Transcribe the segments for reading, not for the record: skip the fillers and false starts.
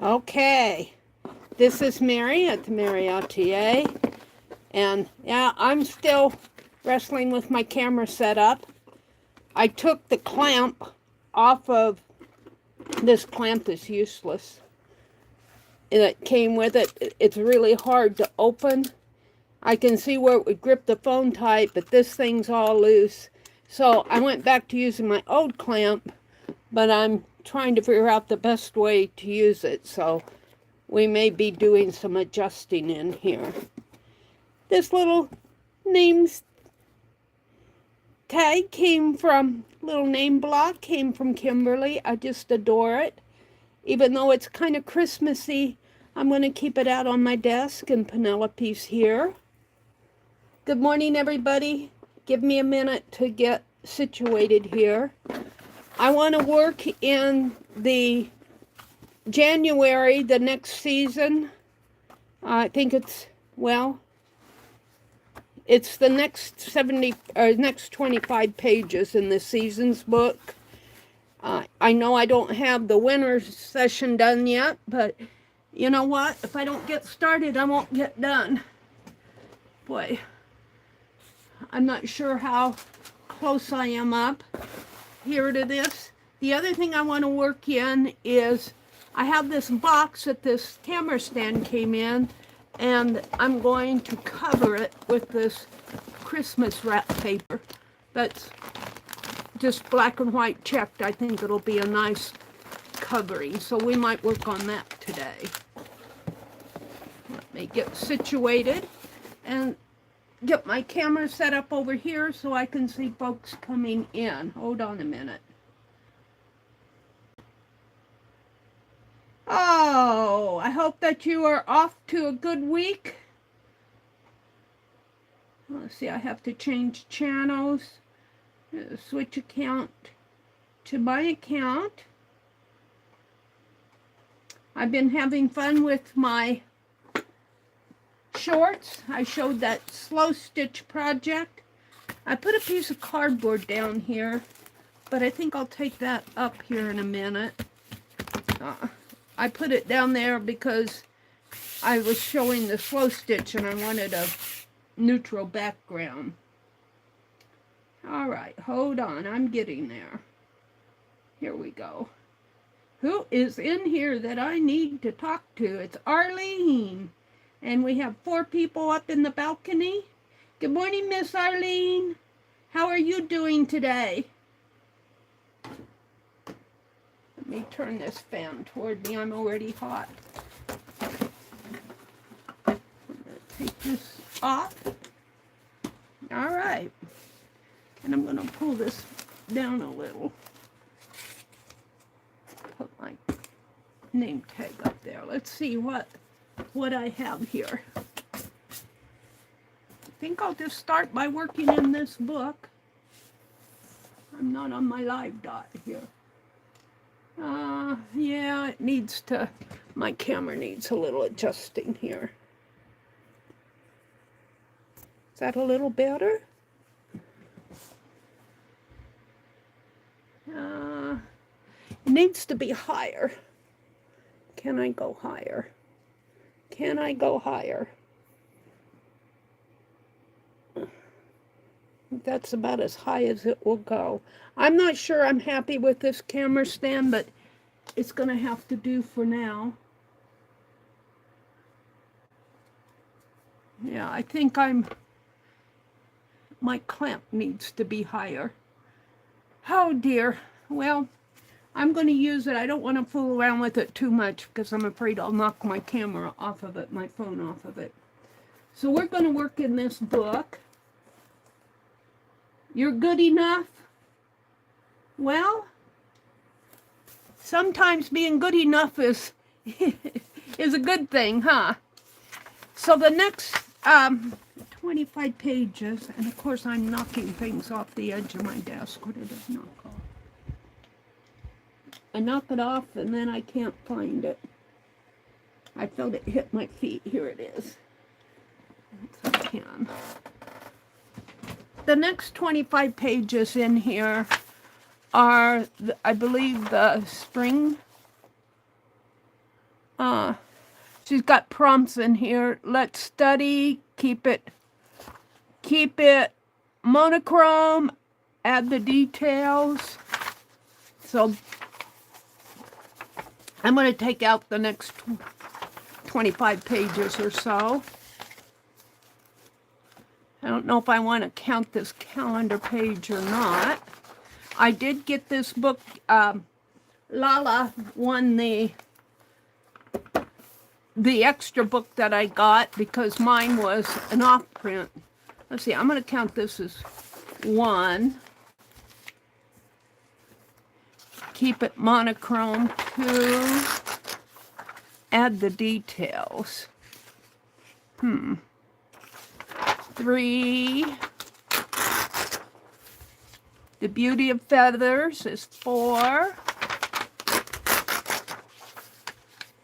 Okay, this is Meri at the Meri Atelier, and yeah, I'm still wrestling with my camera setup. I took the clamp off of, this clamp is useless, that came with it. It's really hard to open. I can see where it would grip the phone tight, but this thing's all loose. So I went back to using my old clamp, but I'm trying to figure out the best way to use it, so we may be doing some adjusting in here. This little names tag came from, little name block came from Kimberly. I just adore it. Even though it's kind of Christmassy, I'm going to keep it out on my desk, and Penelope's here. Good morning, everybody. Give me a minute to get situated here. I want to work in the January, the next season. I think it's, well, it's the next 25 pages in the season's book. I know I don't have the winter session done yet, but you know what? If I don't get started, I won't get done. Boy, I'm not sure how close I am up here to this. The other thing I want to work in is I have this box that this camera stand came in, and I'm going to cover it with this Christmas wrap paper that's just black and white checked. I think it'll be a nice covering, so we might work on that today. Let me get situated and get my camera set up over here so I can see folks coming in. Hold on a minute. Oh, I hope that you are off to a good week. Let's see, I have to change channels. Switch account to my account. I've been having fun with my shorts. I showed that slow stitch project. I put a piece of cardboard down here, but I think I'll take that up here in a minute. I put it down there because I was showing the slow stitch and I wanted a neutral background. All right, hold on, I'm getting there. Here we go. Who is in here that I need to talk to? It's Arlene. And we have 4 people up in the balcony. Good morning, Miss Arlene. How are you doing today? Let me turn this fan toward me. I'm already hot. I'm going to take this off. All right. And I'm going to pull this down a little. Put my name tag up there. Let's see what I have here. I think I'll just start by working in this book. I'm not on my live dot here. Yeah, it needs to, my camera needs a little adjusting here. Is that a little better? It needs to be higher. Can I go higher? Can I go higher? That's about as high as it will go. I'm not sure I'm happy with this camera stand, but it's going to have to do for now. Yeah, I think my clamp needs to be higher. Oh dear. Well, I'm going to use it. I don't want to fool around with it too much because I'm afraid I'll knock my camera off of it, my phone off of it. So we're going to work in this book. You're good enough? Well, sometimes being good enough is a good thing, huh? So the next 25 pages, and of course I'm knocking things off the edge of my desk. What did I knock off? I knock it off and then I can't find it. I felt it hit my feet. Here it is. If I can. The next 25 pages in here are, I believe, the spring She's got prompts in here. Let's study, keep it monochrome, add the details. So I'm going to take out the next 25 pages or so. I don't know if I want to count this calendar page or not. I did get this book. Lala won the extra book that I got because mine was an off print. Let's see, I'm going to count this as 1. Keep it monochrome. 2. Add the details. 3. The Beauty of Feathers is 4.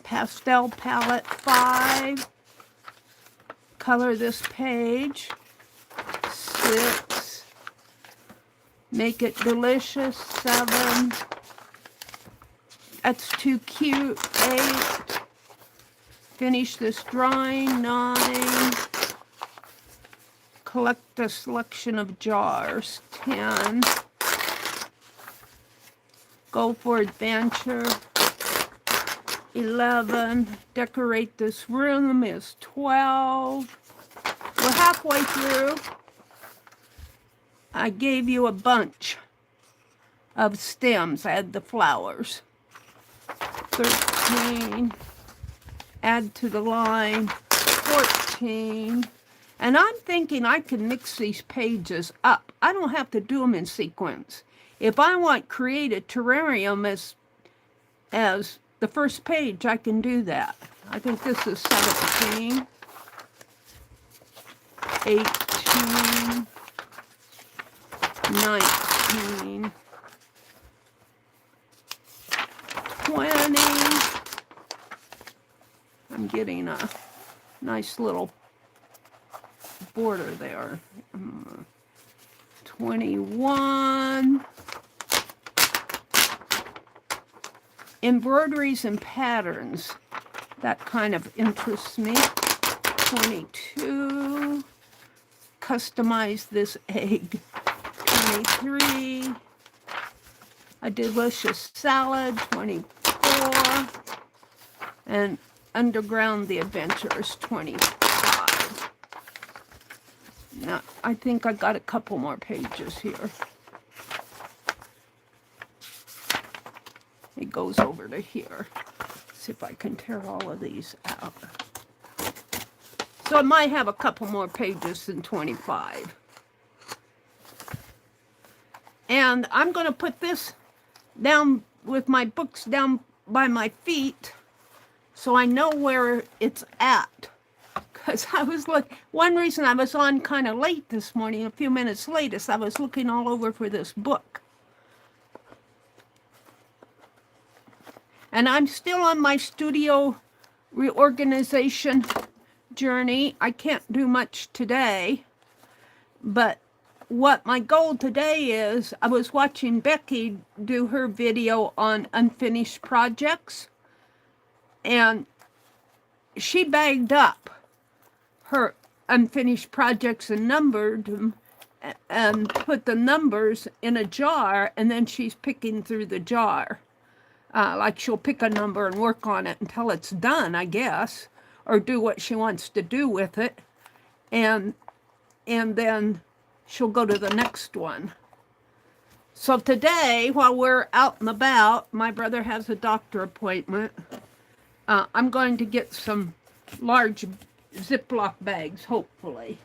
Pastel palette 5. Color this page 6. Make it delicious 7. That's too cute 8. Finish this drawing 9. Collect a selection of jars 10. Go for adventure 11. Decorate this room is 12. We're halfway through. I gave you a bunch of stems. Add the flowers. 13. Add to the line. 14. And I'm thinking I can mix these pages up. I don't have to do them in sequence. If I want create a terrarium as the first page, I can do that. I think this is 17, 18, 19, 20. I'm getting a nice little border there. 21. Embroideries and patterns. That kind of interests me. 22. Customize this egg. 23. A delicious salad. 24. And Underground the Adventures. 25. Now, I think I got a couple more pages here. It goes over to here. See if I can tear all of these out. So I might have a couple more pages than 25. And I'm going to put this down with my books down by my feet so I know where it's at. Because one reason I was on kind of late this morning, a few minutes late, is I was looking all over for this book. And I'm still on my studio reorganization journey. I can't do much today, but what my goal today is, I was watching Becky do her video on unfinished projects, and she bagged up her unfinished projects and numbered them and put the numbers in a jar, and then she's picking through the jar. Like she'll pick a number and work on it until it's done, I guess, or do what she wants to do with it, and then she'll go to the next one. So today, while we're out and about, my brother has a doctor appointment. I'm going to get some large Ziploc bags, hopefully.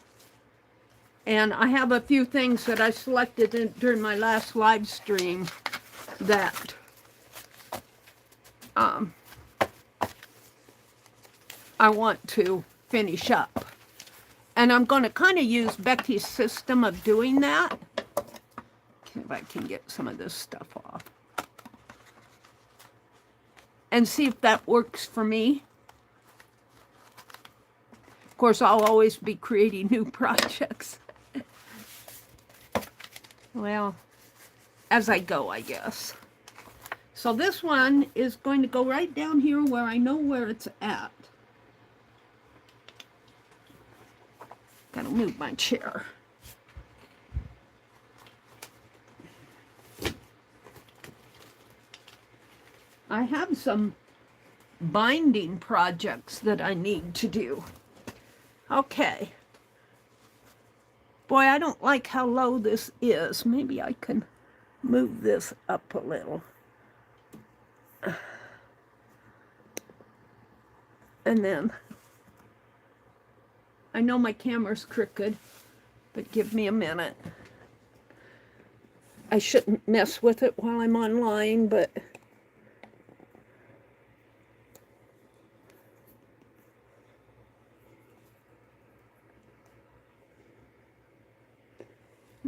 And I have a few things that I selected during my last live stream that I want to finish up. And I'm going to kind of use Becky's system of doing that. See if I can get some of this stuff off. And see if that works for me. Of course, I'll always be creating new projects. Well, as I go, I guess. So this one is going to go right down here where I know where it's at. Gotta move my chair. I have some binding projects that I need to do. Okay. Boy, I don't like how low this is. Maybe I can move this up a little. And then, I know my camera's crooked, but give me a minute. I shouldn't mess with it while I'm online, but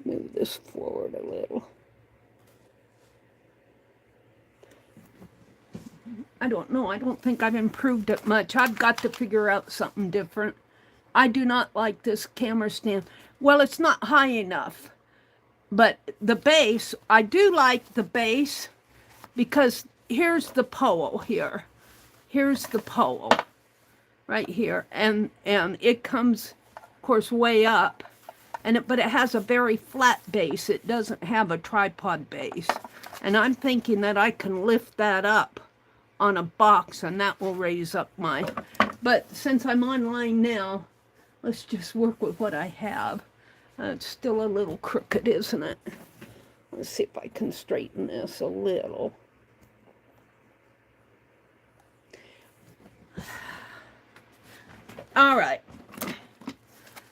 move this forward a little. I don't know. I don't think I've improved it much. I've got to figure out something different. I do not like this camera stand. Well, it's not high enough. But the base, I do like the base because here's the pole here. Here's the pole right here. And it comes, of course, way up. But it has a very flat base. It doesn't have a tripod base. And I'm thinking that I can lift that up on a box and that will raise up my... But since I'm online now, let's just work with what I have. It's still a little crooked, isn't it? Let's see if I can straighten this a little. All right.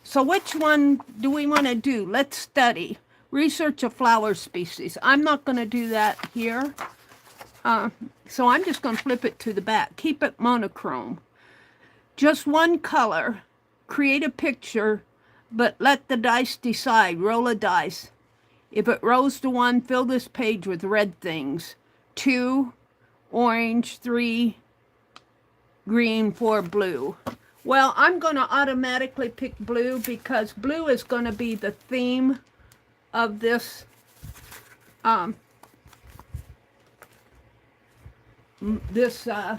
So which one do we want to do? Let's study. Research a flower species. I'm not going to do that here. So I'm just going to flip it to the back. Keep it monochrome. Just one color. Create a picture, but let the dice decide. Roll a dice. If it rolls to 1, fill this page with red things. 2, orange. 3, green. 4, blue. Well, I'm going to automatically pick blue because blue is going to be the theme of this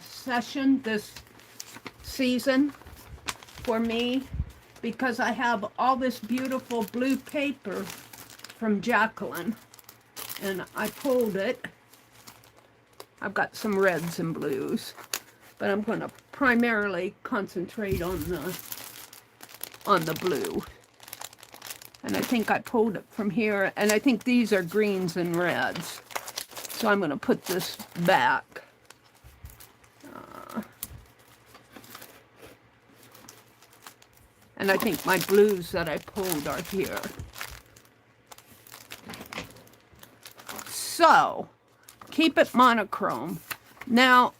session, this season for me, because I have all this beautiful blue paper from Jacqueline, and I pulled it. I've got some reds and blues, but I'm going to primarily concentrate on the blue. And I think I pulled it from here, and I think these are greens and reds. So I'm going to put this back. And I think my blues that I pulled are here. So, keep it monochrome. Now,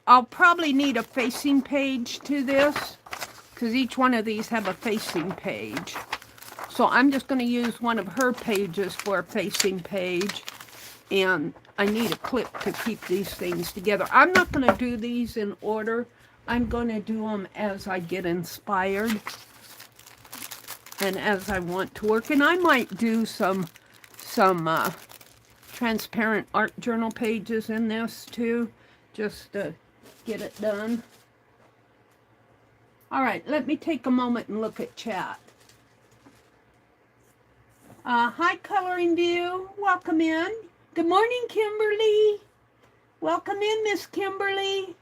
I'll probably need a facing page to this, because each one of these have a facing page. So I'm just going to use one of her pages for a facing page. And I need a clip to keep these things together. I'm not going to do these in order. I'm going to do them as I get inspired and as I want to work. And I might do some transparent art journal pages in this too, just to get it done. All right, let me take a moment and look at chat. Hi, Coloring View. Welcome in. Good morning, Kimberly. Welcome in, Miss Kimberly.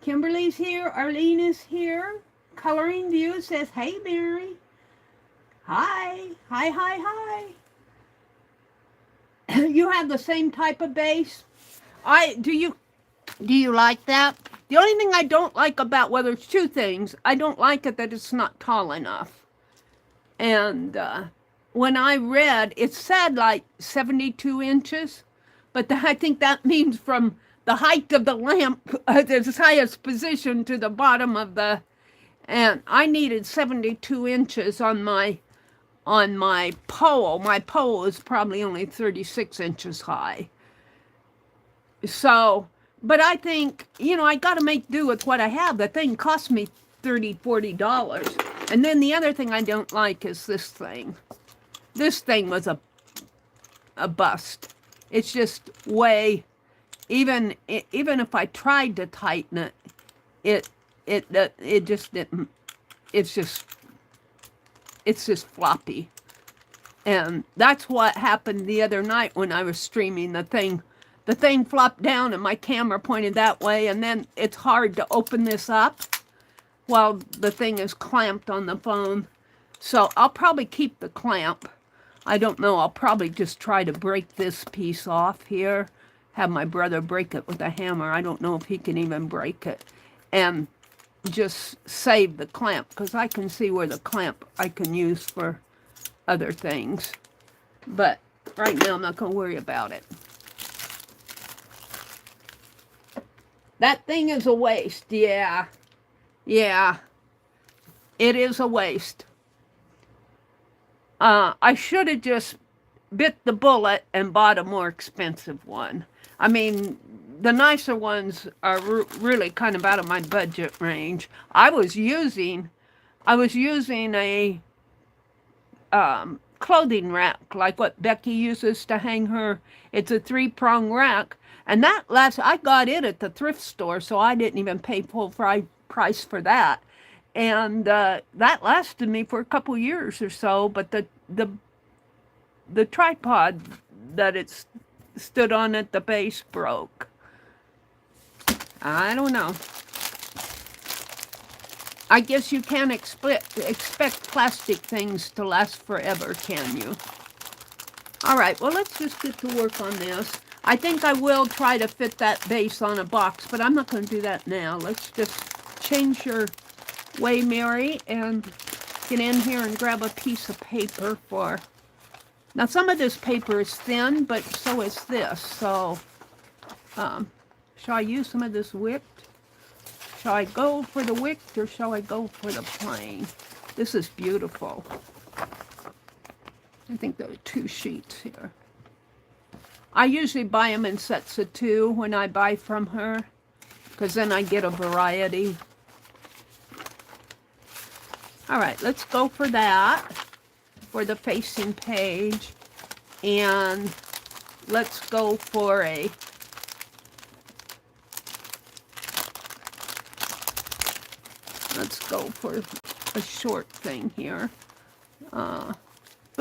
Kimberly's here. Arlene is here. Coloring View says, hey, Mary. Hi. Hi, hi, hi. You have the same type of base? Do you like that? The only thing I don't like about, well, there's two things. I don't like it that it's not tall enough. And when I read, it said like 72 inches, but I think that means from the height of the lamp, the highest position, to the bottom of the, and I needed 72 inches on my pole. My pole is probably only 36 inches high. So, but I think, I got to make do with what I have. The thing cost me $30, $40. And then the other thing I don't like is this thing. This thing was a bust. It's just way even if I tried to tighten it, it just didn't. It's just floppy. And that's what happened the other night when I was streaming. The thing flopped down and my camera pointed that way, and then it's hard to open this up while the thing is clamped on the phone. So I'll probably keep the clamp. I don't know, I'll probably just try to break this piece off here. Have my brother break it with a hammer. I don't know if he can even break it. And just save the clamp, because I can see where the clamp I can use for other things. But right now I'm not going to worry about it. That thing is a waste. Yeah. Yeah. It is a waste. I should have just bit the bullet and bought a more expensive one. I mean, the nicer ones are really kind of out of my budget range. I was using a clothing rack, like what Becky uses to hang her. It's a 3-prong rack, and I got it at the thrift store, so I didn't even pay full price for that. And that lasted me for a couple years or so, but the tripod that it stood on at the base broke. I don't know. I guess you can't expect plastic things to last forever, can you? All right, well, let's just get to work on this. I think I will try to fit that base on a box, but I'm not going to do that now. Let's just change your way, Meri, and get in here and grab a piece of paper for... Now, some of this paper is thin, but so is this. So, shall I use some of this wicked? Shall I go for the wicked, or shall I go for the plain? This is beautiful. I think there are 2 sheets here. I usually buy them in sets of 2 when I buy from her, because then I get a variety. All right, let's go for that, for the facing page. And let's go for a... Let's go for a short thing here.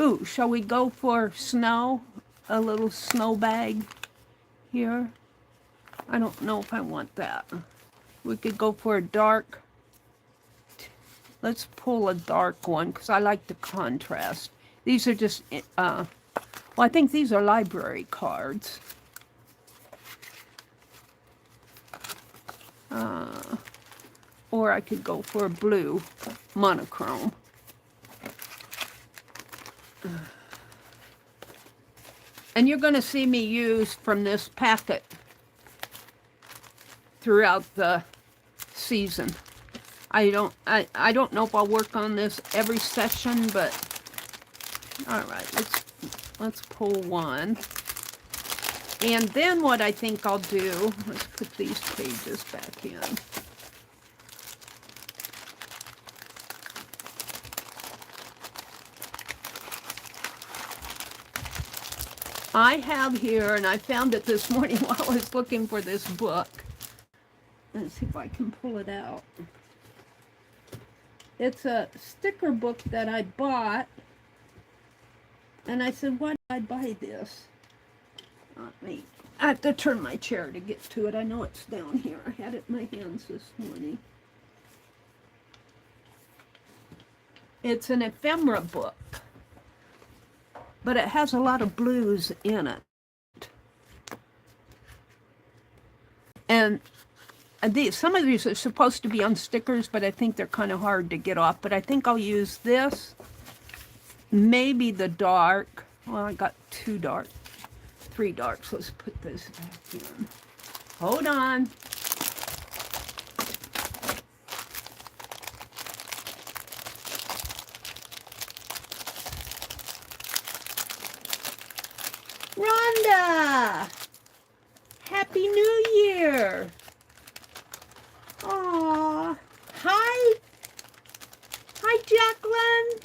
Ooh, shall we go for snow? A little snow bag here. I don't know if I want that. We could go for a dark. Let's pull a dark one, because I like the contrast. These are just, well, I think these are library cards. Or I could go for a blue monochrome. And you're going to see me use from this packet throughout the season. I don't know if I'll work on this every session, but all right, let's pull one. And then what I think I'll do, let's put these pages back in. I have here, and I found it this morning while I was looking for this book. Let's see if I can pull it out. It's a sticker book that I bought, and I said, why did I buy this? I have to turn my chair to get to it. I know it's down here. I had it in my hands this morning. It's an ephemera book, but it has a lot of blues in it. And some of these are supposed to be on stickers, but I think they're kind of hard to get off. But I think I'll use this, maybe the dark. Well, I got 3 darks. Let's put this back in. Hold on. Rhonda! Happy New Year! Aw. Hi. Hi, Jacqueline.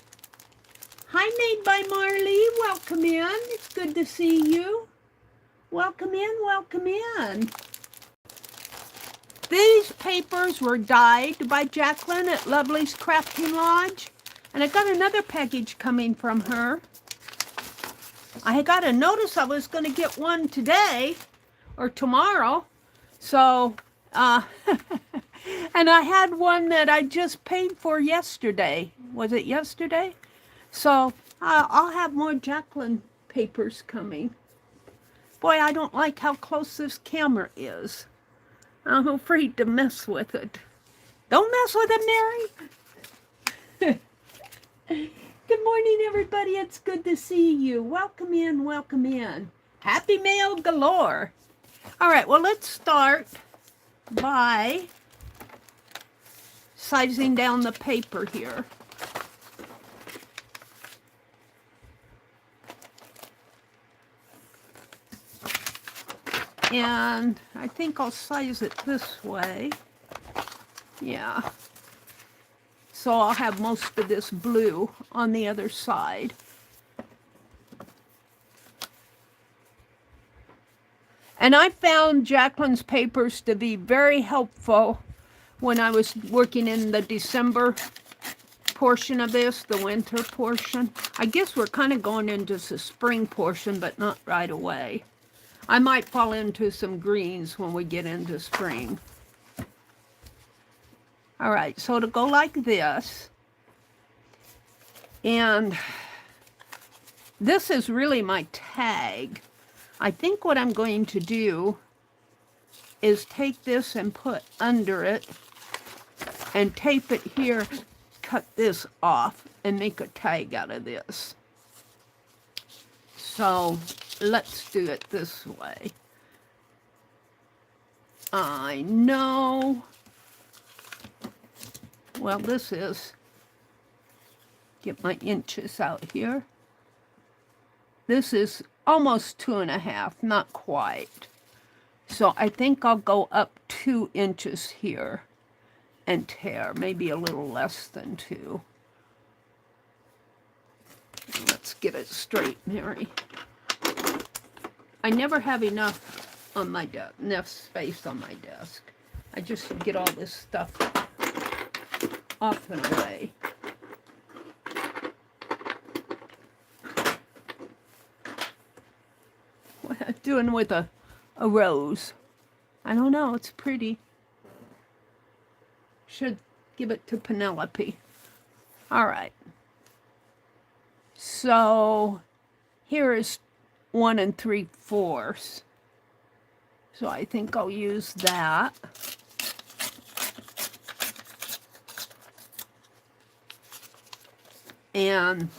Hi, Made by Marley. Welcome in. It's good to see you. Welcome in, welcome in. These papers were dyed by Jacqueline at Lovely's Crafting Lodge. And I got another package coming from her. I got a notice I was going to get one today or tomorrow. So, and I had one that I just paid for yesterday. Was it yesterday? So, I'll have more Jacqueline papers coming. Boy, I don't like how close this camera is. I'm afraid to mess with it. Don't mess with it, Meri. Good morning, everybody. It's good to see you. Welcome in, welcome in. Happy mail galore. All right, well, let's start by sizing down the paper here. And I think I'll size it this way. Yeah. So I'll have most of this blue on the other side. And I found Jacqueline's papers to be very helpful when I was working in the December portion of this, the winter portion. I guess we're kind of going into the spring portion, but not right away. I might fall into some greens when we get into spring. All right, so to go like this, and this is really my tag. I think what I'm going to do is take this and put under it and tape it here, cut this off, and make a tag out of this. So let's do it this way. I know, well, this is, get my inches out here. This is almost 2.5, not quite. So I think I'll go up 2 inches here and tear, maybe a little less than 2. Let's get it straight, Meri. I never have enough on my desk, enough space on my desk. I just get all this stuff off and away. What am I doing with a rose? I don't know, it's pretty. Should give it to Penelope. All right. So here is 1 3/4. So I think I'll use that. And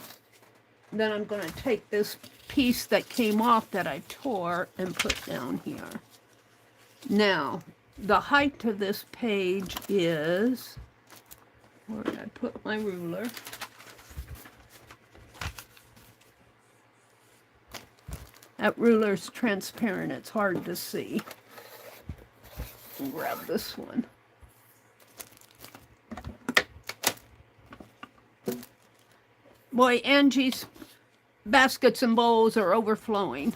then I'm going to take this piece that came off that I tore and put down here. Now, the height of this page is, where did I put my ruler? That ruler's transparent, it's hard to see. I'll grab this one. Boy, Angie's baskets and bowls are overflowing.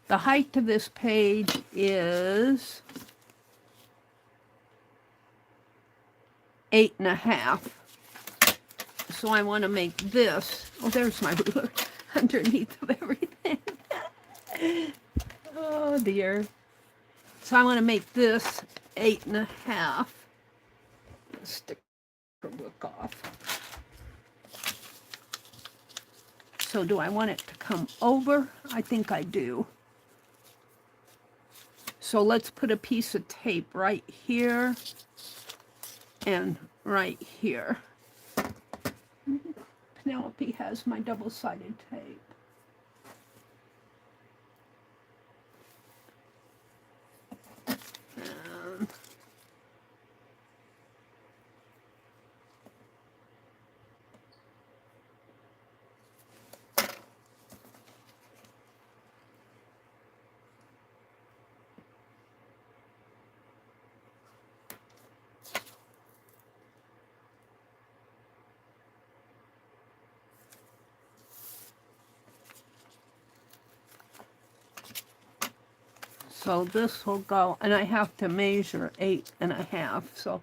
The height of this page is 8.5. So I want to make this, oh, there's my ruler, underneath of everything. Oh dear. So I want to make this 8.5. Stick the book off. So do I want it to come over? I think I do. So let's put a piece of tape right here and right here. Penelope has my double-sided tape. So this will go, and I have to measure 8.5. So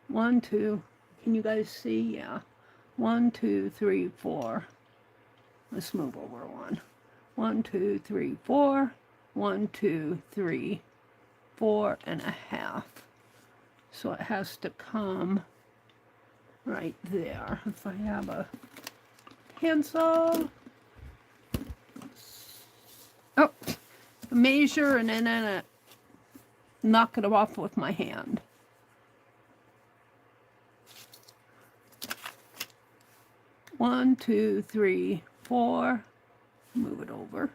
1, 2, can you guys see? Yeah. 1, 2, 3, 4. Let's move over one. 1, 2, 3, 4. 1, 2, 3, 4.5. So it has to come right there. If I have a pencil. Oh, measure and then knock it off with my hand. One, 2, 3, 4. Move it over.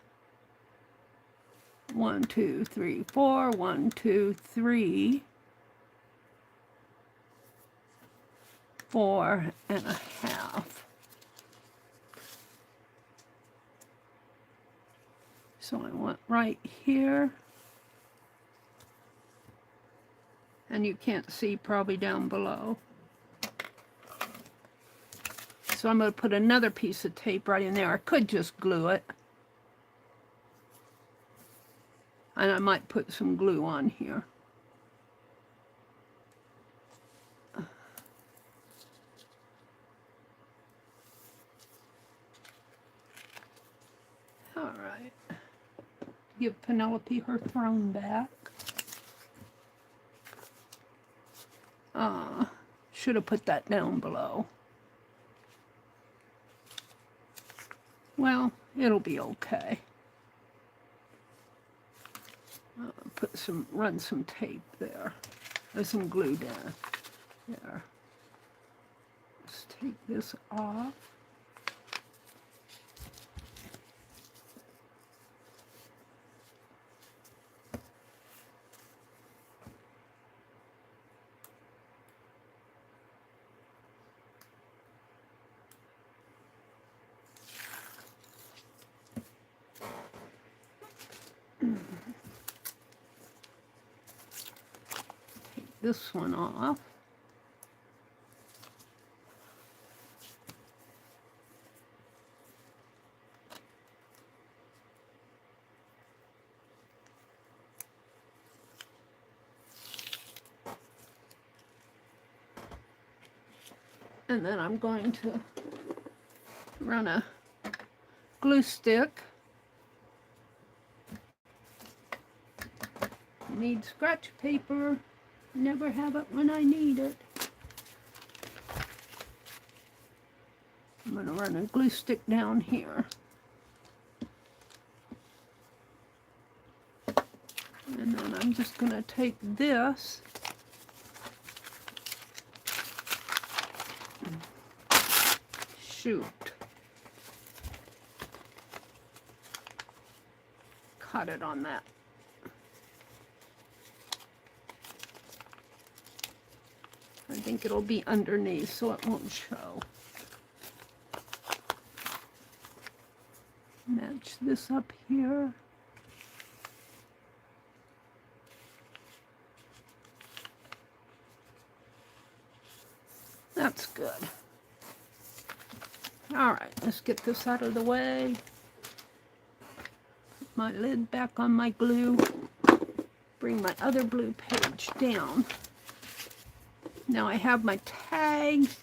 1, 2, 3, 4. 1, 2, 3. 4.5. So I want right here. And you can't see probably down below. So I'm going to put another piece of tape right in there. I could just glue it. And I might put some glue on here. All right. Give Penelope her throne back. Should have put that down below. Well, it'll be okay. Run some tape there. There's some glue down there. Let's take this off. This one off. And then I'm going to run a glue stick. Need scratch paper. Never have it when I need it. I'm going to run a glue stick down here. And then I'm just going to take this shoot. Cut it on that. I think it'll be underneath so it won't show. Match this up here. That's good. All right, let's get this out of the way. Put my lid back on my glue. Bring my other blue page down. Now I have my tags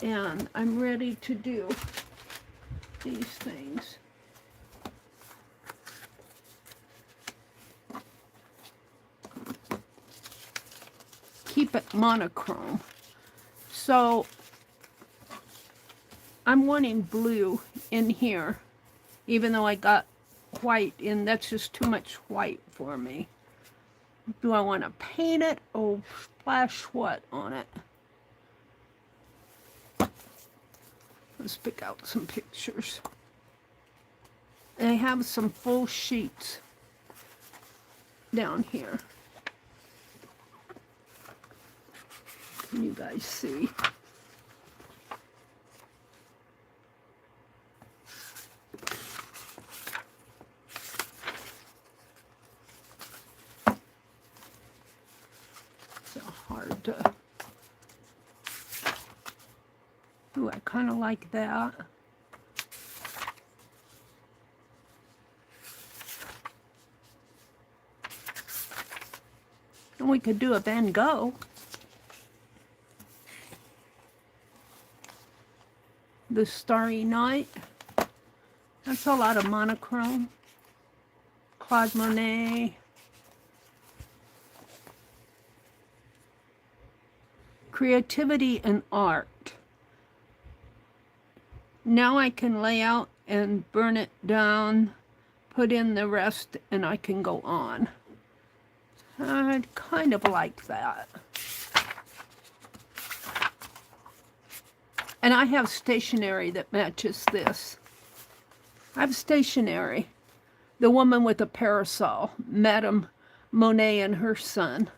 and I'm ready to do these things. Keep it monochrome. So I'm wanting blue in here, even though I got white in. That's just too much white for me. Do I want to paint it or splash what on it? Let's pick out some pictures. I have some full sheets down here. Can you guys see? Hard to. Ooh, I kind of like that. we could do a Van Gogh. The Starry Night. That's a lot of monochrome. Claude Monet. Creativity and art. Now I can lay out and burn it down, put in the rest, and I can go on. I'd kind of like that. And I have stationery that matches this. I have stationery. The Woman with a Parasol, Madame Monet and her son.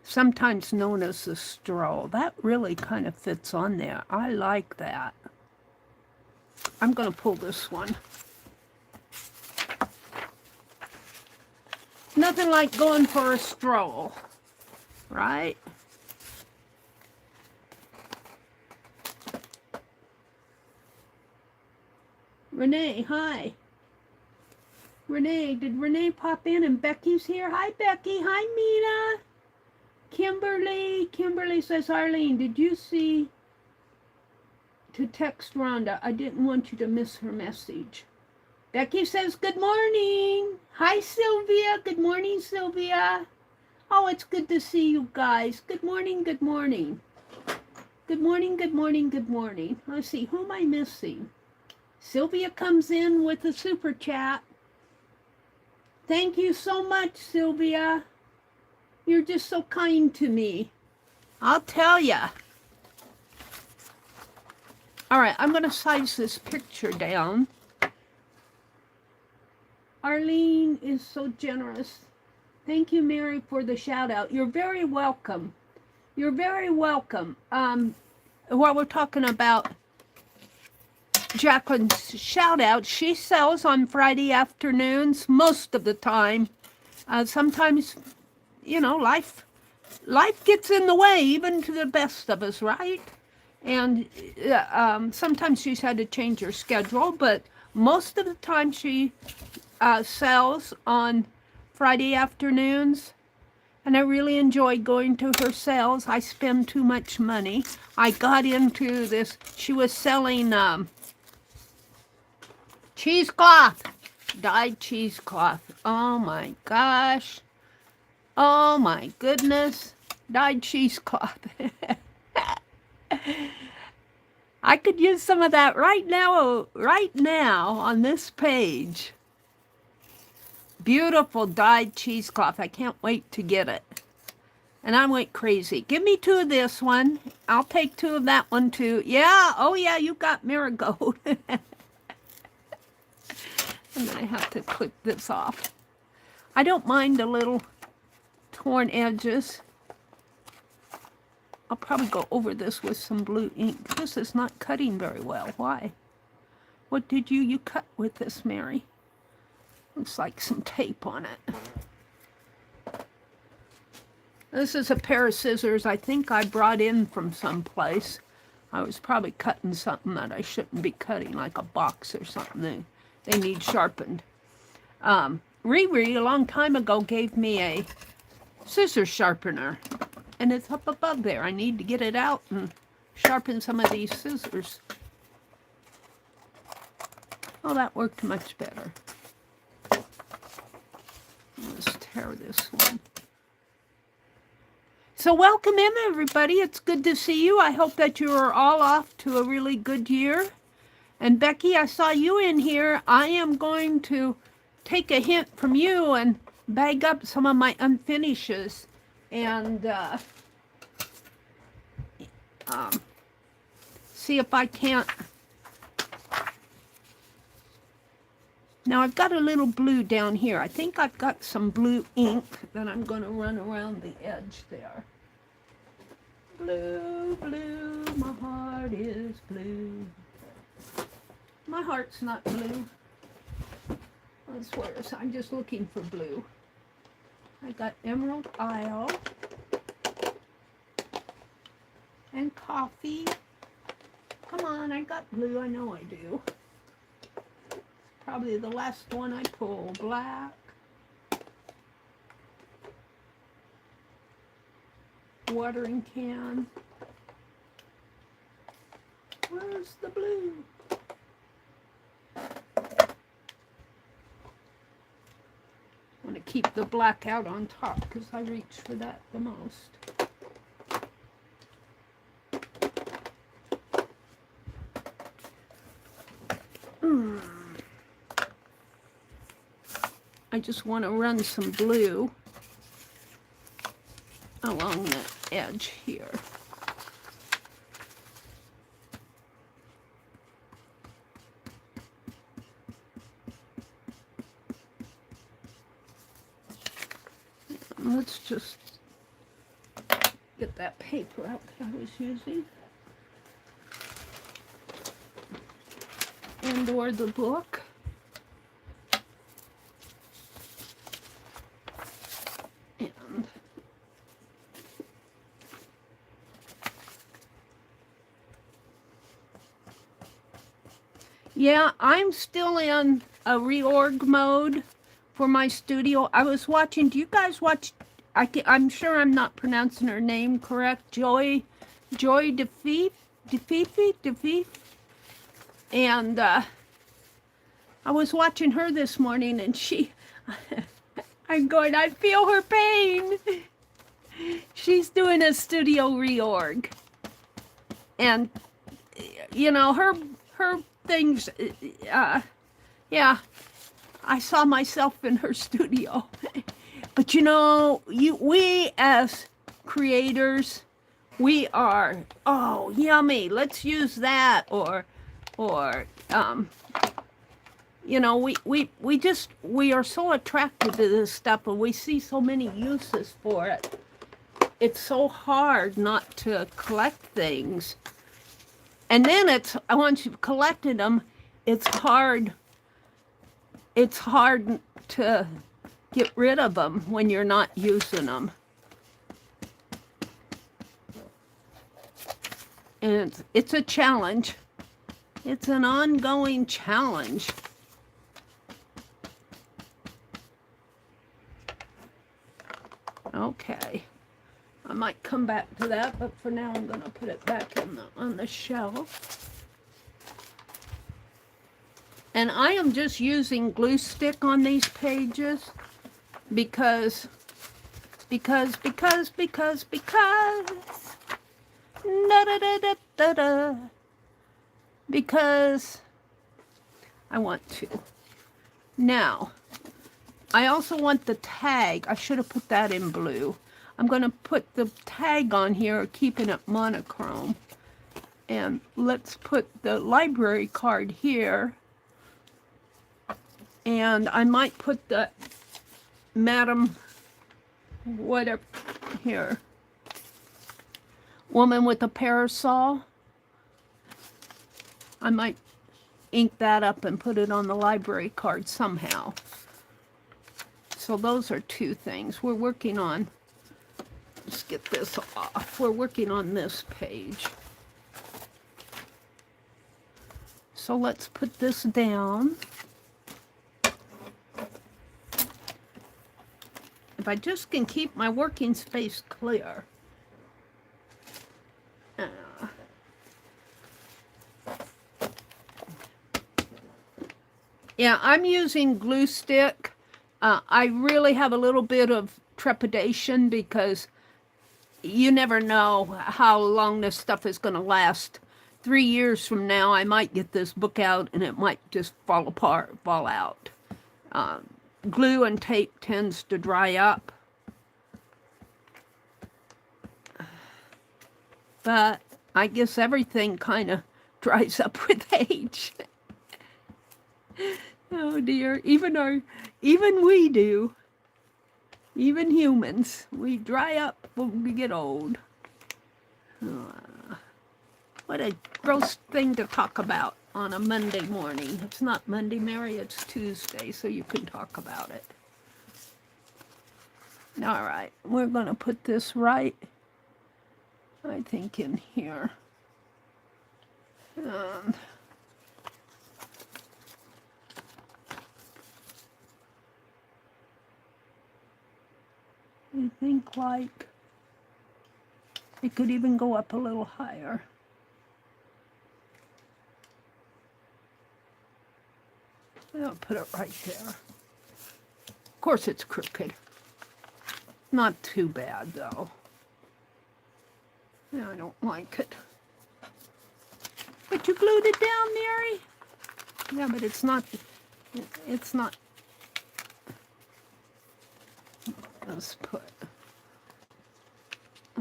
Sometimes known as the Stroll. That really kind of fits on there. I like that. I'm going to pull this one. Nothing like going for a stroll, right? Renee, hi. Renee, did Renee pop in and Becky's here? Hi, Becky. Hi, Mina. Kimberly. Kimberly says, Arlene, did you see to text Rhonda? I didn't want you to miss her message. Becky says, good morning. Hi, Sylvia. Good morning, Sylvia. Oh, it's good to see you guys. Good morning, good morning. Good morning, good morning, good morning. Let's see, who am I missing? Sylvia comes in with a super chat. Thank you so much, Sylvia. You're just so kind to me. I'll tell ya. All right, I'm going to size this picture down. Arlene is so generous. Thank you, Mary, for the shout out. You're very welcome. You're very welcome. While we're talking about Jacqueline's shout out, she sells on Friday afternoons most of the time. Sometimes, you know, life gets in the way, even to the best of us, right? And sometimes she's had to change her schedule, but most of the time she sells on Friday afternoons. And I really enjoy going to her sales. I spend too much money. I got into this. She was selling cheesecloth, dyed cheesecloth. Oh my gosh. Oh my goodness. Dyed cheesecloth. I could use some of that right now on this page. Beautiful dyed cheesecloth. I can't wait to get it. And I went crazy. Give me 2 of this one. I'll take 2 of that one too. Yeah, oh yeah, you got marigold. I'm going to have to clip this off. I don't mind the little torn edges. I'll probably go over this with some blue ink. This is not cutting very well. Why? What did you cut with this, Mary? Looks like some tape on it. This is a pair of scissors I think I brought in from someplace. I was probably cutting something that I shouldn't be cutting, like a box or something. They need sharpened. Riri, a long time ago, gave me a scissor sharpener. And it's up above there. I need to get it out and sharpen some of these scissors. Oh, that worked much better. Let's tear this one. So welcome in, everybody. It's good to see you. I hope that you are all off to a really good year. And Becky, I saw you in here. I am going to take a hint from you and bag up some of my unfinishes and see if I can't. Now I've got a little blue down here. I think I've got some blue ink that I'm going to run around the edge there. Blue, blue, my heart is blue. My heart's not blue. I swear, I'm just looking for blue. I got Emerald Isle and coffee. Come on, I got blue. I know I do. Probably the last one I pull. Black. watering can. Where's the blue? I want to keep the black out on top because I reach for that the most. I just want to run some blue along the edge here. And let's just get that paper out that I was using. And or the book. And yeah, I'm still in a reorg mode for my studio. I was watching, do you guys watch, I'm sure I'm not pronouncing her name correct, Joy DeFeef? And I was watching her this morning, and I'm going, I feel her pain. She's doing a studio reorg. And, you know, her things, yeah, I saw myself in her studio. But, you know, we as creators, we are, oh, yummy, let's use that, or you know, we are so attracted to this stuff, and we see so many uses for it. It's so hard not to collect things. And then once you've collected them, it's hard to get rid of them when you're not using them. And it's a challenge. It's an ongoing challenge. Okay. I might come back to that, but for now I'm going to put it back on the shelf. And I am just using glue stick on these pages because da da da da da da, because I want to. Now, I also want the tag. I should have put that in blue. I'm going to put the tag on here, keeping it monochrome. And let's put the library card here. And I might put the Madam, whatever, here. Woman with a parasol. I might ink that up and put it on the library card somehow. So those are two things we're working on. Let's get this off. We're working on this page. So let's put this down. If I just can keep my working space clear. Yeah, I'm using glue stick. I really have a little bit of trepidation because you never know how long this stuff is going to last. 3 years from now, I might get this book out and it might just fall apart, fall out. Glue and tape tends to dry up. But I guess everything kind of dries up with age. Oh dear, even we do. Even humans, we dry up when we get old. What a gross thing to talk about on a Monday morning. It's not Monday, Mary, it's Tuesday, so you can talk about it. All right, we're going to put this right, I think, in here. I think like It could even go up a little higher. I'll put it right there. Of course it's crooked. Not too bad though. Yeah, I don't like it. But you glued it down, Mary? Yeah, but it's not,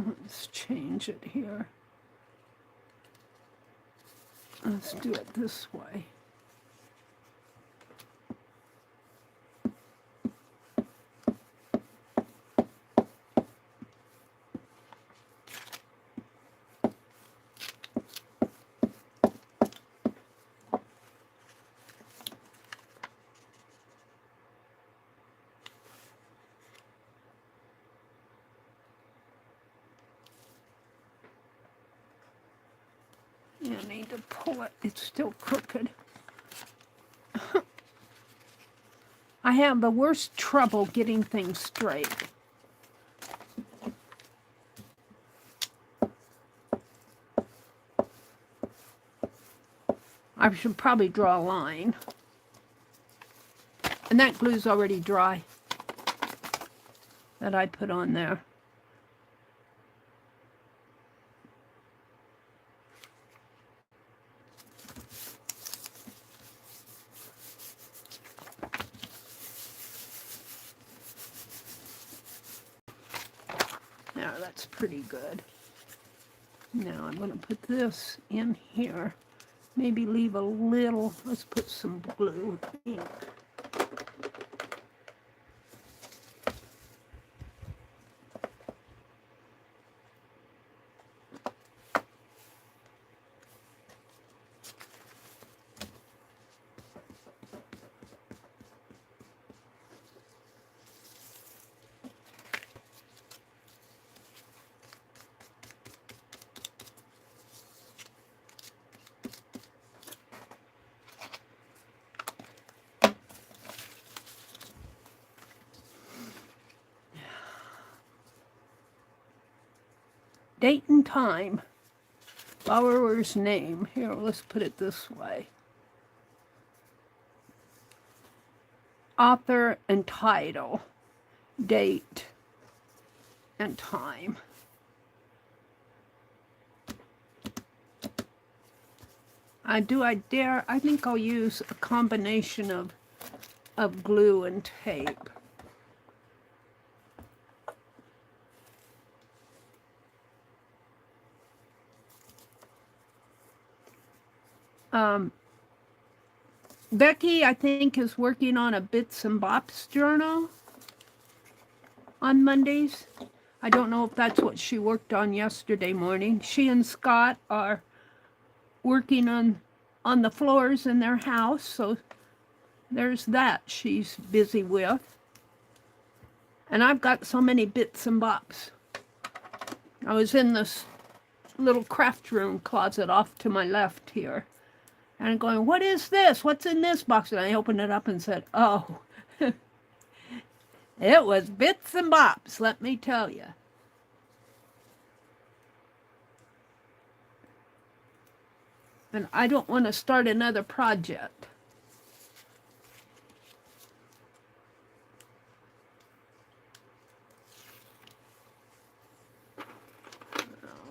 let's change it here. Let's do it this way. You need to pull it. It's still crooked. I have the worst trouble getting things straight. I should probably draw a line. And that glue's already dry that I put on there. Now that's pretty good. Now I'm going to put this in here. Maybe leave a little, let's put some glue ink. Date and time, borrower's name. Here, let's put it this way. Author and title, date and time. I think I'll use a combination of glue and tape. Becky, I think, is working on a Bits and Bops journal on Mondays. I don't know if that's what she worked on yesterday morning. She and Scott are working on the floors in their house, so there's that she's busy with. And I've got so many Bits and Bops. I was in this little craft room closet off to my left here. And I'm going, what is this? What's in this box? And I opened it up and said, oh, it was Bits and Bops, let me tell you. And I don't want to start another project.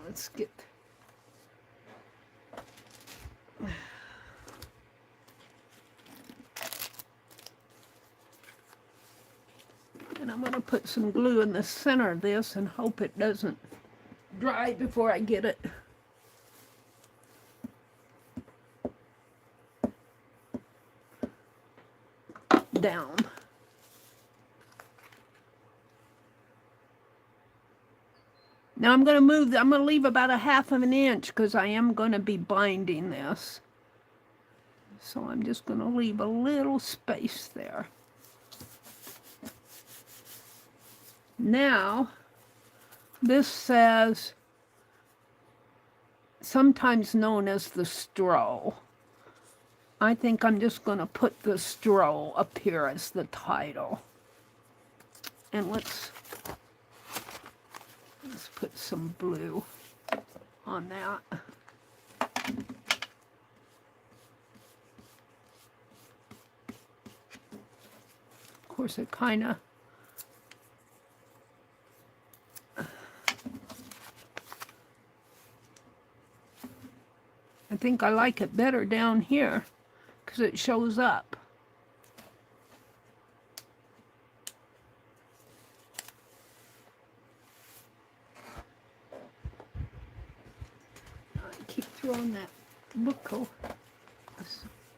Let's get... And I'm going to put some glue in the center of this and hope it doesn't dry before I get it down. Now I'm going to leave about a half of an inch because I am going to be binding this. So I'm just going to leave a little space there. Now, this says, sometimes known as the stroll. I think I'm just going to put the stroll up here as the title. And let's put some blue. on that. Of course, it kind of I think I like it better down here because it shows up. I keep throwing that book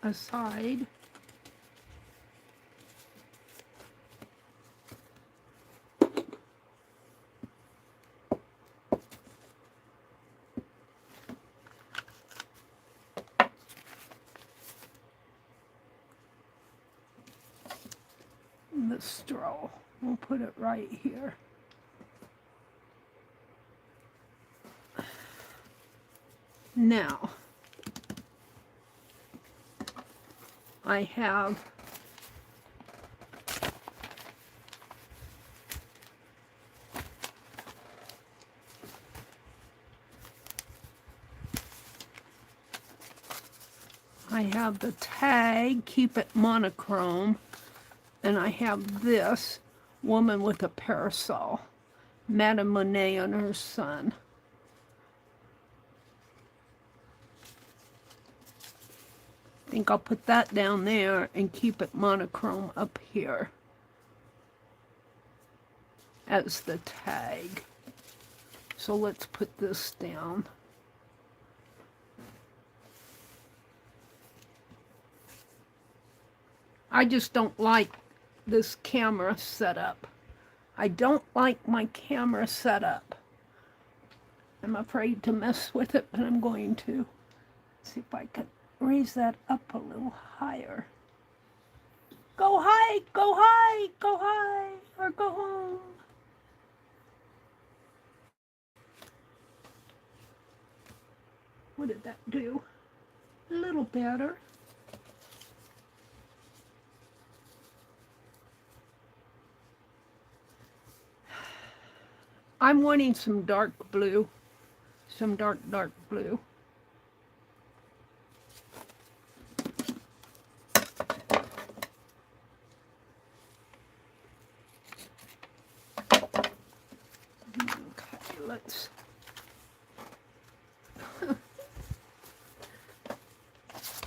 aside. The straw, we'll put it right here. Now, I have the tag, keep it monochrome, and I have this woman with a parasol, Madame Monet and her son. I think I'll put that down there and keep it monochrome up here as the tag. So let's put this down. I just don't like this camera setup. I don't like my camera setup. I'm afraid to mess with it, but I'm going to. See if I can raise that up a little higher. Go high, go high, go high, or go home. What did that do? A little better. I'm wanting some dark blue, some dark blue. Okay, let's.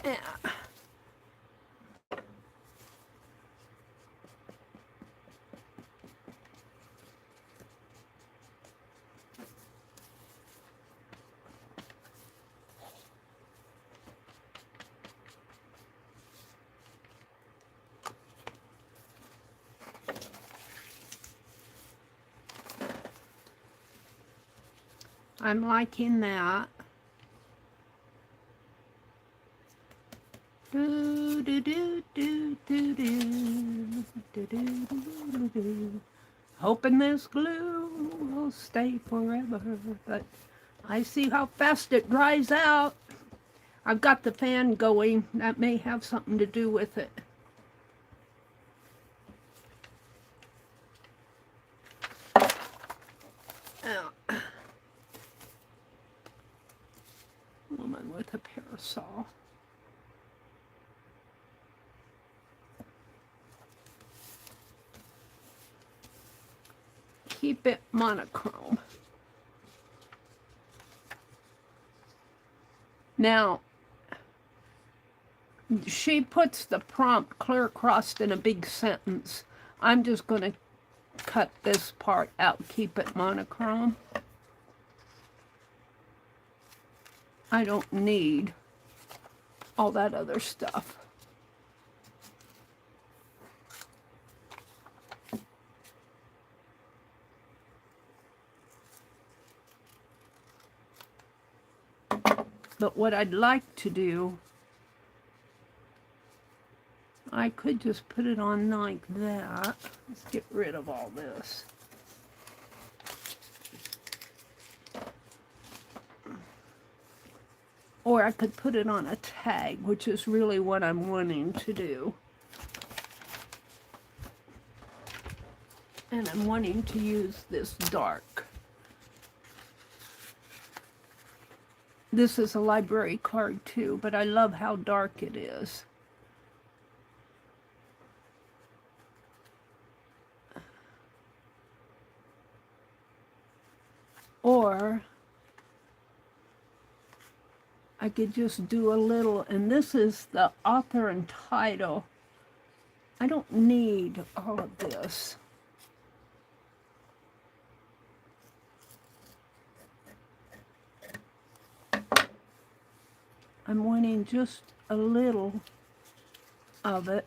Yeah. I'm liking that. Do, do, do, do, do, do, do, do, do, do. Hoping this glue will stay forever, but I see how fast it dries out. I've got the fan going. That may have something to do with it. Oh. Woman with a parasol. Keep it monochrome. Now, she puts the prompt clear across in a big sentence. I'm just going to cut this part out, keep it monochrome. I don't need all that other stuff. But what I'd like to do, I could just put it on like that. Let's get rid of all this. Or I could put it on a tag, which is really what I'm wanting to do. And I'm wanting to use this dark. This is a library card too, but I love how dark it is. Or I could just do a little, and this is the author and title. I don't need all of this. I'm wanting just a little of it.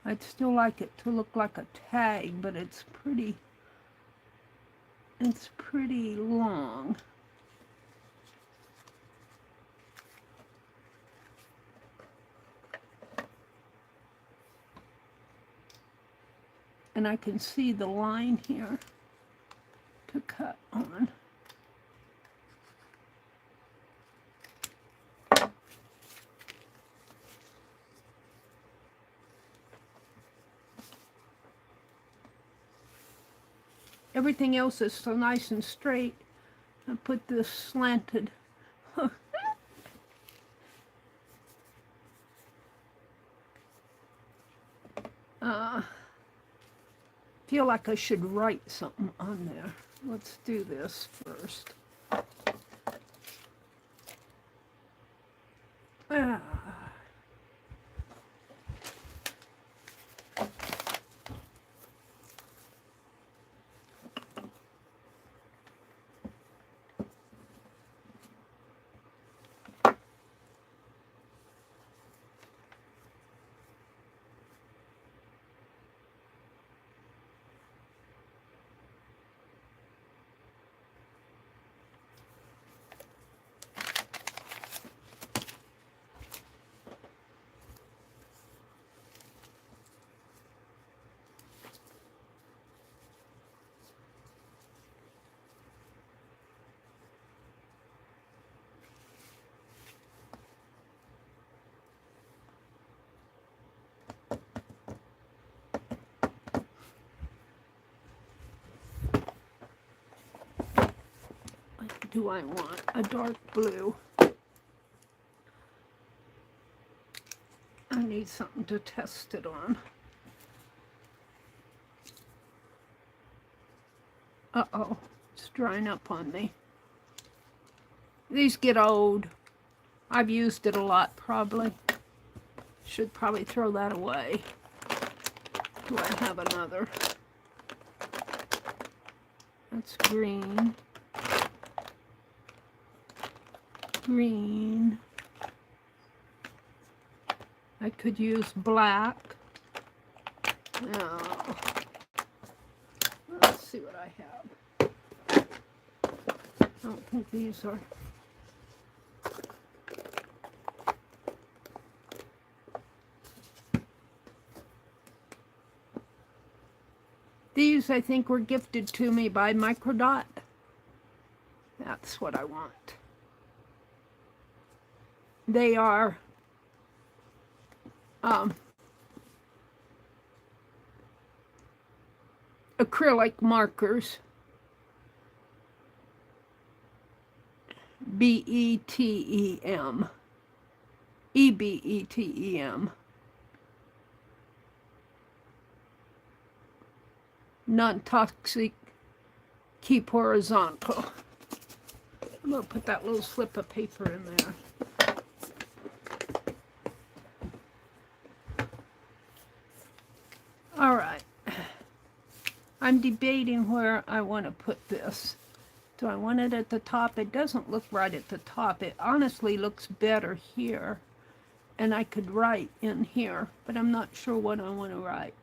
I'd still like it to look like a tag, but it's pretty long. And I can see the line here to cut on. Everything else is so nice and straight. I put this slanted. Feel like I should write something on there. Let's do this first. Do I want a dark blue? I need something to test it on. Uh-oh, it's drying up on me. These get old. I've used it a lot, probably. Should probably throw that away. Do I have another? That's green. Green. I could use black. Oh. Let's see what I have. I don't think these are. These, I think, were gifted to me by Microdot. That's what I want. They are acrylic markers. B-E-T-E-M. E-B-E-T-E-M. Non-toxic, keep horizontal. I'm going to put that little slip of paper in there. All right. I'm debating where I want to put this. Do I want it at the top? It doesn't look right at the top. It honestly looks better here. And I could write in here, but I'm not sure what I want to write.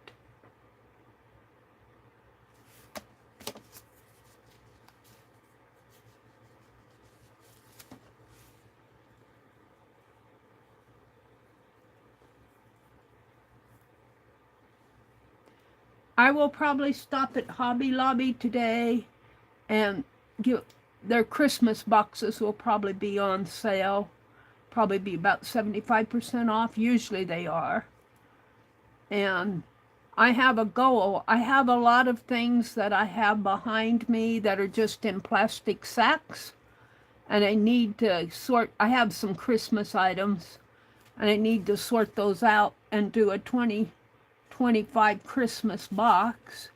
I will probably stop at Hobby Lobby today and their Christmas boxes will probably be on sale. probably be about 75% off. Usually they are. And I have a goal. I have a lot of things that I have behind me that are just in plastic sacks. And I need to sort, I have some Christmas items. And I need to sort those out and do a 2025 Christmas box.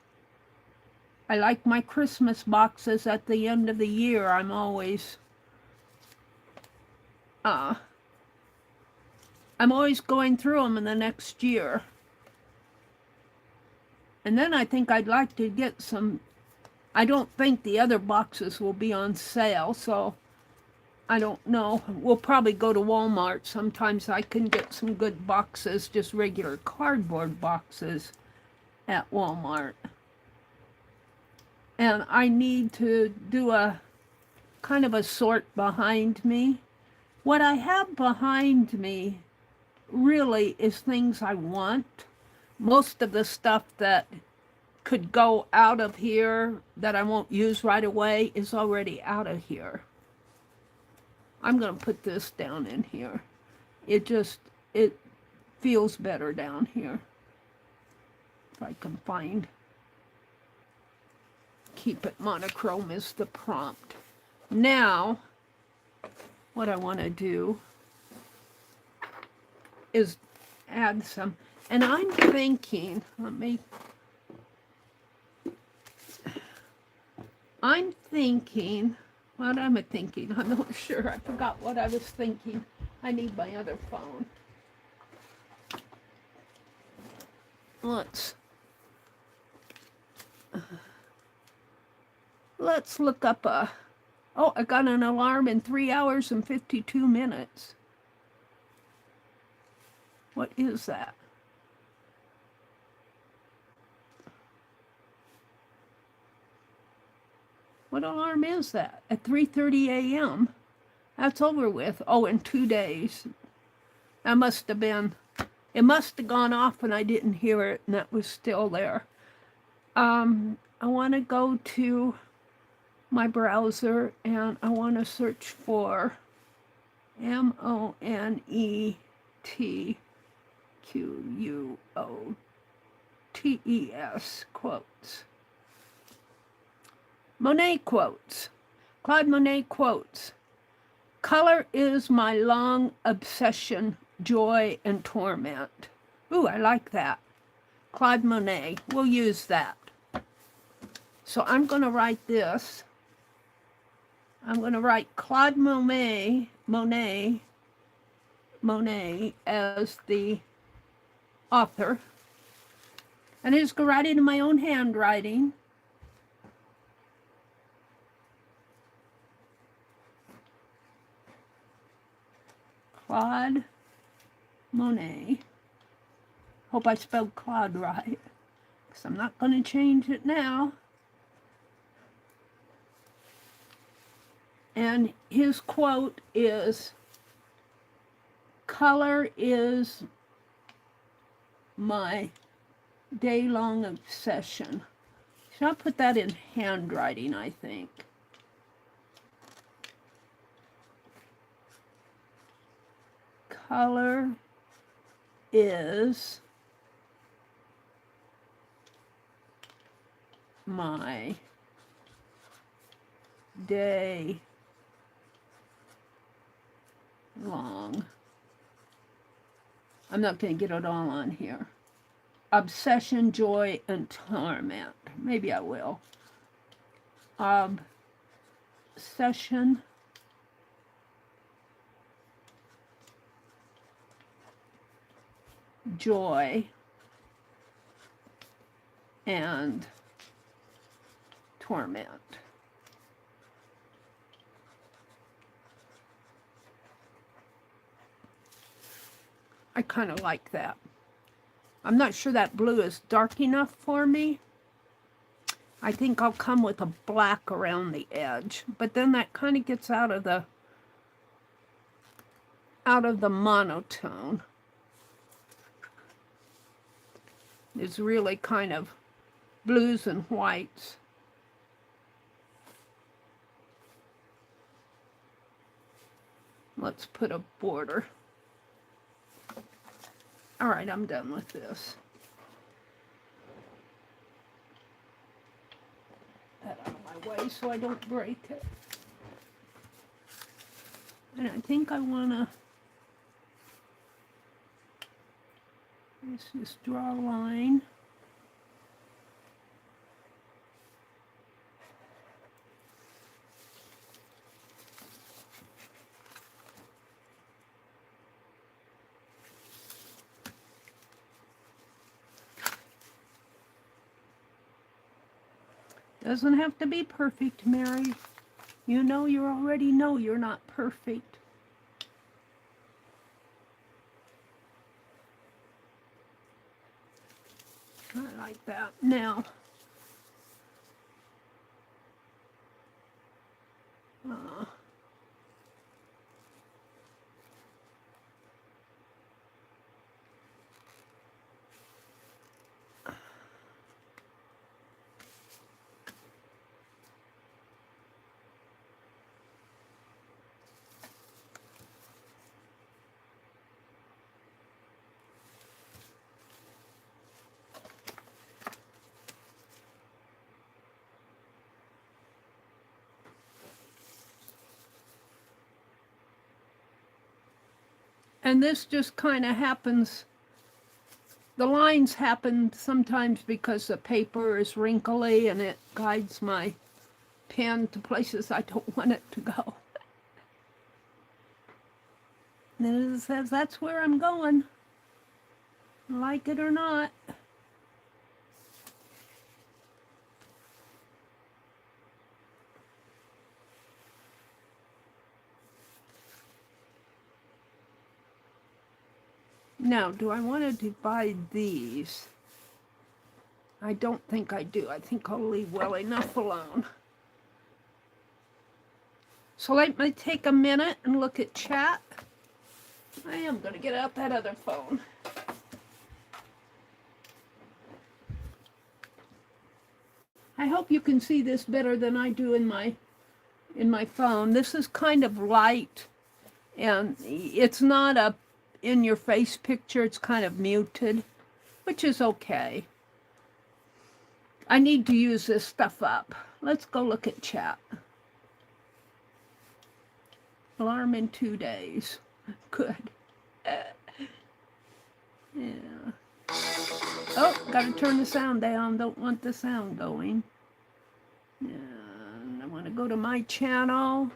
I like my Christmas boxes at the end of the year. I'm always going through them in the next year. And then I think I'd like to get some, I don't think the other boxes will be on sale, so I don't know. We'll probably go to Walmart. Sometimes I can get some good boxes, just regular cardboard boxes at Walmart. And I need to do a kind of a sort behind me. What I have behind me really is things I want. Most of the stuff that could go out of here that I won't use right away is already out of here. I'm going to put this down in here. It feels better down here. If I can find. Keep it monochrome is the prompt. Now, what I want to do is add some, and I'm thinking, what am I thinking? I'm not sure. I forgot what I was thinking. I need my other phone. Let's look up oh, I got an alarm in 3 hours and 52 minutes. What is that? What alarm is that? At 3:30 a.m. That's over with. Oh, in 2 days. That must have been, it must have gone off and I didn't hear it and that was still there. I want to go to my browser and I want to search for MONETQUOTES quotes. Monet quotes. Claude Monet quotes. Color is my long obsession, joy, and torment. Ooh, I like that. Claude Monet. We'll use that. So I'm going to write this. I'm going to write Claude Monet as the author. And I'm just going to write it in my own handwriting. Claude Monet. Hope I spelled Claude right, because I'm not going to change it now. And his quote is, color is my day-long obsession. Should I put that in handwriting, I think? Color is my day long. I'm not going to get it all on here. Obsession, joy, and torment. Maybe I will. Obsession, joy, and torment. I kind of like that. I'm not sure that blue is dark enough for me. I think I'll come with a black around the edge, but then that kind of gets out of the monotone. It's really kind of blues and whites. Let's put a border. All right, I'm done with this. That out of my way so I don't break it. And I think I want to, let's just draw a line. Doesn't have to be perfect, Mary. You know, you already know you're not perfect. I like that. Now, and this just kind of happens, the lines happen sometimes because the paper is wrinkly and it guides my pen to places I don't want it to go. And then it says that's where I'm going, like it or not. Now, do I want to divide these? I don't think I do. I think I'll leave well enough alone. So let me take a minute and look at chat. I am going to get out that other phone. I hope you can see this better than I do in my phone. This is kind of light, and it's not a in-your-face picture. It's kind of muted, which is okay. I need to use this stuff up. Let's go look at chat. Alarm in 2 days. Good. Yeah. Oh, gotta turn the sound down. Don't want the sound going. And I want to go to my channel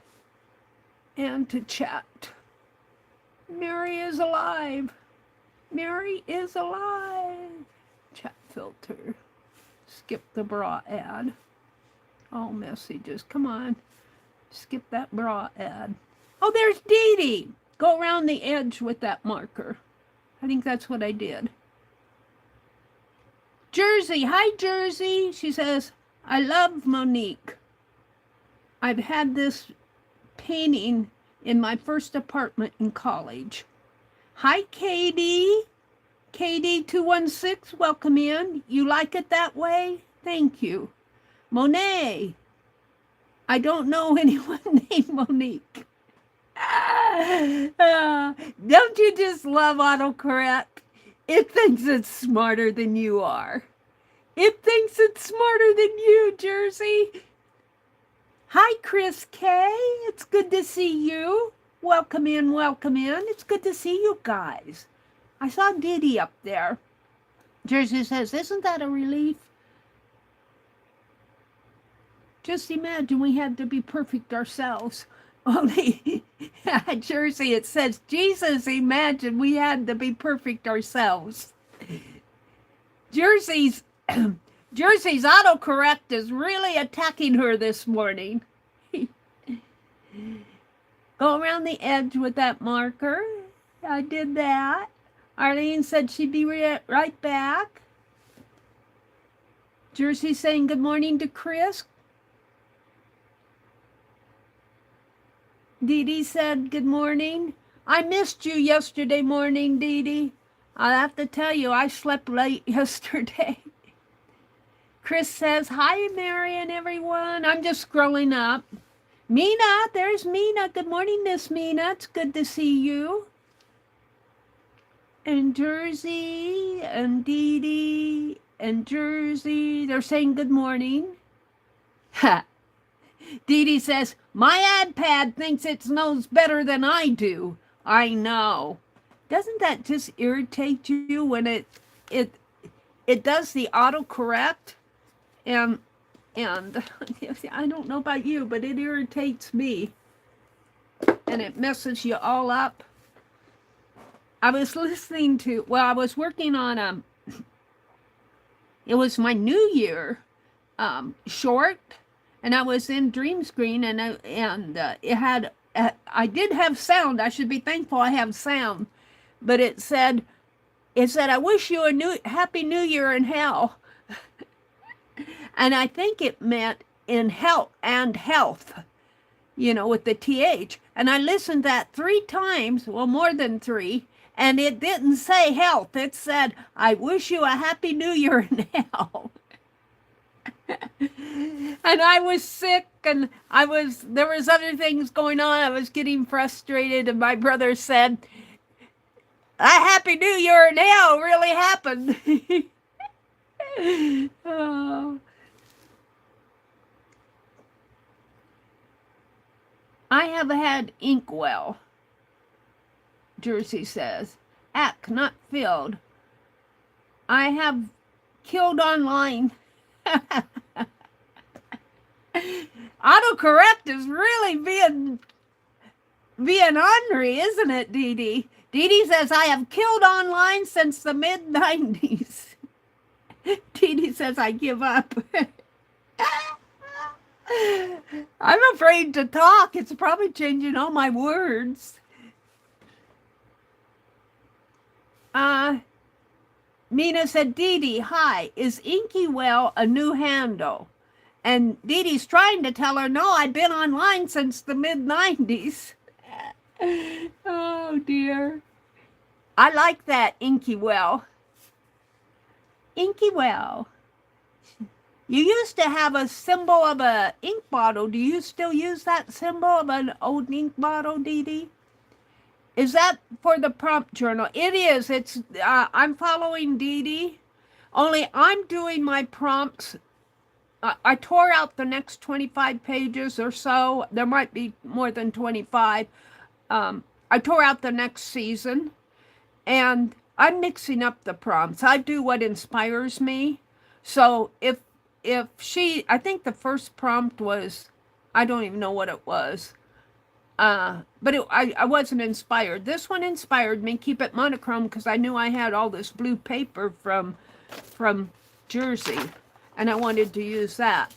and to chat. Meri is alive. Meri is alive. Chat filter. Skip the bra ad. All messages. Come on. Skip that bra ad. Oh, there's Dee Dee. Go around the edge with that marker. I think that's what I did. Jersey. Hi, Jersey. She says, I love Monique. I've had this painting in my first apartment in college. Hi, Katie. Katie216, welcome in. You like it that way? Thank you. Monet. I don't know anyone named Monique. Don't you just love autocorrect? It thinks it's smarter than you are. It thinks it's smarter than you, Jersey. Hi, Chris K. It's good to see you. Welcome in, welcome in. It's good to see you guys. I saw Diddy up there. Jersey says, isn't that a relief? Just imagine we had to be perfect ourselves. Only, Jersey, it says, Jesus, imagine we had to be perfect ourselves. Jersey's autocorrect is really attacking her this morning. Go around the edge with that marker. I did that. Arlene said she'd be right back. Jersey saying good morning to Chris. Dee Dee said good morning. I missed you yesterday morning, Dee Dee. I'll have to tell you, I slept late yesterday. Chris says, hi, Mary and everyone. I'm just scrolling up. Mina, there's Mina. Good morning, Miss Mina. It's good to see you. And Jersey, and Dee Dee, and Jersey. They're saying good morning. Ha! Dee Dee says, my iPad thinks it knows better than I do. I know. Doesn't that just irritate you when it does the autocorrect? And I don't know about you, but it irritates me. And it messes you all up. I was listening to, well, I was working on it was my New Year short, and I was in Dream Screen, and it had, I did have sound. I should be thankful I have sound, but it said, I wish you a happy New Year in hell. And I think it meant in health and health, with the TH. And I listened that 3 times, well, more than 3, and it didn't say health. It said, I wish you a happy New Year in hell. And I was sick, and there was other things going on. I was getting frustrated, and my brother said, a happy New Year in hell really happened. Oh. I have had inkwell, Jersey says. Ack not filled. I have killed online. Autocorrect is really being ornery, isn't it, Dee Dee? Dee Dee says, I have killed online since the mid-90s. Dee Dee says, I give up. I'm afraid to talk. It's probably changing all my words. Mina said, Dee Dee, hi, is Inky Well a new handle? And Dee Dee's trying to tell her, no, I've been online since the mid-90s. Oh, dear. I like that, Inky Well. Inky Well. You used to have a symbol of an ink bottle. Do you still use that symbol of an old ink bottle, Dee Dee? Is that for the prompt journal? It is. It's. I'm following Dee Dee. Only I'm doing my prompts. I tore out the next 25 pages or so. There might be more than 25. I tore out the next season. And I'm mixing up the prompts. I do what inspires me. So if I think the first prompt was, I don't even know what it was. But I wasn't inspired. This one inspired me. Keep it monochrome, because I knew I had all this blue paper from Jersey, and I wanted to use that.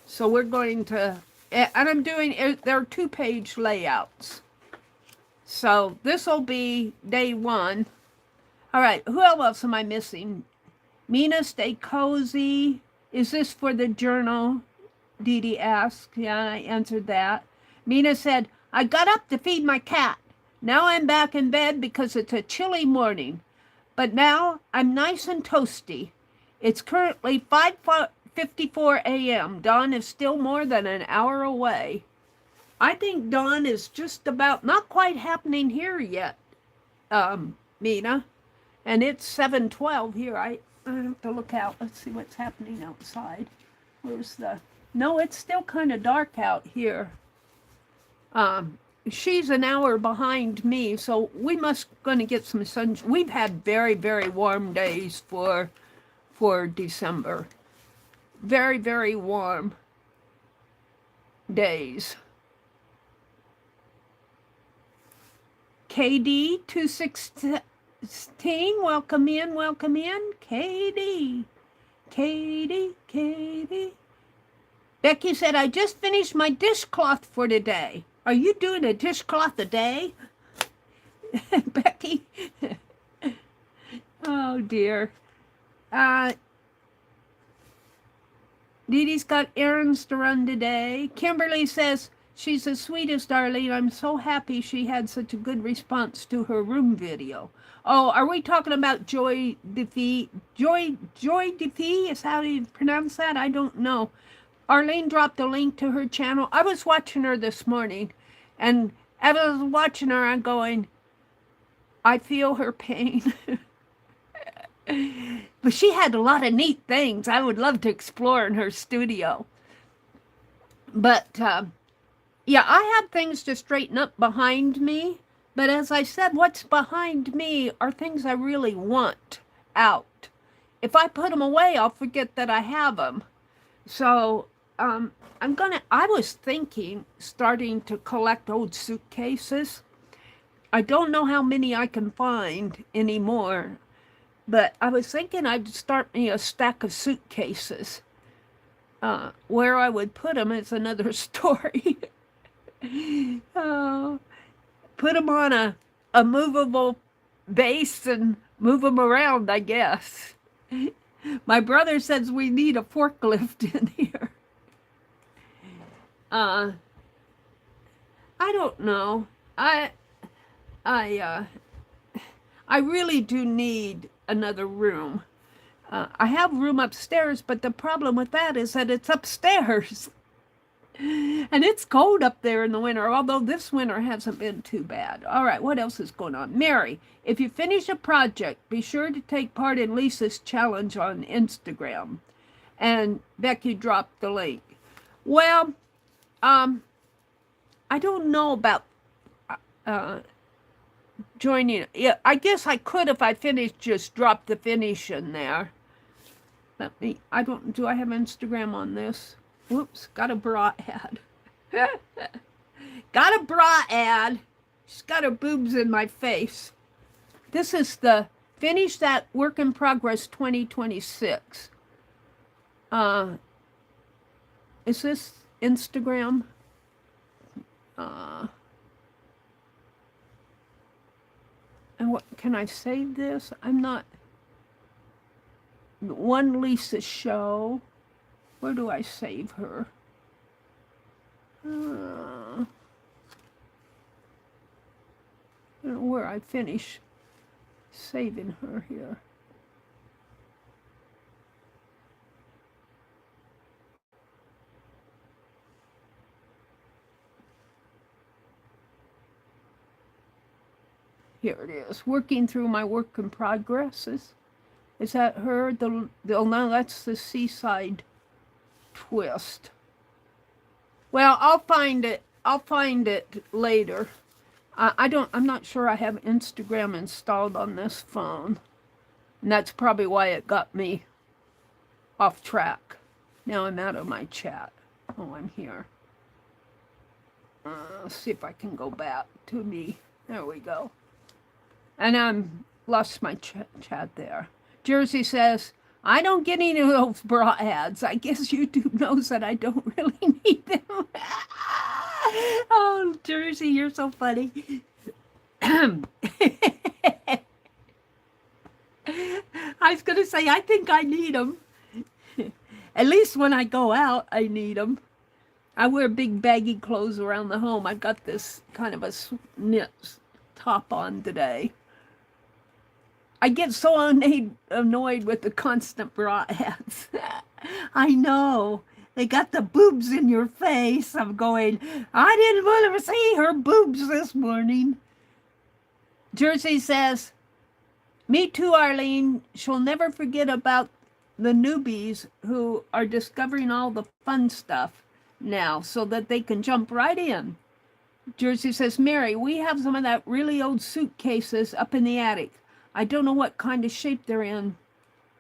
So we're going to, and I'm doing, there are 2-page layouts. So this will be day 1. All right, who else am I missing? Mina, stay cozy. Is this for the journal? Dee Dee asked. Yeah, I answered that. Mina said, I got up to feed my cat. Now I'm back in bed because it's a chilly morning. But now I'm nice and toasty. It's currently 5:54 a.m. Dawn is still more than an hour away. I think dawn is just about, not quite happening here yet, Mina. And it's 7:12 here. I have to look out. Let's see what's happening outside. No, it's still kind of dark out here. She's an hour behind me, so we must going to get some sun. We've had very, very warm days for December. Very, very warm days. KD 216, welcome in, KD. Becky said, I just finished my dishcloth for today. Are you doing a dishcloth a day? Becky? Oh, dear. Dee Dee's got errands to run today. Kimberly says, she's the sweetest, Darlene. I'm so happy she had such a good response to her room video. Oh, are we talking about Joy Defee? Joy Defee is how you pronounce that? I don't know. Arlene dropped a link to her channel. I was watching her this morning, and as I was watching her, I'm going, I feel her pain. But she had a lot of neat things I would love to explore in her studio. But yeah, I have things to straighten up behind me. But as I said, what's behind me are things I really want out. If I put them away, I'll forget that I have them. So I was thinking starting to collect old suitcases. I don't know how many I can find anymore, but I was thinking I'd start me a stack of suitcases. Where I would put them is another story. Put them on a movable base and move them around, I guess. My brother says we need a forklift in here. I don't know. I really do need another room. I have room upstairs, but the problem with that is that it's upstairs. And it's cold up there in the winter, although this winter hasn't been too bad. All right, what else is going on? Mary, if you finish a project, be sure to take part in Lisa's challenge on Instagram. And Becky dropped the link. Well, I don't know about joining. Yeah, I guess I could if I finished, just drop the finish in there. Do I have Instagram on this? Whoops, got a bra ad. Got a bra ad. She's got her boobs in my face. This is the Finish That Work in Progress 2026. Is this Instagram? And what, can I save this? I'm not. One Lisa show. Where do I save her? I don't know where I finish saving her here. Here it is. Working through my work in progresses. Is that her? No, that's the Seaside Twist. Well, I'll find it. I'll find it later. I'm not sure I have Instagram installed on this phone. And that's probably why it got me off track. Now I'm out of my chat. Oh, I'm here. Let's see if I can go back to me. There we go. And I'm lost my chat there. Jersey says, I don't get any of those bra ads. I guess YouTube knows that I don't really need them. Oh, Jersey, you're so funny. I was going to say, I think I need them. At least when I go out, I need them. I wear big baggy clothes around the home. I've got this kind of a knit top on today. I get so annoyed with the constant bra ads. I know. They got the boobs in your face. I'm going, I didn't want to see her boobs this morning. Jersey says, me too, Arlene. She'll never forget about the newbies who are discovering all the fun stuff now so that they can jump right in. Jersey says, Mary, we have some of that really old suitcases up in the attic. I don't know what kind of shape they're in,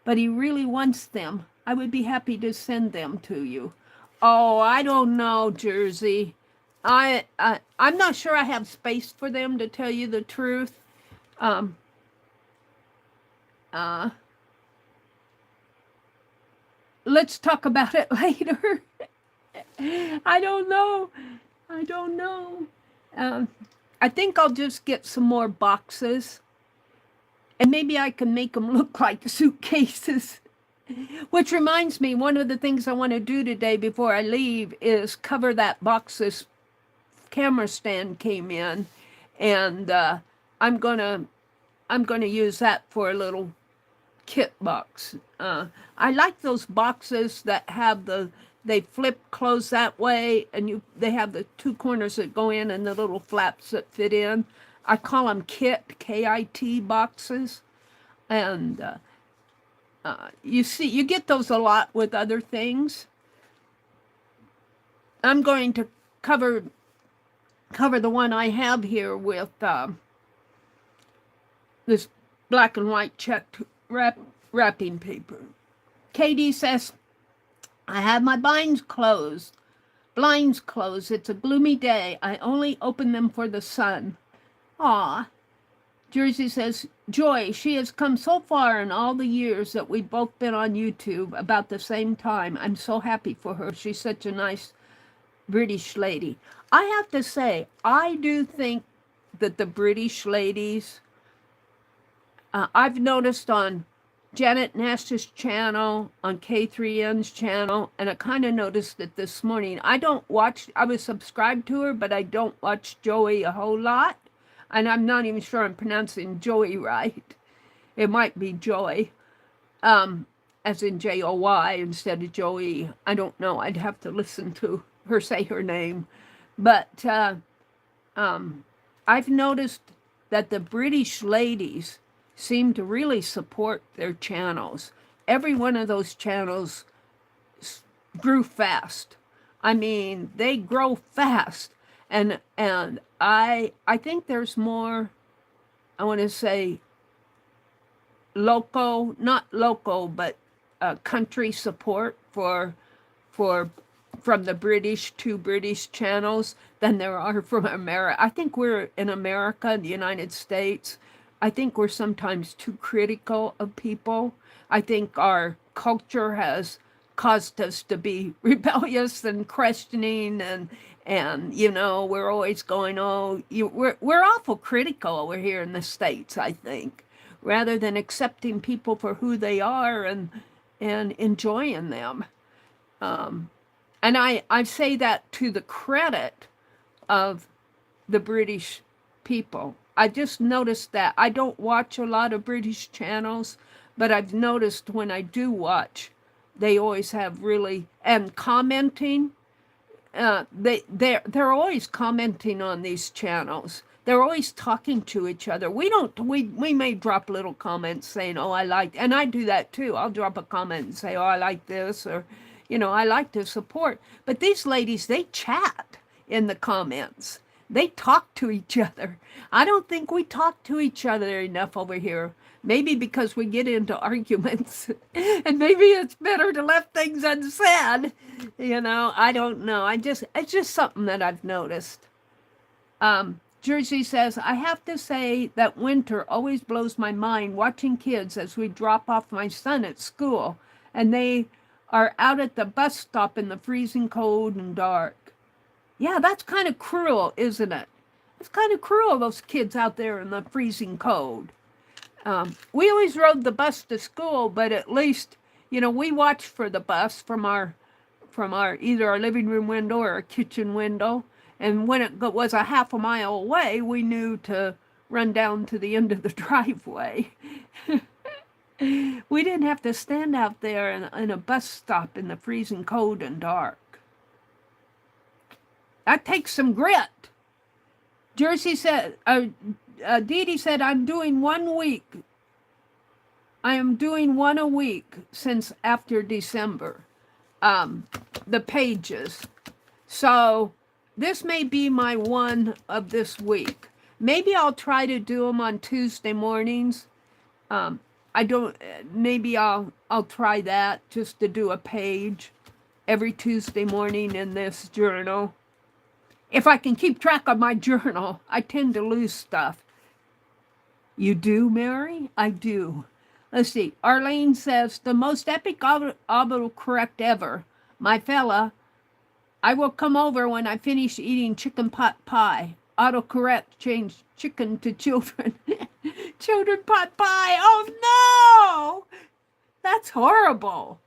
but he really wants them. I would be happy to send them to you. Oh, I don't know, Jersey. I'm not sure I have space for them, to tell you the truth. Let's talk about it later. I don't know. I think I'll just get some more boxes. And maybe I can make them look like suitcases. Which reminds me, one of the things I want to do today before I leave is cover that box this camera stand came in. And I'm gonna use that for a little kit box. I like those boxes that have the they flip close that way, and they have the two corners that go in and the little flaps that fit in. I call them K-I-T boxes. And you get those a lot with other things. I'm going to cover the one I have here with this black and white checked wrapping paper. Katie says, I have my blinds closed. It's a gloomy day. I only open them for the sun. Aw. Jersey says, Joy, she has come so far in all the years that we've both been on YouTube about the same time. I'm so happy for her. She's such a nice British lady. I have to say, I do think that the British ladies, I've noticed on Janet Nash's channel, on K3N's channel, and I kind of noticed it this morning. I was subscribed to her, but I don't watch Joey a whole lot. And I'm not even sure I'm pronouncing Joey right. It might be Joy, as in J-O-Y instead of Joey. I don't know. I'd have to listen to her say her name. But I've noticed that the British ladies seem to really support their channels. Every one of those channels grew fast. I mean, they grow fast. And I think there's more, I want to say, not local, but country support from the British to British channels than there are from America. I think we're in America, the United States. I think we're sometimes too critical of people. I think our culture has caused us to be rebellious and questioning, and you know, we're always going, we're awful critical over here in the States, I think, rather than accepting people for who they are and enjoying them. And I say that to the credit of the British people. I just noticed that. I don't watch a lot of British channels, but I've noticed when I do watch, they always have really, and commenting, they're always commenting on these channels. They're always talking to each other. We may drop little comments saying, oh, I like, and I do that too. I'll drop a comment and say, oh, I like this, or, you know, I like to support. But these ladies, they chat in the comments. They talk to each other. I don't think we talk to each other enough over here. Maybe because we get into arguments, and maybe it's better to let things unsaid. You know, I don't know. It's just something that I've noticed. Jersey says, I have to say that winter always blows my mind watching kids as we drop off my son at school, and they are out at the bus stop in the freezing cold and dark. Yeah, that's kind of cruel, isn't it? It's kind of cruel, those kids out there in the freezing cold. We always rode the bus to school, but at least, you know, we watched for the bus from our either our living room window or our kitchen window. And when it was a half a mile away, we knew to run down to the end of the driveway. We didn't have to stand out there in a bus stop in the freezing cold and dark. That takes some grit. Jersey said, Dee Dee said, I'm doing 1 week. I am doing one a week since after December. The pages. So this may be my one of this week. Maybe I'll try to do them on Tuesday mornings. Maybe I'll try that, just to do a page every Tuesday morning in this journal. If I can keep track of my journal, I tend to lose stuff. You do, Mary? I do. Let's see. Arlene says, the most epic autocorrect ever. My fella, I will come over when I finish eating chicken pot pie. Autocorrect changed chicken to children. Children pot pie. Oh, no! That's horrible.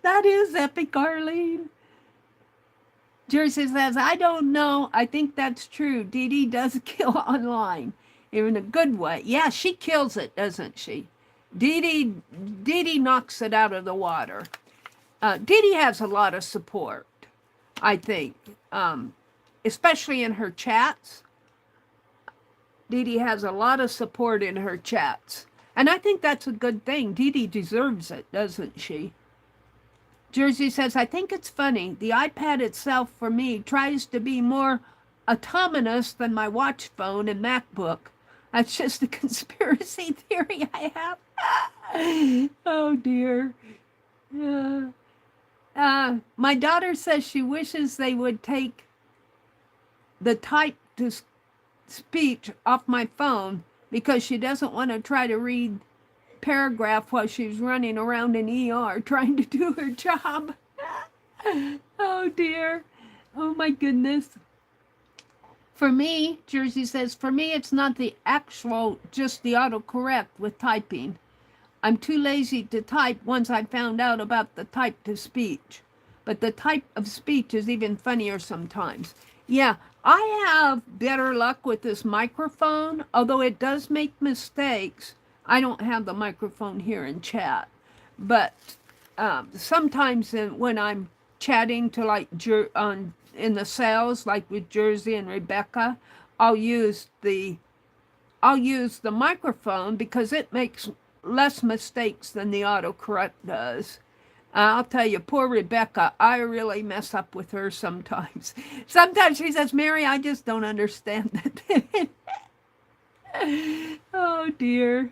That is epic, Arlene. Jersey says, I don't know. I think that's true. Dee Dee does kill online. In a good way. Yeah, she kills it, doesn't she? Dee Dee knocks it out of the water. Dee Dee has a lot of support, I think, especially in her chats. Dee Dee has a lot of support in her chats. And I think that's a good thing. Dee Dee deserves it, doesn't she? Jersey says, I think it's funny. The iPad itself, for me, tries to be more autonomous than my watch phone and MacBook. That's just a conspiracy theory I have. Oh, dear. My daughter says she wishes they would take the type to speech off my phone because she doesn't want to try to read paragraph while she's running around an ER trying to do her job. Oh dear. Oh my goodness. For me, Jersey says, for me it's not the actual, just the autocorrect with typing. I'm too lazy to type once I found out about the type to speech. But the type of speech is even funnier sometimes. Yeah, I have better luck with this microphone, although it does make mistakes. I don't have the microphone here in chat. But sometimes when I'm chatting to like in the sales, like with Jersey and Rebecca, I'll use the microphone because it makes less mistakes than the autocorrect does. I'll tell you, poor Rebecca, I really mess up with her sometimes. Sometimes she says, Mary, I just don't understand it. Oh, dear.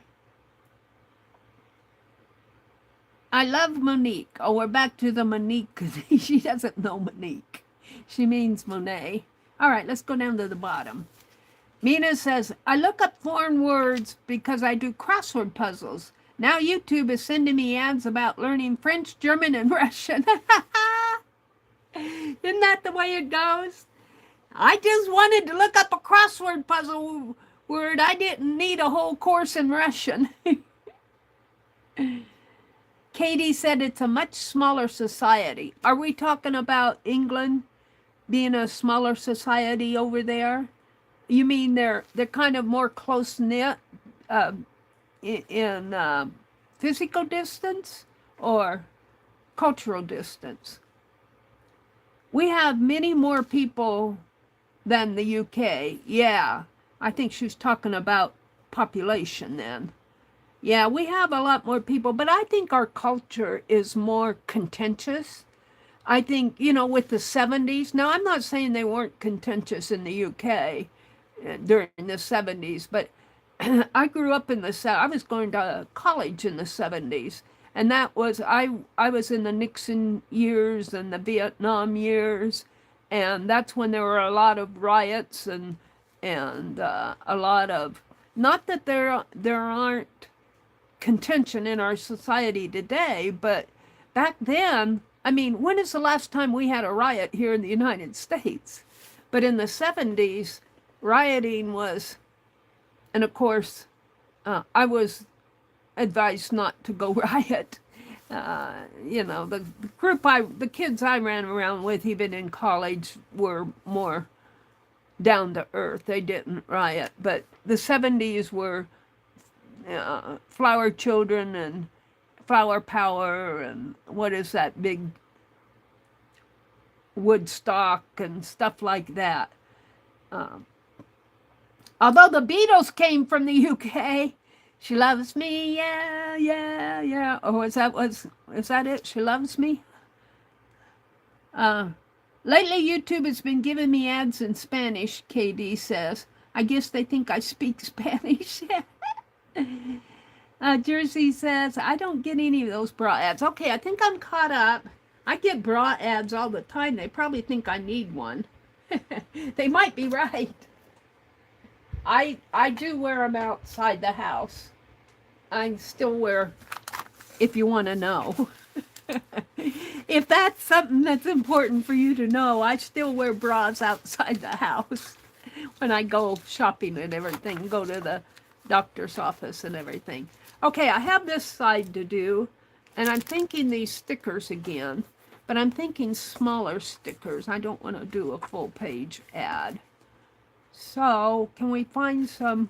I love Monique. Oh, we're back to the Monique. She doesn't know Monique. She means Monet. All right, let's go down to the bottom. Mina says, I look up foreign words because I do crossword puzzles. Now YouTube is sending me ads about learning French, German, and Russian. Isn't that the way it goes? I just wanted to look up a crossword puzzle word. I didn't need a whole course in Russian. Katie said it's a much smaller society. Are we talking about England being a smaller society over there? You mean they're kind of more close-knit in physical distance or cultural distance? We have many more people than the UK. Yeah, I think she was talking about population then. Yeah, we have a lot more people, but I think our culture is more contentious. I think, with the 70s, now I'm not saying they weren't contentious in the UK during the 70s, but I grew up in I was going to college in the 70s, and that was, I was in the Nixon years and the Vietnam years, and that's when there were a lot of riots and a lot of, not that there aren't contention in our society today, but back then, I mean, when is the last time we had a riot here in the United States? But in the 70s, rioting was, and of course, I was advised not to go riot. The kids I ran around with, even in college, were more down to earth. They didn't riot. But the 70s were flower children and flower power and what is that big Woodstock and stuff like that. Although the Beatles came from the UK, She Loves Me, yeah, yeah, yeah. Oh, is that it? She Loves Me? Lately, YouTube has been giving me ads in Spanish, KD says. I guess they think I speak Spanish. Jersey says, I don't get any of those bra ads. Okay, I think I'm caught up. I get bra ads all the time. They probably think I need one. They might be right. I do wear them outside the house. I still wear, if you want to know. If that's something that's important for you to know, I still wear bras outside the house when I go shopping and everything, go to the doctor's office and everything. Okay, I have this side to do, and I'm thinking these stickers again, but I'm thinking smaller stickers. I don't want to do a full page ad. So, can we find some,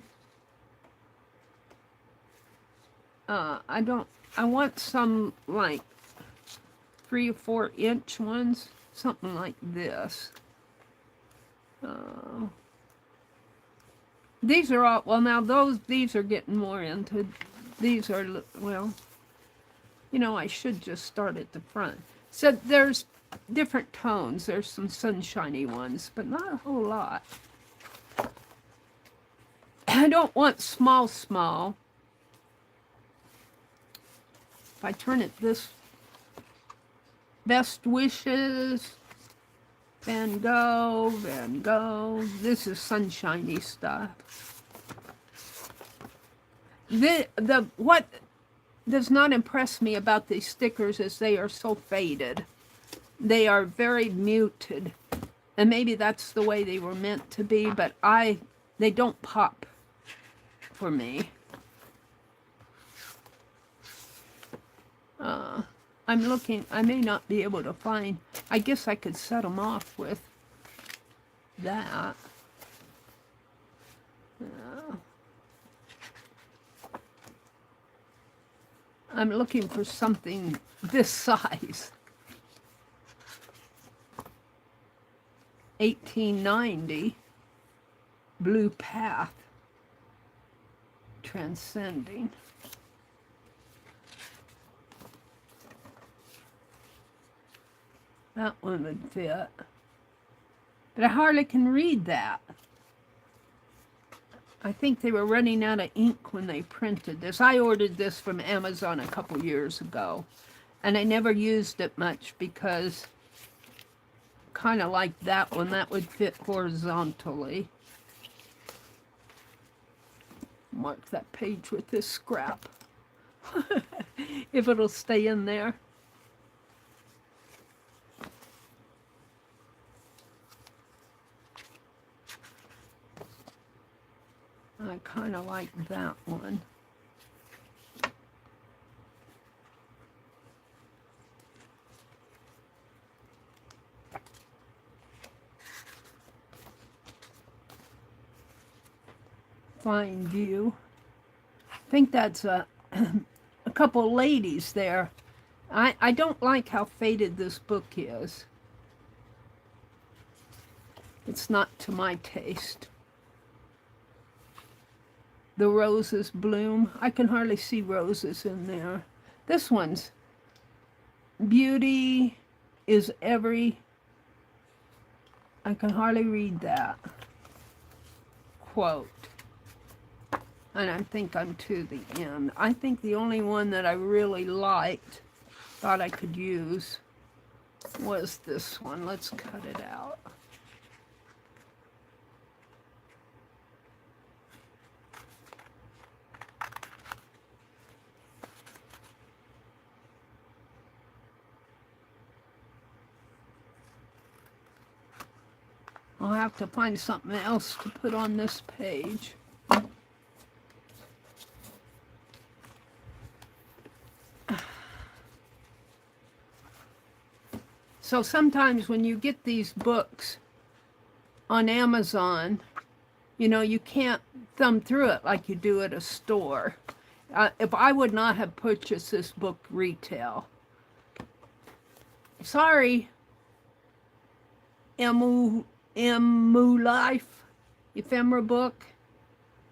I want some, like, 3 or 4 inch ones, something like this. These are all, well now these are getting more into, these are, well, you know, I should just start at the front. So there's different tones. There's some sunshiny ones, but not a whole lot. I don't want small, small. If I turn it this, Best Wishes, Van Gogh, Van Gogh. This is sunshiny stuff. What does not impress me about these stickers is they are so faded. They are very muted. And maybe that's the way they were meant to be, but they don't pop for me. I'm looking, I may not be able to find, I guess I could set them off with that. I'm looking for something this size. 1890, Blue Path, Transcending. That one would fit. But I hardly can read that. I think they were running out of ink when they printed this. I ordered this from Amazon a couple years ago. And I never used it much because kind of like that one, that would fit horizontally. Mark that page with this scrap. If it'll stay in there. I kind of like that one. Fine view. I think that's a couple ladies there. I don't like how faded this book is. It's not to my taste. The roses bloom. I can hardly see roses in there. This one's beauty is every, I can hardly read that quote. And I think I'm to the end. I think the only one that I really liked, thought I could use, was this one. Let's cut it out. I'll have to find something else to put on this page. So sometimes when you get these books on Amazon, you know, you can't thumb through it like you do at a store. If I would not have purchased this book retail, sorry, Emu Life, ephemera book.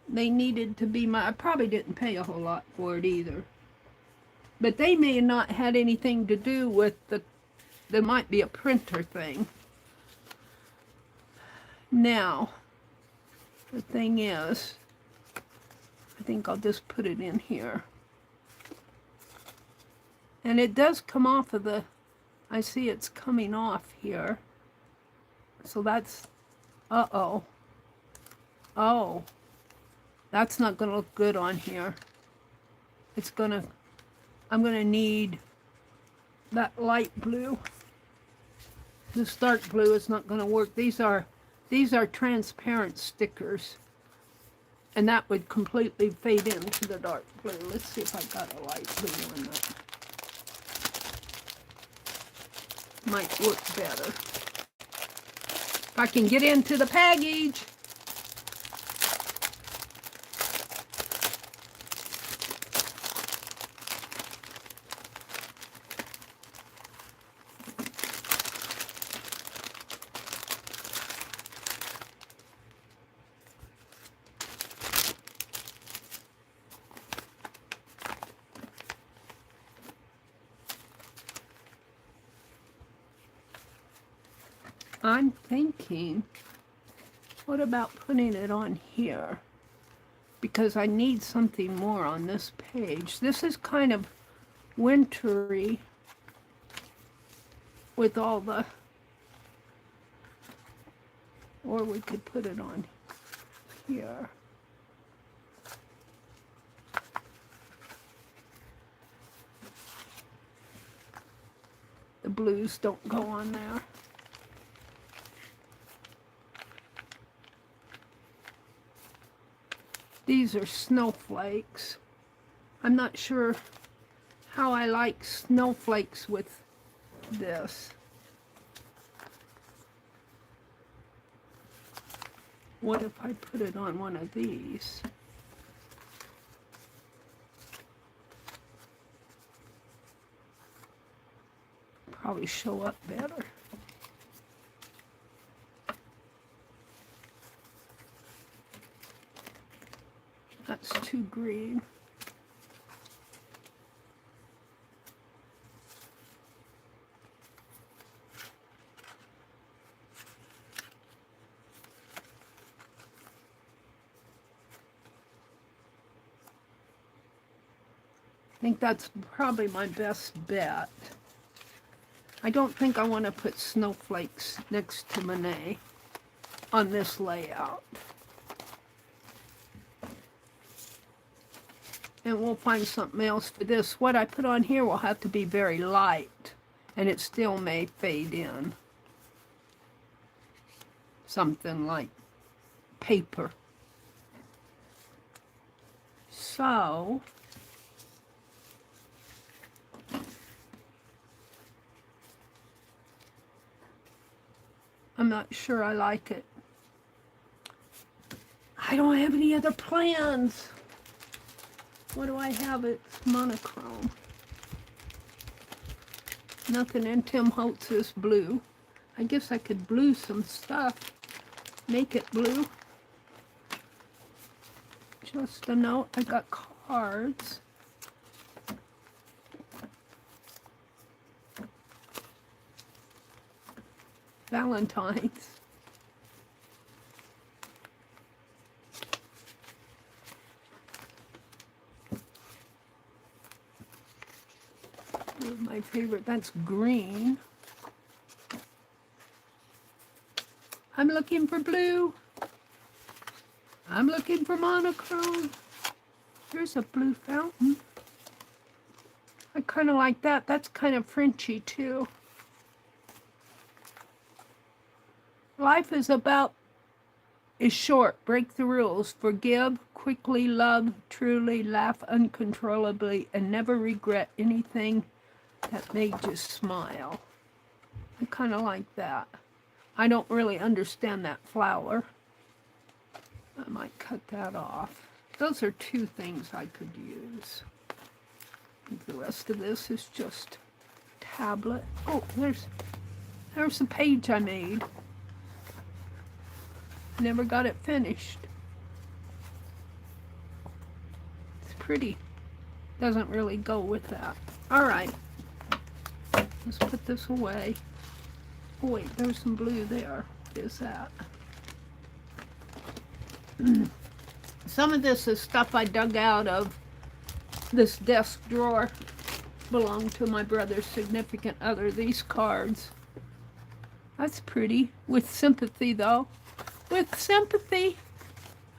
They needed to be I probably didn't pay a whole lot for it either. But they may have not had anything to do with there might be a printer thing. Now, the thing is, I think I'll just put it in here. And it does come off of the, I see it's coming off here. So that's, uh-oh. Oh, that's not going to look good on here. It's going to, I'm going to need that light blue. This dark blue is not going to work. These are transparent stickers. And that would completely fade into the dark blue. Let's see if I got a light blue on that. Might work better. If I can get into the package. I'm thinking, what about putting it on here? Because I need something more on this page. This is kind of wintry with all the, or we could put it on here. The blues don't go on there. These are snowflakes. I'm not sure how I like snowflakes with this. What if I put it on one of these? Probably show up better. That's too green. I think that's probably my best bet. I don't think I want to put snowflakes next to Monet on this layout. And we'll find something else for this. What I put on here will have to be very light, and it still may fade in. Something like paper. So, I'm not sure I like it. I don't have any other plans. What do I have? It's monochrome. Nothing in Tim Holtz's blue. I guess I could blue some stuff. Make it blue. Just a note. I got cards. Valentine's. My favorite, that's green. I'm looking for blue. I'm looking for monochrome. Here's a blue fountain. I kind of like that. That's kind of Frenchy too. Life is short. Break the rules. Forgive, quickly love, truly laugh uncontrollably, and never regret anything that made you smile. I kind of like that. I don't really understand that flower. I might cut that off. Those are two things I could use. The rest of this is just tablet. Oh, there's a page I made. Never got it finished. It's pretty. Doesn't really go with that. All right. Let's put this away. Oh wait, there's some blue there. What is that? Some of this is stuff I dug out of this desk drawer. Belonged to my brother's significant other. These cards. That's pretty. With sympathy though. With sympathy.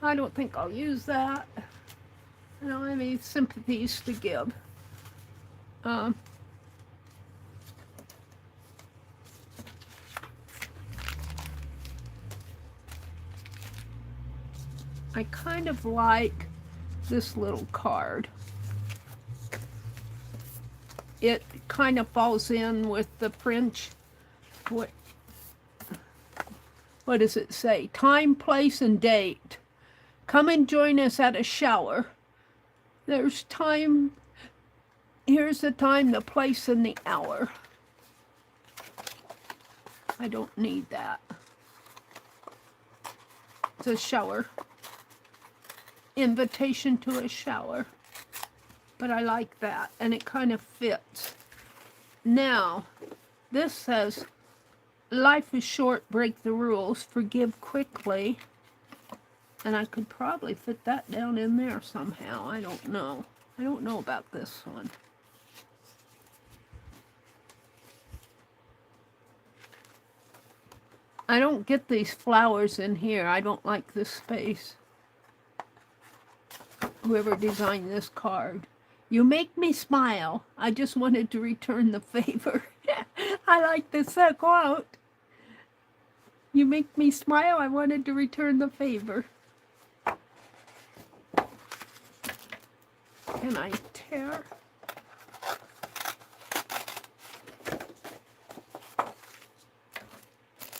I don't think I'll use that. I don't have any sympathies to give. I kind of like this little card. It kind of falls in with the French. What does it say? Time, place, and date. Come and join us at a shower. There's time. Here's the time, the place, and the hour. I don't need that. It's a shower. Invitation to a shower. But I like that, and it kind of fits. Now, this says life is short, break the rules, forgive quickly. And I could probably fit that down in there somehow. I don't know. I don't know about this one. I don't get these flowers in here. I don't like this space. Whoever designed this card. You make me smile. I just wanted to return the favor. I like this quote. You make me smile. I wanted to return the favor. Can I tear?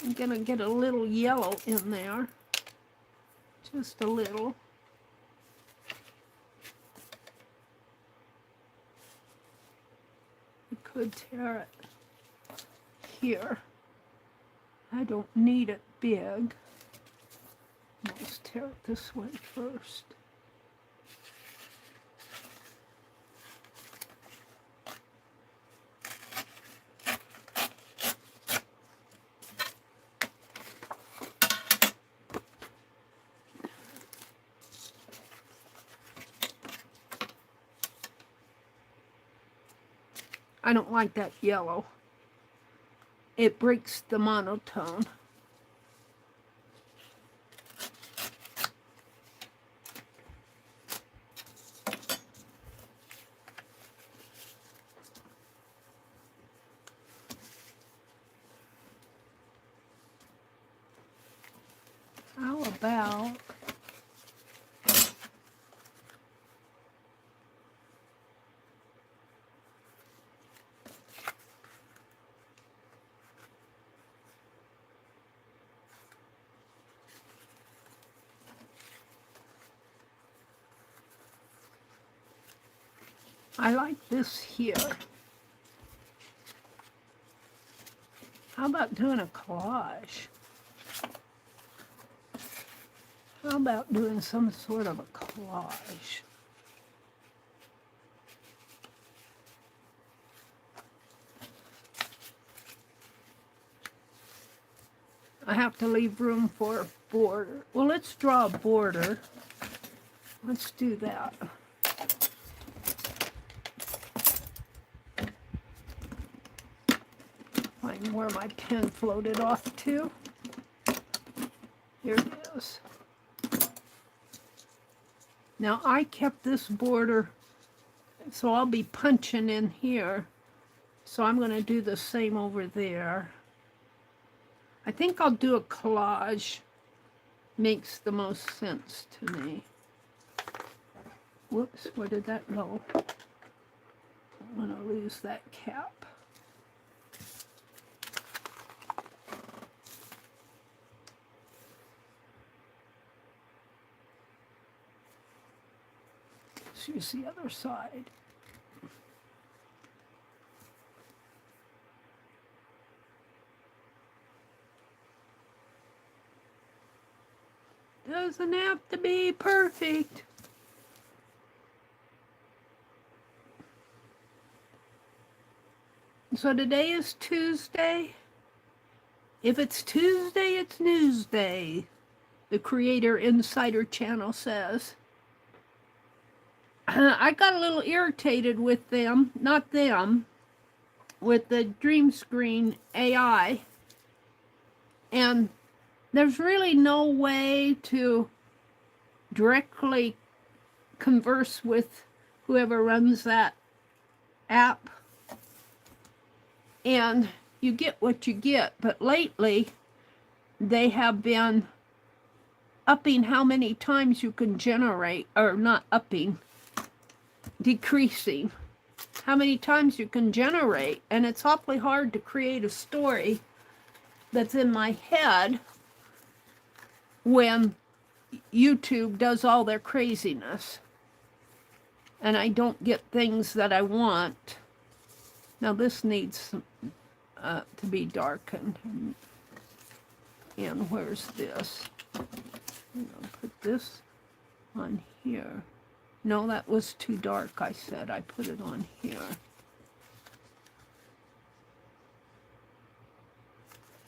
I'm gonna get a little yellow in there. Just a little. I could tear it here. I don't need it big. Let's tear it this way first. I don't like that yellow. It breaks the monotone. How about I like this here. How about doing a collage? How about doing some sort of a collage? I have to leave room for a border. Well, let's draw a border. Let's do that. Find where my pen floated off to. Here it is. Now I kept this border, so I'll be punching in here. So I'm going to do the same over there. I think I'll do a collage. Makes the most sense to me. Whoops, where did that go? I'm going to lose that cap. Let's use the other side. Doesn't have to be perfect. So today is Tuesday. If it's Tuesday, it's Newsday, the Creator Insider channel says. I got a little irritated with them, not them, with the Dream Screen AI. And there's really no way to directly converse with whoever runs that app. And you get what you get. But lately, they have been upping how many times you can generate, or not upping, decreasing how many times you can generate. And it's awfully hard to create a story that's in my head when YouTube does all their craziness and I don't get things that I want. Now this needs to be darkened. And where's this? I'm gonna put this on here. No, that was too dark, I said. I put it on here.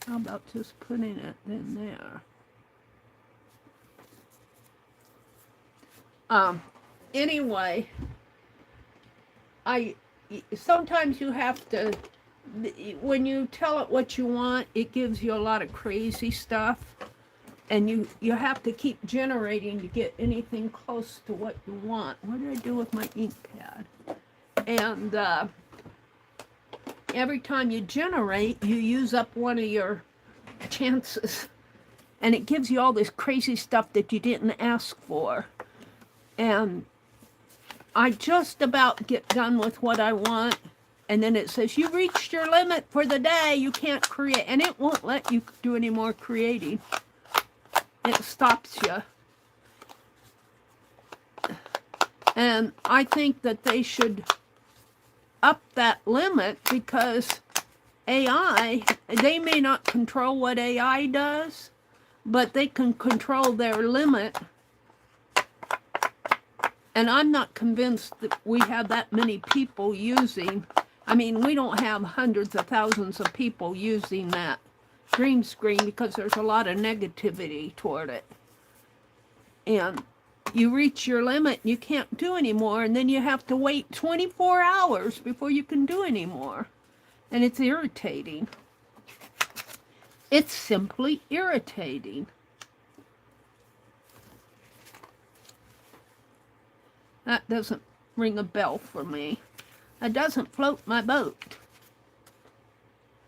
How about just putting it in there? Anyway, sometimes you have to, when you tell it what you want, it gives you a lot of crazy stuff, and you have to keep generating to get anything close to what you want. What did I do with my ink pad? And every time you generate, you use up one of your chances, and it gives you all this crazy stuff that you didn't ask for. And I just about get done with what I want, and then it says, you reached your limit for the day, you can't create, and it won't let you do any more creating. It stops you. And I think that they should up that limit, because AI, they may not control what AI does, but they can control their limit. And I'm not convinced that we have that many people using, I mean, we don't have hundreds of thousands of people using that green screen, because there's a lot of negativity toward it. And you reach your limit, you can't do anymore, and then you have to wait 24 hours before you can do anymore. And it's irritating. It's simply irritating. That doesn't ring a bell for me. That doesn't float my boat.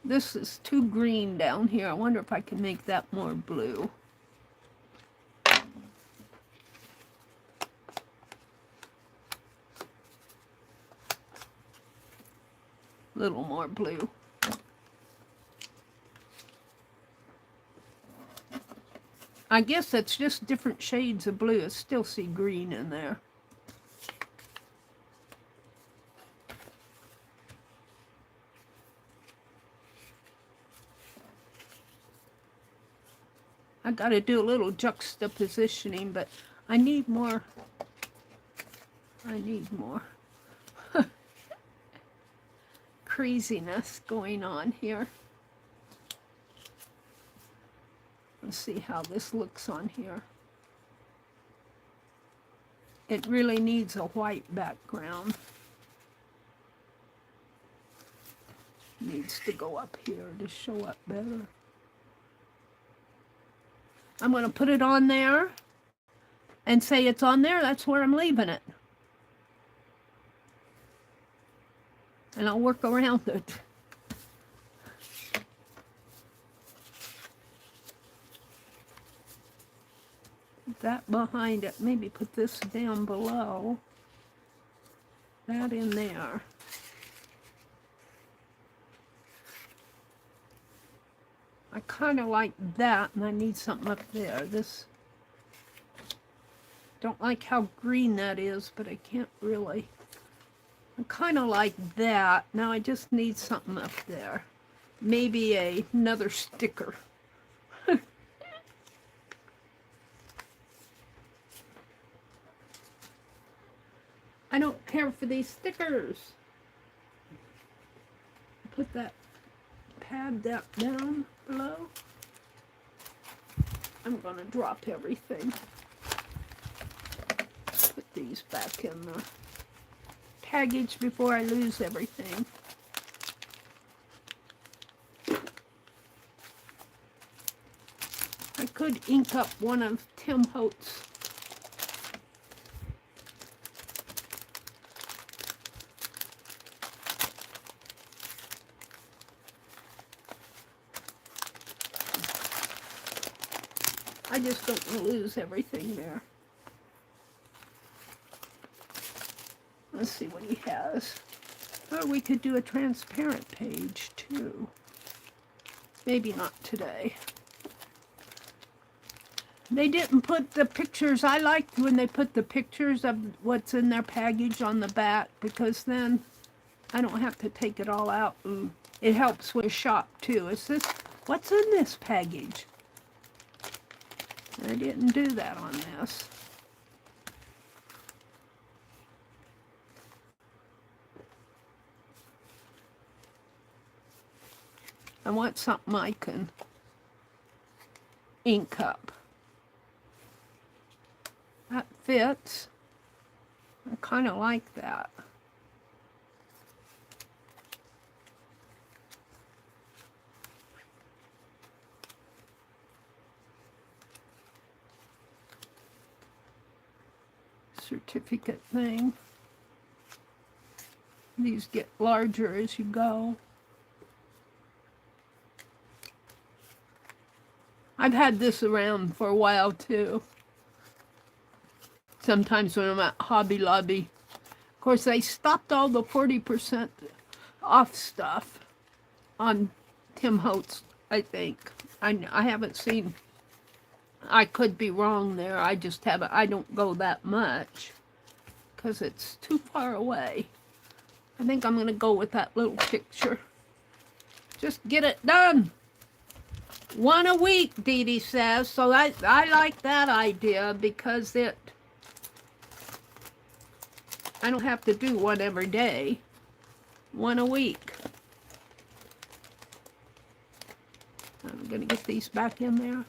This is too green down here. I wonder if I can make that more blue. A little more blue. I guess that's just different shades of blue. I still see green in there. I got to do a little juxtapositioning, but I need more. Craziness going on here. Let's see how this looks on here. It really needs a white background. Needs to go up here to show up better. I'm going to put it on there and say it's on there. That's where I'm leaving it. And I'll work around it. Put that behind it. Maybe put this down below. That in there. I kind of like that, and I need something up there. This, don't like how green that is, but I can't really. I kind of like that. Now I just need something up there. Maybe another sticker. I don't care for these stickers. Put that pad down below. I'm going to drop everything. Put these back in the package before I lose everything. I could ink up one of Tim Holt's. I just don't want to lose everything there. Let's see what he has. Or we could do a transparent page too. Maybe not today. They didn't put the pictures. I liked when they put the pictures of what's in their package on the back, because then I don't have to take it all out, and it helps with shop too. Is this, what's in this package? They didn't do that on this. I want something I can ink cup. That fits. I kind of like that. Certificate thing. These get larger as you go. I've had this around for a while too. Sometimes when I'm at Hobby Lobby. Of course, they stopped all the 40% off stuff on Tim Holtz, I think. I haven't seen, I could be wrong there. I just haven't, I don't go that much because it's too far away. I think I'm going to go with that little picture. Just get it done. One a week, Dee Dee says. So I like that idea because I don't have to do one every day. One a week. I'm going to get these back in there.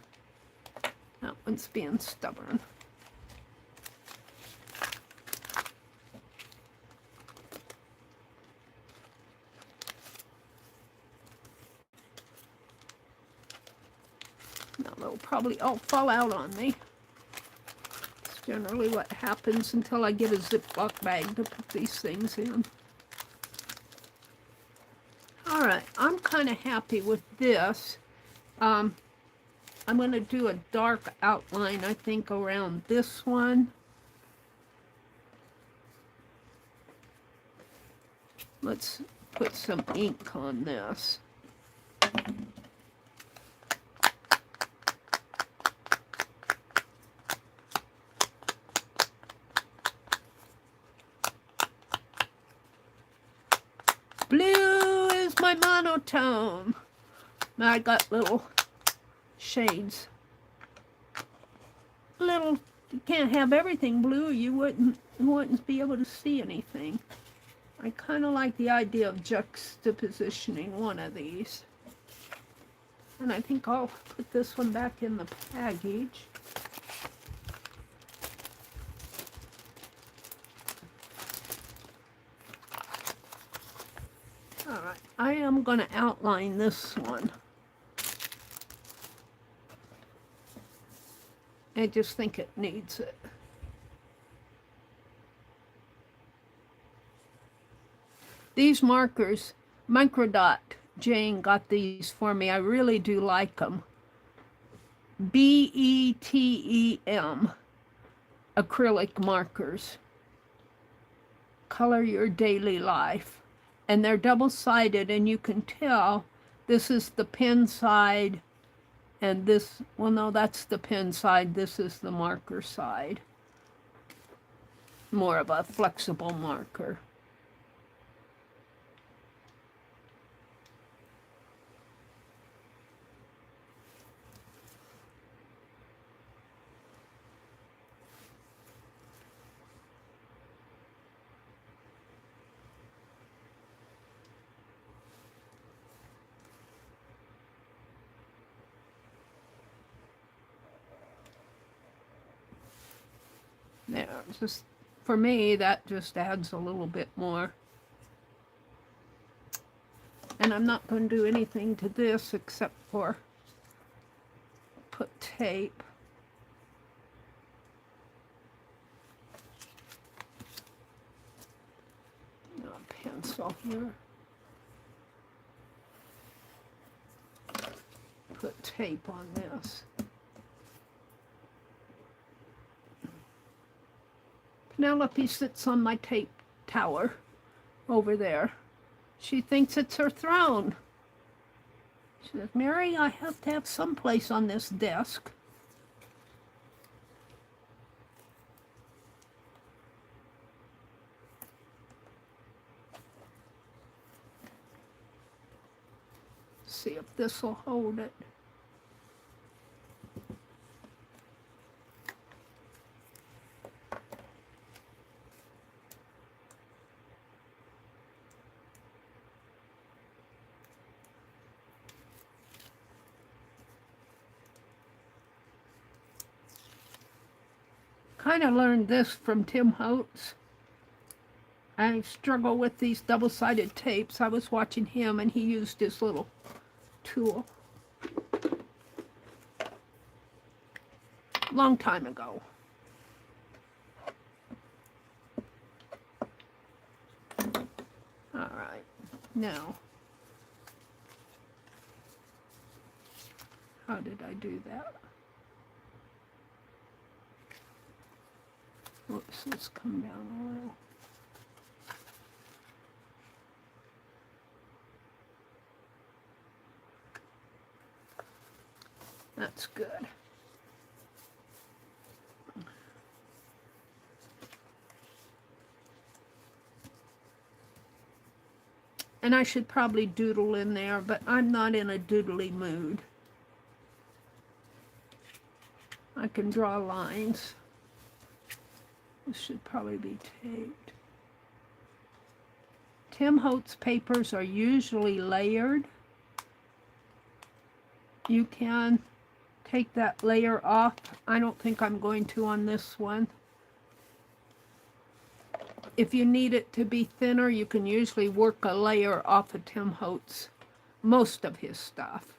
That one's being stubborn. Now they'll probably all fall out on me. It's generally what happens until I get a Ziploc bag to put these things in. Alright, I'm kind of happy with this. I'm going to do a dark outline, I think, around this one. Let's put some ink on this. Blue is my monotone. Now I got little shades. Little, you can't have everything blue. You wouldn't be able to see anything. I kind of like the idea of juxtapositioning one of these. And I think I'll put this one back in the package. Alright, I am going to outline this one. I just think it needs it. These markers, Microdot, Jane got these for me. I really do like them. BETEM, acrylic markers. Color your daily life. And they're double-sided, and you can tell this is the pen side, and this, well, no, that's the pen side. This is the marker side. More of a flexible marker. There, just for me, that just adds a little bit more. And I'm not going to do anything to this except for put tape. No, a pencil here. Put tape on this. Penelope sits on my tape tower over there. She thinks it's her throne. She says, Mary, I have to have some place on this desk. See if this will hold it. Kind of learned this from Tim Holtz. I struggle with these double-sided tapes. I was watching him and he used his little tool. Long time ago. All right, now, how did I do that? Whoops, let's come down a little. That's good. And I should probably doodle in there, but I'm not in a doodly mood. I can draw lines. This should probably be taped. Tim Holtz papers are usually layered. You can take that layer off. I don't think I'm going to on this one. If you need it to be thinner, you can usually work a layer off of Tim Holtz. Most of his stuff.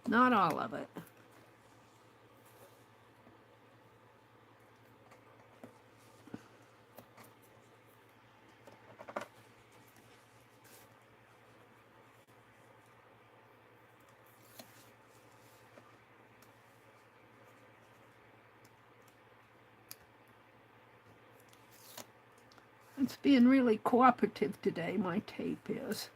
Not all of it. It's being really cooperative today, my tape is.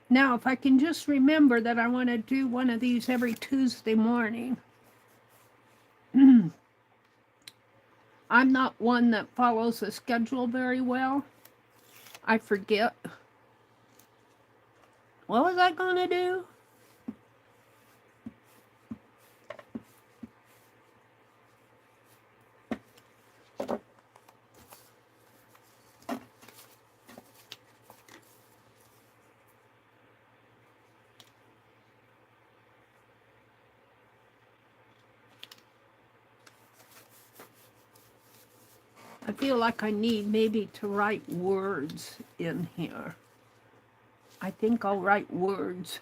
Now, if I can just remember that I want to do one of these every Tuesday morning. I'm not one that follows a schedule very well. I forget. What was I going to do? I feel like I need maybe to write words in here. I think I'll write words.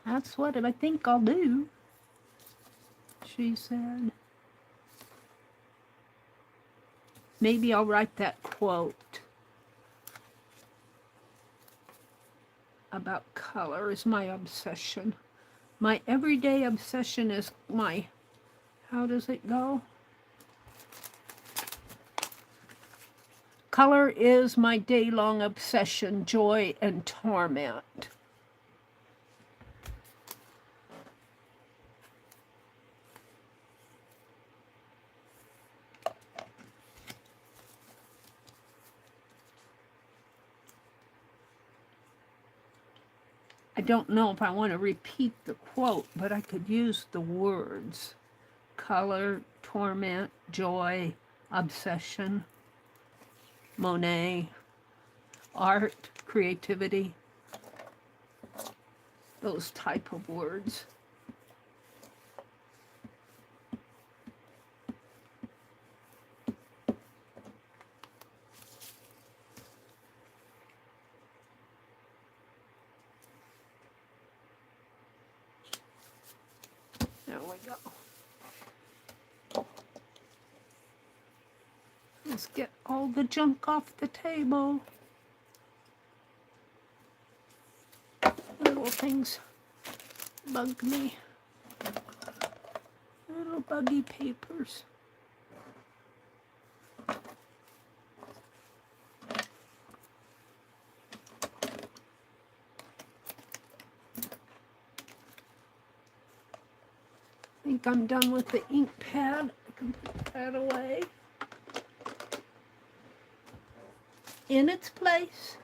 That's what I think I'll do, she said. Maybe I'll write that quote about color is my obsession. My everyday obsession is my, how does it go? Color is my day-long obsession, joy and torment. I don't know if I want to repeat the quote, but I could use the words. Color, torment, joy, obsession, Monet, art, creativity, those type of words. go. Let's get all the junk off the table. Little things bug me. Little buggy papers. I think I'm done with the ink pad. I can put that away in its place.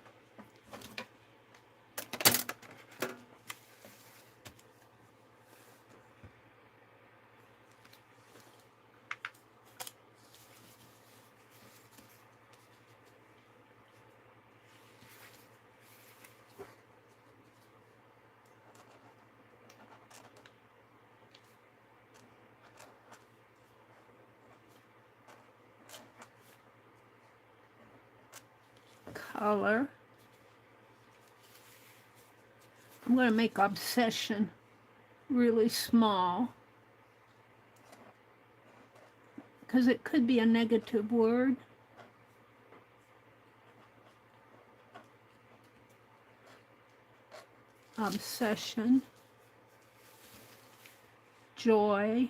Color. I'm going to make obsession really small because it could be a negative word. Obsession, joy,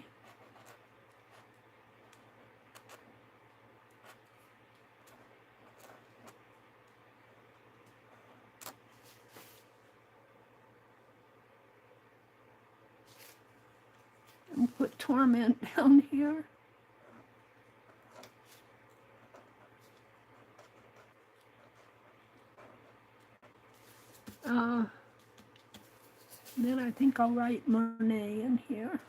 and put torment down here. Then I think I'll write Monet in here.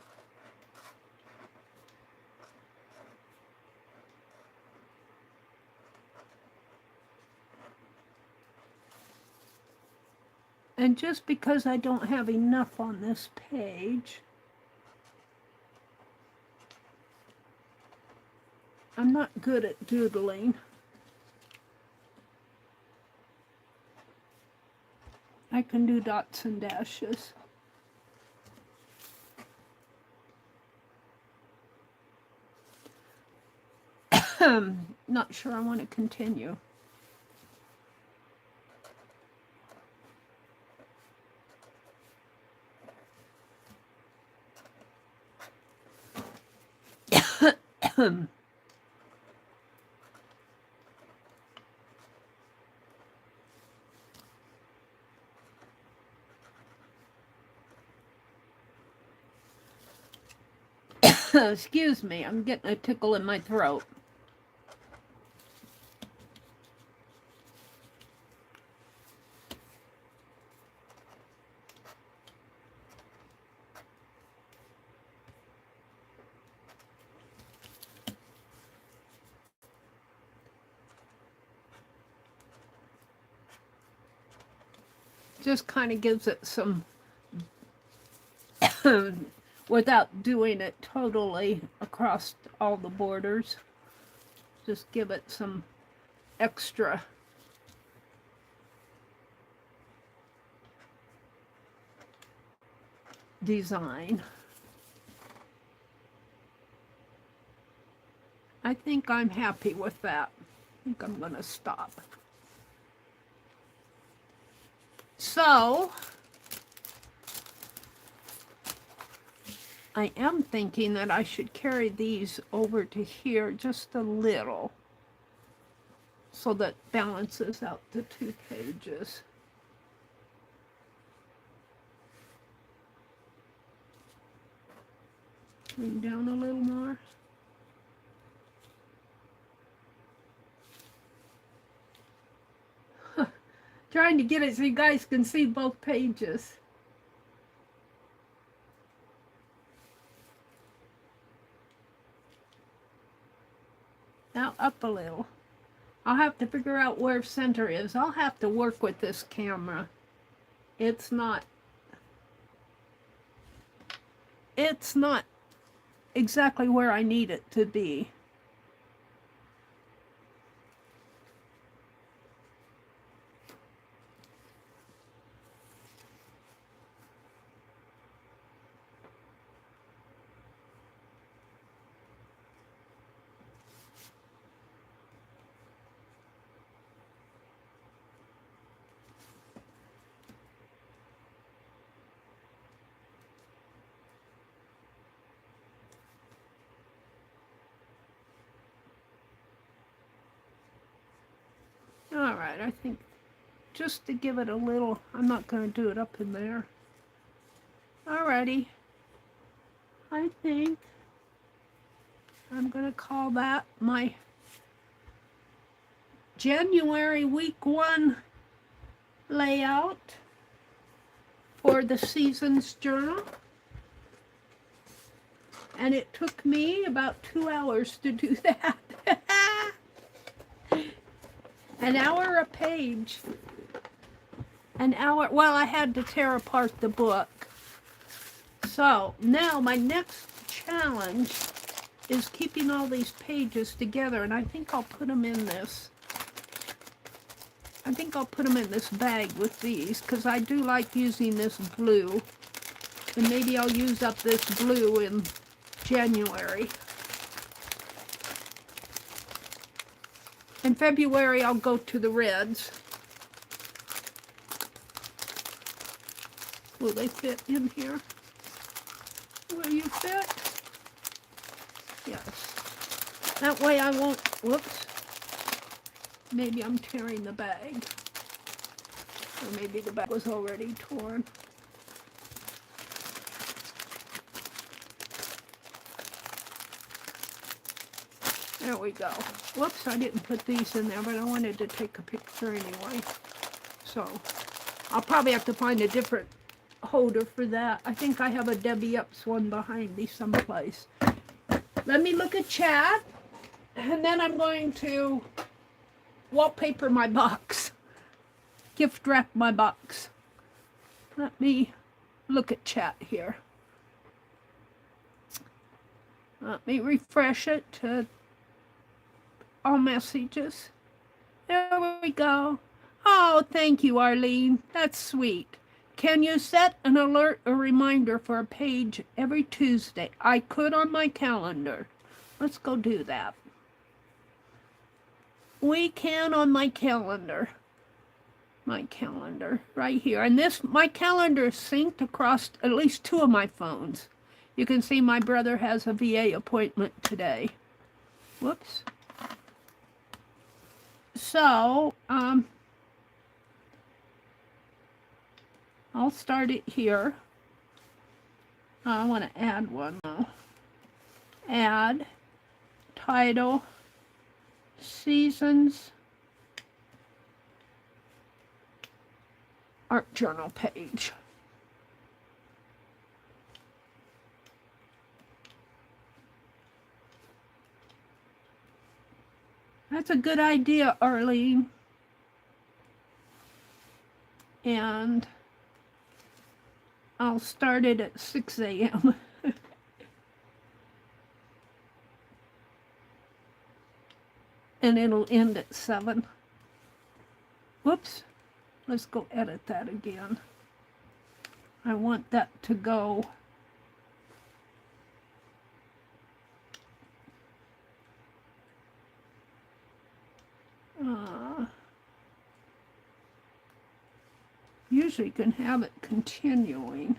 And just because I don't have enough on this page, I'm not good at doodling. I can do dots and dashes. Not sure I want to continue. Excuse me, I'm getting a tickle in my throat. Just kind of gives it some, without doing it totally across all the borders, just give it some extra design. I think I'm happy with that. I think I'm going to stop. So, I am thinking that I should carry these over to here just a little so that balances out the 2 pages. Bring down a little more. Trying to get it so you guys can see both pages. Now up a little. I'll have to figure out where center is. I'll have to work with this camera. It's not exactly where I need it to be. All right, I think just to give it a little, I'm not going to do it up in there. Alrighty, I think I'm going to call that my January week 1 layout for the Seasons Journal. And it took me about 2 hours to do that. An hour a page. An hour, well, I had to tear apart the book. So now my next challenge is keeping all these pages together, and I think I'll put them in this. I think I'll put them in this bag with these, because I do like using this blue. And maybe I'll use up this blue in January. In February, I'll go to the reds. Will they fit in here? Will you fit? Yes. That way I won't, whoops. Maybe I'm tearing the bag. Or maybe the bag was already torn. There we go. Whoops, I didn't put these in there, but I wanted to take a picture anyway. So, I'll probably have to find a different holder for that. I think I have a Debbie Epps one behind me someplace. Let me look at chat, and then I'm going to wallpaper my box. Gift wrap my box. Let me look at chat here. Let me refresh it to all messages. There we go. Oh, thank you, Arlene. That's sweet. Can you set an alert or reminder for a page every Tuesday? I could on my calendar. Let's go do that. We can on my calendar. My calendar right here. And this, my calendar is synced across at least 2 of my phones. You can see my brother has a VA appointment today. Whoops. So, I'll start it here. I want to add one now. Add, title, Seasons, art journal page. That's a good idea, Arlene. And I'll start it at 6 a.m. And it'll end at 7. Whoops. Let's go edit that again. I want that to go. Usually can have it continuing.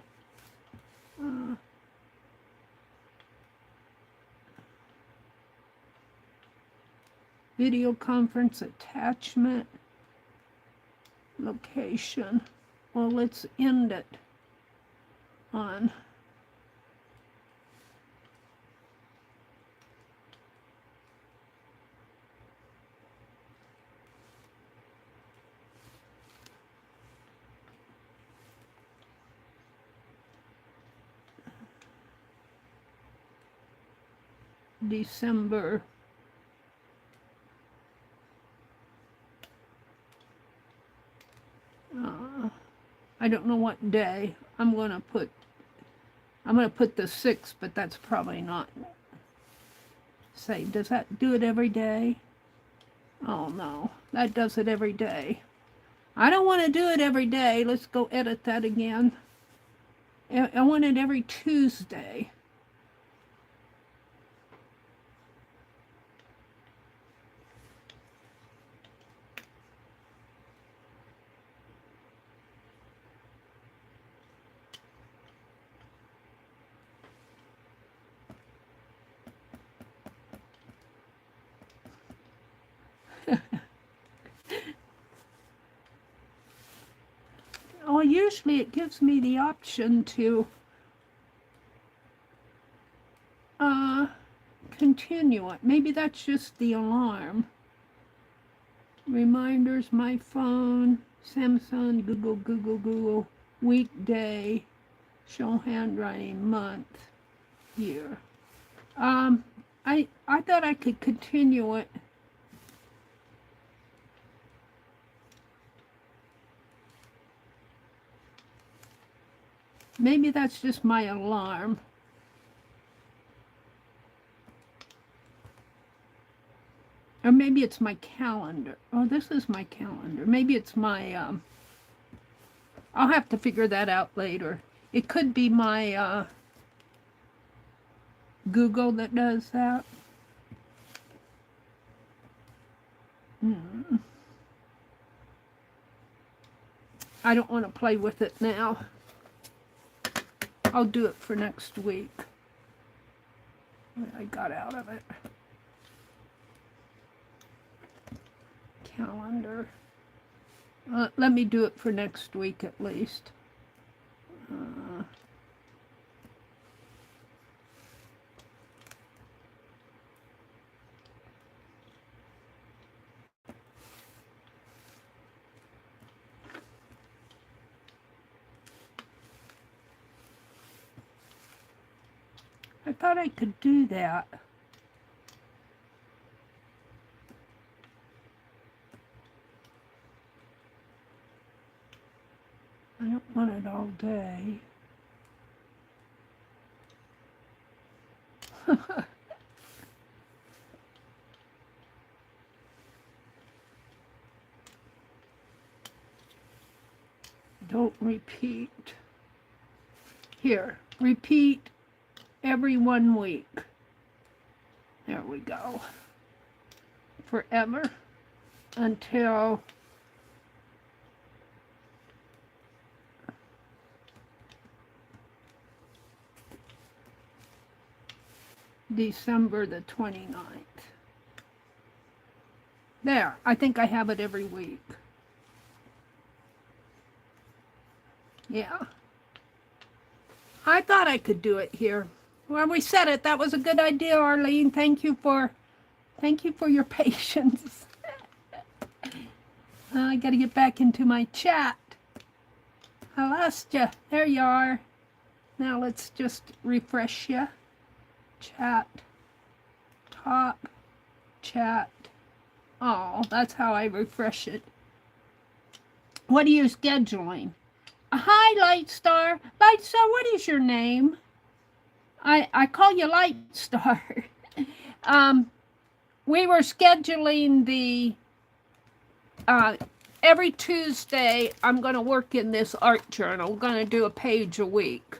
Video conference attachment. Location. Well, let's end it on December. I don't know what day. I'm gonna put the 6th, but that's probably not. Say, does that do it every day? Oh no, that does it every day. I don't want to do it every day. Let's go edit that again. I want it every Tuesday. Well, usually it gives me the option to continue it. Maybe that's just the alarm. Reminders, my phone, Samsung, Google, weekday, show handwriting, month, year. I thought I could continue it. Maybe that's just my alarm. Or maybe it's my calendar. Oh, this is my calendar. Maybe it's my, I'll have to figure that out later. It could be my Google that does that. I don't want to play with it now. I'll do it for next week. What I got out of it. Calendar. Let me do it for next week at least. I thought I could do that. I don't want it all day. Don't repeat. Here, repeat every 1 week. There we go. Forever until December the 29th. There, I think I have it every week. Yeah. I thought I could do it here. Well, we said it. That was a good idea, Arlene. Thank you for your patience. I got to get back into my chat. I lost you. There you are. Now let's just refresh you. Chat. Top. Chat. Oh, that's how I refresh it. What are you scheduling? Hi, Lightstar. Lightstar, what is your name? I call you Lightstar. We were scheduling the, every Tuesday, I'm going to work in this art journal. We're going to do a page a week.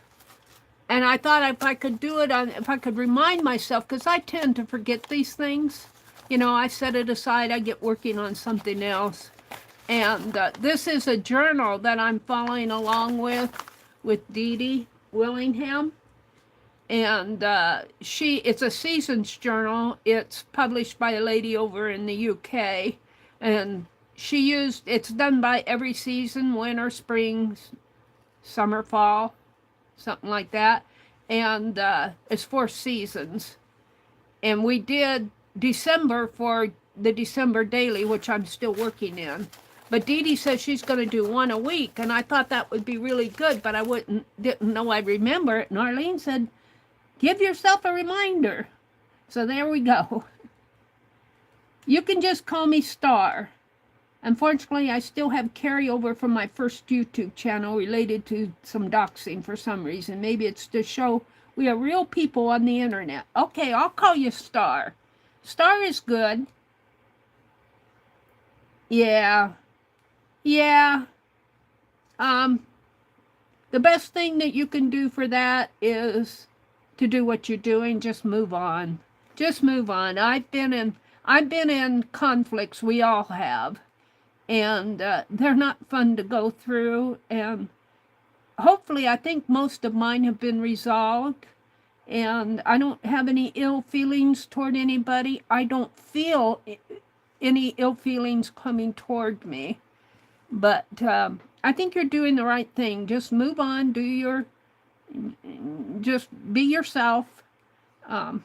And I thought if I could do it if I could remind myself, because I tend to forget these things. You know, I set it aside, I get working on something else. And this is a journal that I'm following along with Dee Dee Willingham. And it's a seasons journal. It's published by a lady over in the UK. And it's done by every season, winter, spring, summer, fall, something like that. And it's 4 seasons. And we did December for the December daily, which I'm still working in. But Dee Dee says she's going to do 1 a week, and I thought that would be really good, but I didn't know I'd remember it. And Arlene said, give yourself a reminder. So there we go. You can just call me Star. Unfortunately, I still have carryover from my first YouTube channel related to some doxing for some reason. Maybe it's to show we are real people on the internet. Okay, I'll call you Star. Star is good. Yeah. Yeah. The best thing that you can do for that is to do what you're doing. Just move on. Just move on. I've been in conflicts. We all have. And they're not fun to go through. And hopefully, I think most of mine have been resolved. And I don't have any ill feelings toward anybody. I don't feel any ill feelings coming toward me. But I think you're doing the right thing. Just move on. Just be yourself. The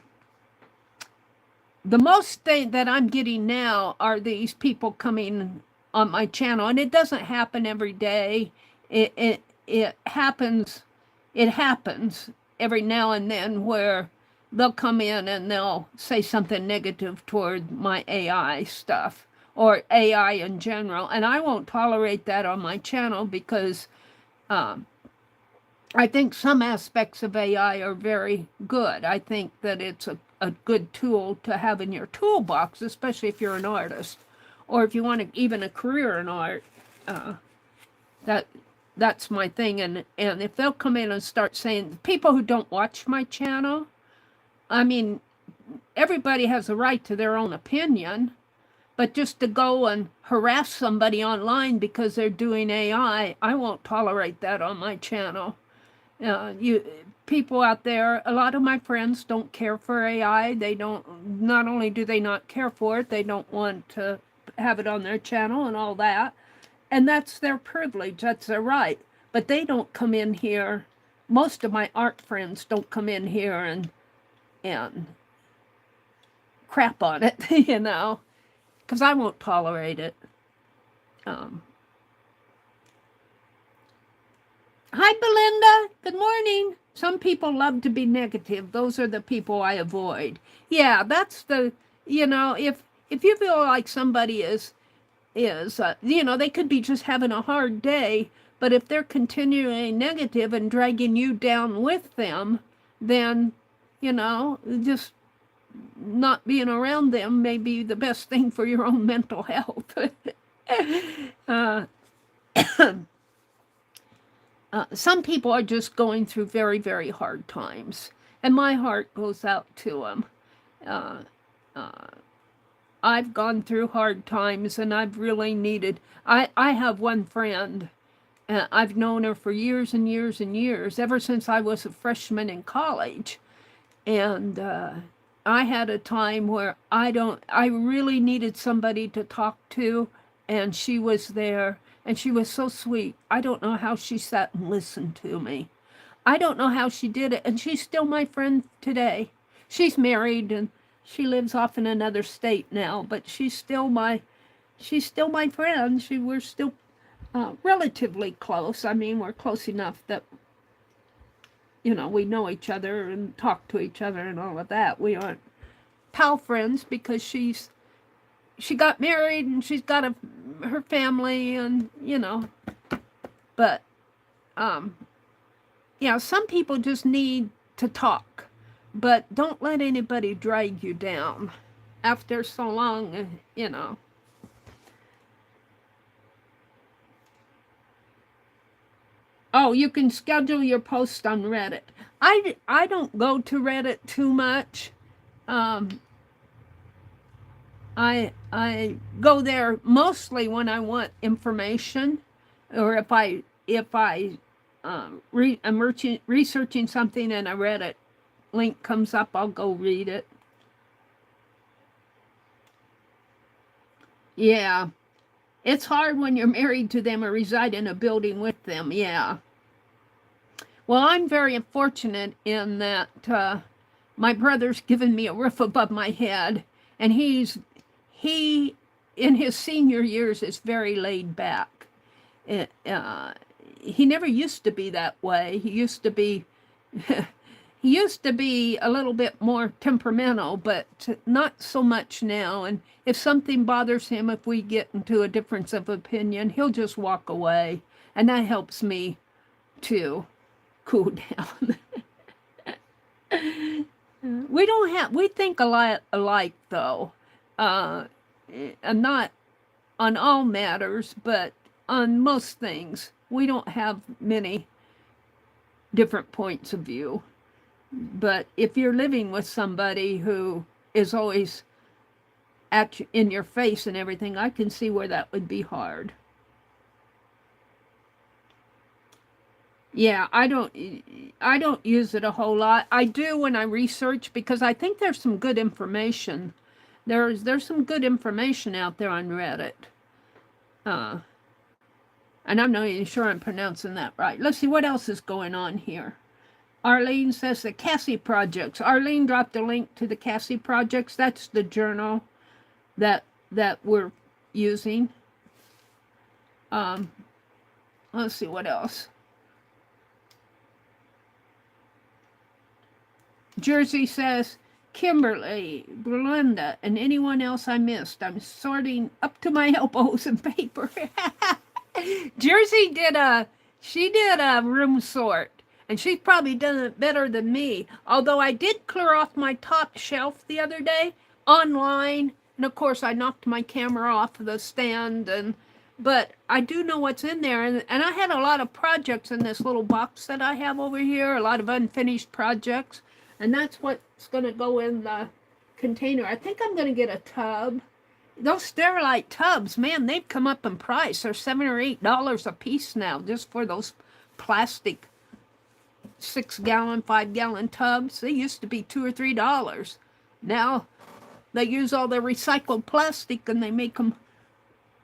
most thing that I'm getting now are these people coming on my channel, and it doesn't happen every day. It happens. It happens every now and then where they'll come in and they'll say something negative toward my AI stuff or AI in general, and I won't tolerate that on my channel because I think some aspects of AI are very good. I think that it's a good tool to have in your toolbox, especially if you're an artist or if you want even a career in art. That's my thing. And if they'll come in and start saying, people who don't watch my channel, I mean, everybody has a right to their own opinion, but just to go and harass somebody online because they're doing AI, I won't tolerate that on my channel. People out there, a lot of my friends don't care for AI. They don't, not only do they not care for it, they don't want to have it on their channel and all that. And that's their privilege, that's their right. But they don't come in here, most of my art friends don't come in here and crap on it, you know, because I won't tolerate it. Hi, Belinda. Good morning. Some people love to be negative. Those are the people I avoid. Yeah, that's the, you know, if you feel like somebody is you know, they could be just having a hard day, but if they're continuing negative and dragging you down with them, then, you know, just not being around them may be the best thing for your own mental health. Some people are just going through very, very hard times, and my heart goes out to them. I've gone through hard times, and I've really needed... I have one friend, I've known her for years and years and years, ever since I was a freshman in college, and I had a time where I really needed somebody to talk to, and she was there, and she was so sweet. I don't know how she sat and listened to me. I don't know how she did it, and she's still my friend today. She's married, and she lives off in another state now, but she's still my friend. We're still relatively close. I mean, we're close enough that, you know, we know each other and talk to each other and all of that. We aren't pal friends because she got married and she's got her family, and, you know, but, yeah, some people just need to talk, but don't let anybody drag you down after so long, you know. Oh, you can schedule your post on Reddit. I don't go to Reddit too much. I go there mostly when I want information, or if I'm researching something and a Reddit link comes up, I'll go read it. Yeah. It's hard when you're married to them or reside in a building with them, yeah. Well, I'm very fortunate in that my brother's given me a roof above my head, and he, in his senior years, is very laid back. He never used to be that way. He used to be... He used to be a little bit more temperamental, but not so much now. And if something bothers him, if we get into a difference of opinion, he'll just walk away. And that helps me to cool down. We think a lot alike, though. And not on all matters, but on most things. We don't have many different points of view. But if you're living with somebody who is always in your face and everything, I can see where that would be hard. Yeah, I don't use it a whole lot. I do when I research, because I think there's some good information. There's some good information out there on Reddit. And I'm not even sure I'm pronouncing that right. Let's see what else is going on here. Arlene says the Cassie Projects. Arlene dropped a link to the Cassie Projects. That's the journal that we're using. Let's see what else. Jersey says, Kimberly, Belinda, and anyone else I missed. I'm sorting up to my elbows in paper. Jersey did a room sort, and she's probably done it better than me. Although I did clear off my top shelf the other day online, and of course I knocked my camera off the stand, but I do know what's in there, and I had a lot of projects in this little box that I have over here, a lot of unfinished projects, and that's what's going to go in the container. I think I'm going to get a tub. Those Sterilite tubs, man, they've come up in price. They're $7 or $8 a piece now, just for those plastic 6-gallon, 5-gallon tubs. They used to be $2 or $3. Now they use all the recycled plastic and they make them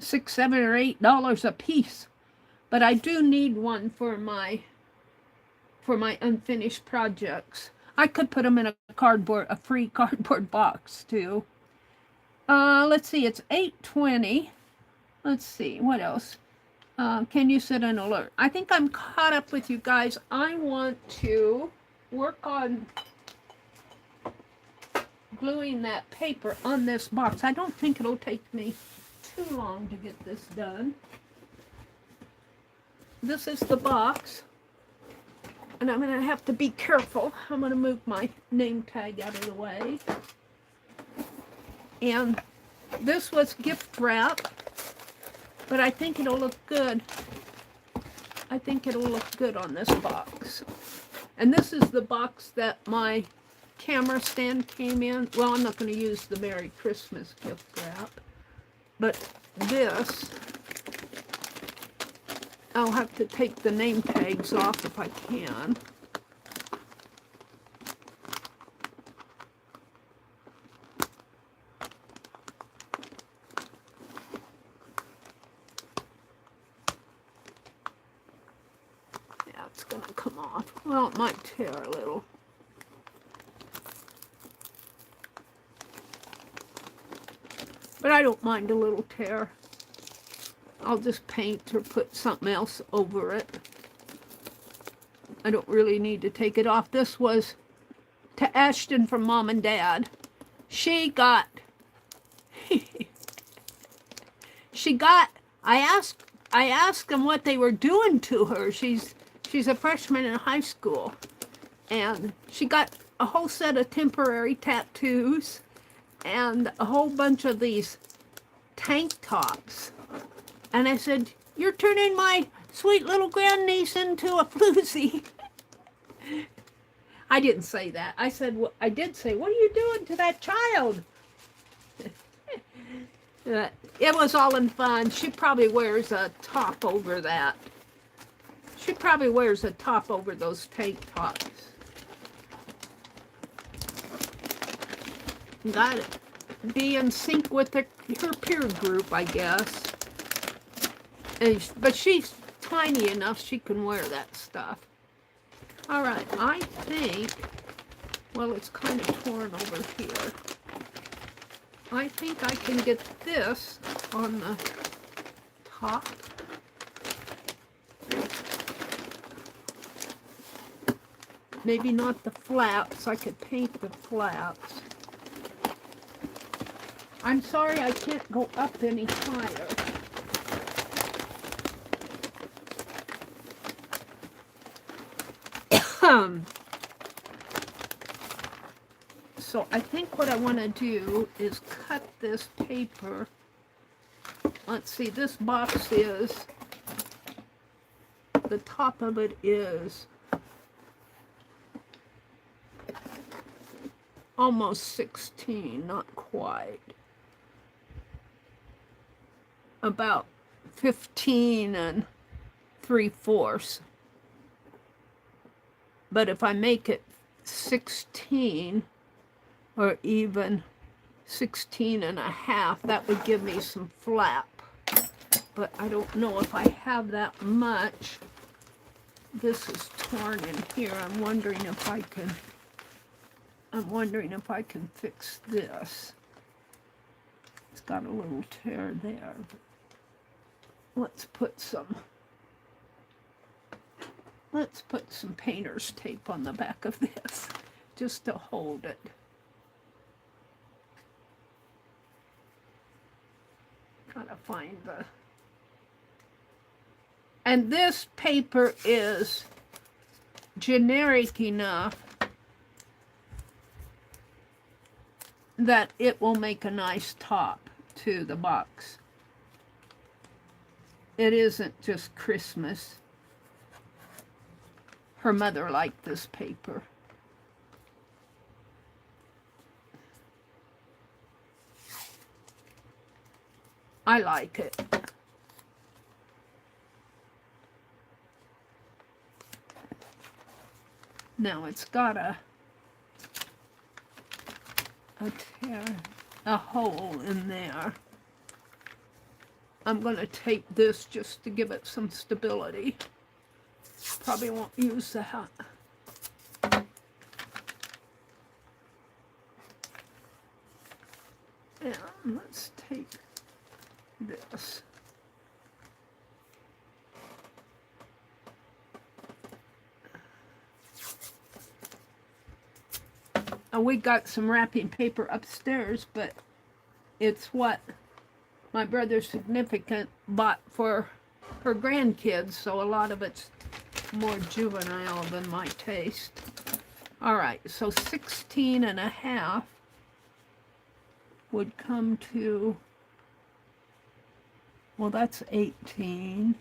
$6, $7, or $8 a piece. But I do need one for my unfinished projects. I could put them in a free cardboard box too. Let's see, it's 8:20. Let's see, what else? Can you set an alert? I think I'm caught up with you guys. I want to work on gluing that paper on this box. I don't think it'll take me too long to get this done. This is the box. And I'm going to have to be careful. I'm going to move my name tag out of the way. And this was gift wrap, but I think it'll look good. I think it'll look good on this box. And this is the box that my camera stand came in. Well, I'm not going to use the Merry Christmas gift wrap, but this, I'll have to take the name tags off if I can. Yeah, it's going to come off. Well, it might tear a little. But I don't mind a little tear. I'll just paint or put something else over it. I don't really need to take it off. This was to Ashton from Mom and Dad. She got, I asked them what they were doing to her. She's a freshman in high school. And she got a whole set of temporary tattoos and a whole bunch of these tank tops. And I said, you're turning my sweet little grandniece into a floozy. I didn't say that. I said, well, I did say, what are you doing to that child? It was all in fun. She probably wears a top over that. She probably wears a top over those tank tops. Got it. Be in sync with her peer group, I guess. But she's tiny enough she can wear that stuff. All right, I think, well, it's kind of torn over here. I think I can get this on the top. Maybe not the flaps. I could paint the flaps. I'm sorry I can't go up any higher. So I think what I want to do is cut this paper. Let's see, this box is, the top of it is almost 16, not quite. About 15 3/4. But if I make it 16 or even 16 1/2, that would give me some flap. but I don't know if I have that much. This is torn in here. I'm wondering if I can fix this. It's got a little tear there. Let's put some painter's tape on the back of this just to hold it. Gotta find the... And this paper is generic enough that it will make a nice top to the box. It isn't just Christmas. Her mother liked this paper. I like it. Now it's got a tear, a hole in there. I'm going to tape this just to give it some stability. Probably won't use that. And let's take this. We got some wrapping paper upstairs, but it's what my brother's significant bought for her grandkids, so a lot of it's more juvenile than my taste. All right, so 16.5 would come to, well, that's 18.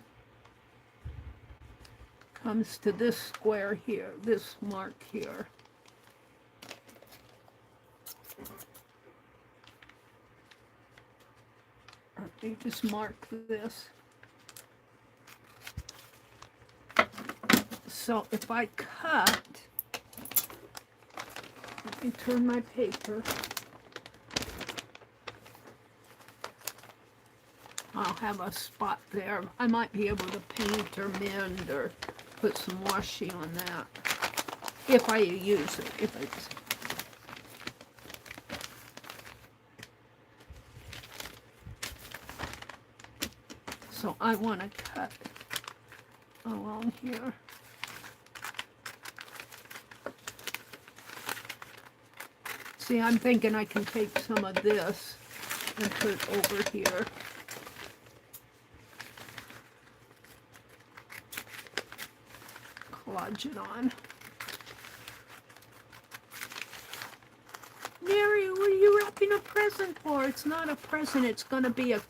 Comes to this square here, this mark here. You just mark this. So if I cut, let me turn my paper. I'll have a spot there. I might be able to paint or mend or put some washi on that if I use it. If it's so, I want to cut along here. See, I'm thinking I can take some of this and put it over here. Collage it on. Mary, what are you wrapping a present for? It's not a present. It's going to be a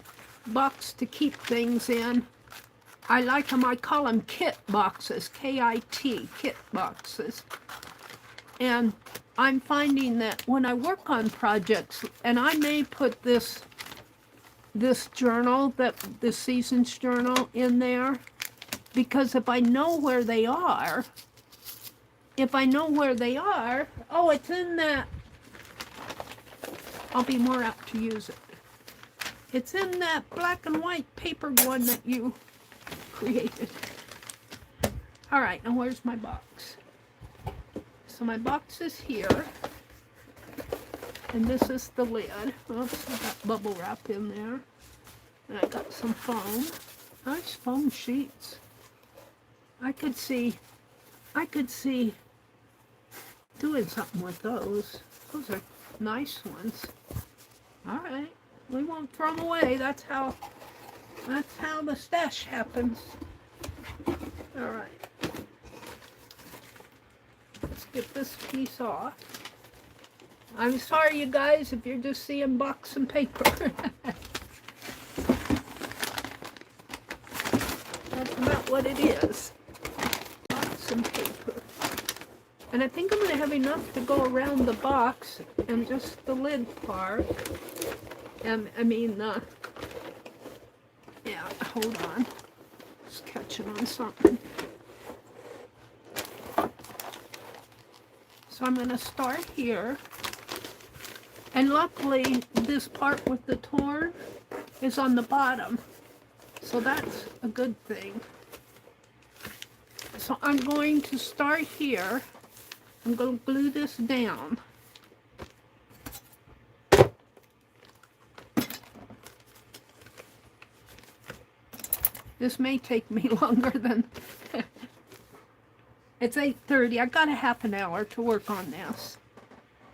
box to keep things in. I like them. I call them kit boxes. K-I-T, kit boxes. And I'm finding that when I work on projects, and I may put this journal, the season's journal, in there, because if I know where they are, oh, it's in that, I'll be more apt to use it. It's in that black and white paper one that you created. All right, now where's my box? So my box is here, and this is the lid. Oops, I got bubble wrap in there, and I got some foam. Nice foam sheets. I could see doing something with those. Those are nice ones. All right, we won't throw them away. That's how the stash happens. All right. Let's get this piece off. I'm sorry, you guys, if you're just seeing box and paper. That's about what it is. Box and paper. And I think I'm going to have enough to go around the box and just the lid part. Yeah, hold on. Just catching on something. So I'm going to start here. And luckily, this part with the torn is on the bottom. So So that's a good thing. So I'm going to start here. I'm going to glue this down. This may take me longer than... It's 8:30. I got a half an hour to work on this.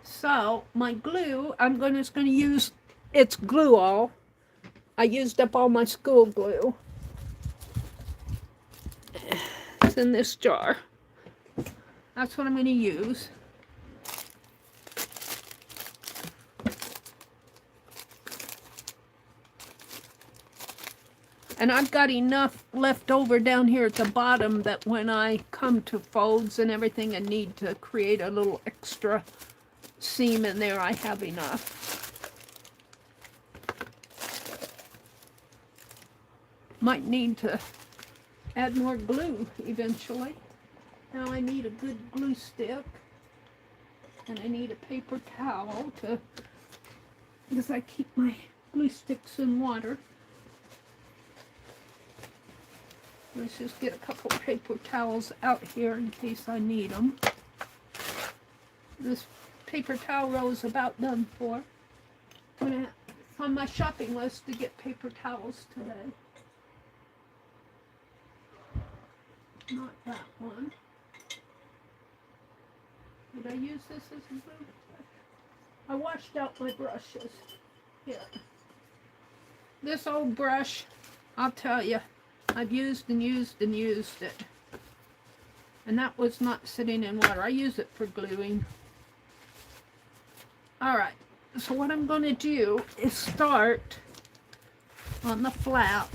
So my glue, I'm just going to use, it's glue all. I used up all my school glue. It's in this jar. That's what I'm going to use. And I've got enough left over down here at the bottom that when I come to folds and everything and need to create a little extra seam in there, I have enough. Might need to add more glue eventually. Now I need a good glue stick, and I need a paper towel because I keep my glue sticks in water. Let's just get a couple paper towels out here in case I need them. This paper towel roll is about done for. It's on my shopping list to get paper towels today. Not that one. Did I use this as a glue? I washed out my brushes. Here. This old brush, I'll tell you, I've used and used and used it. And that was not sitting in water. I use it for gluing. Alright, so what I'm going to do is start on the flap.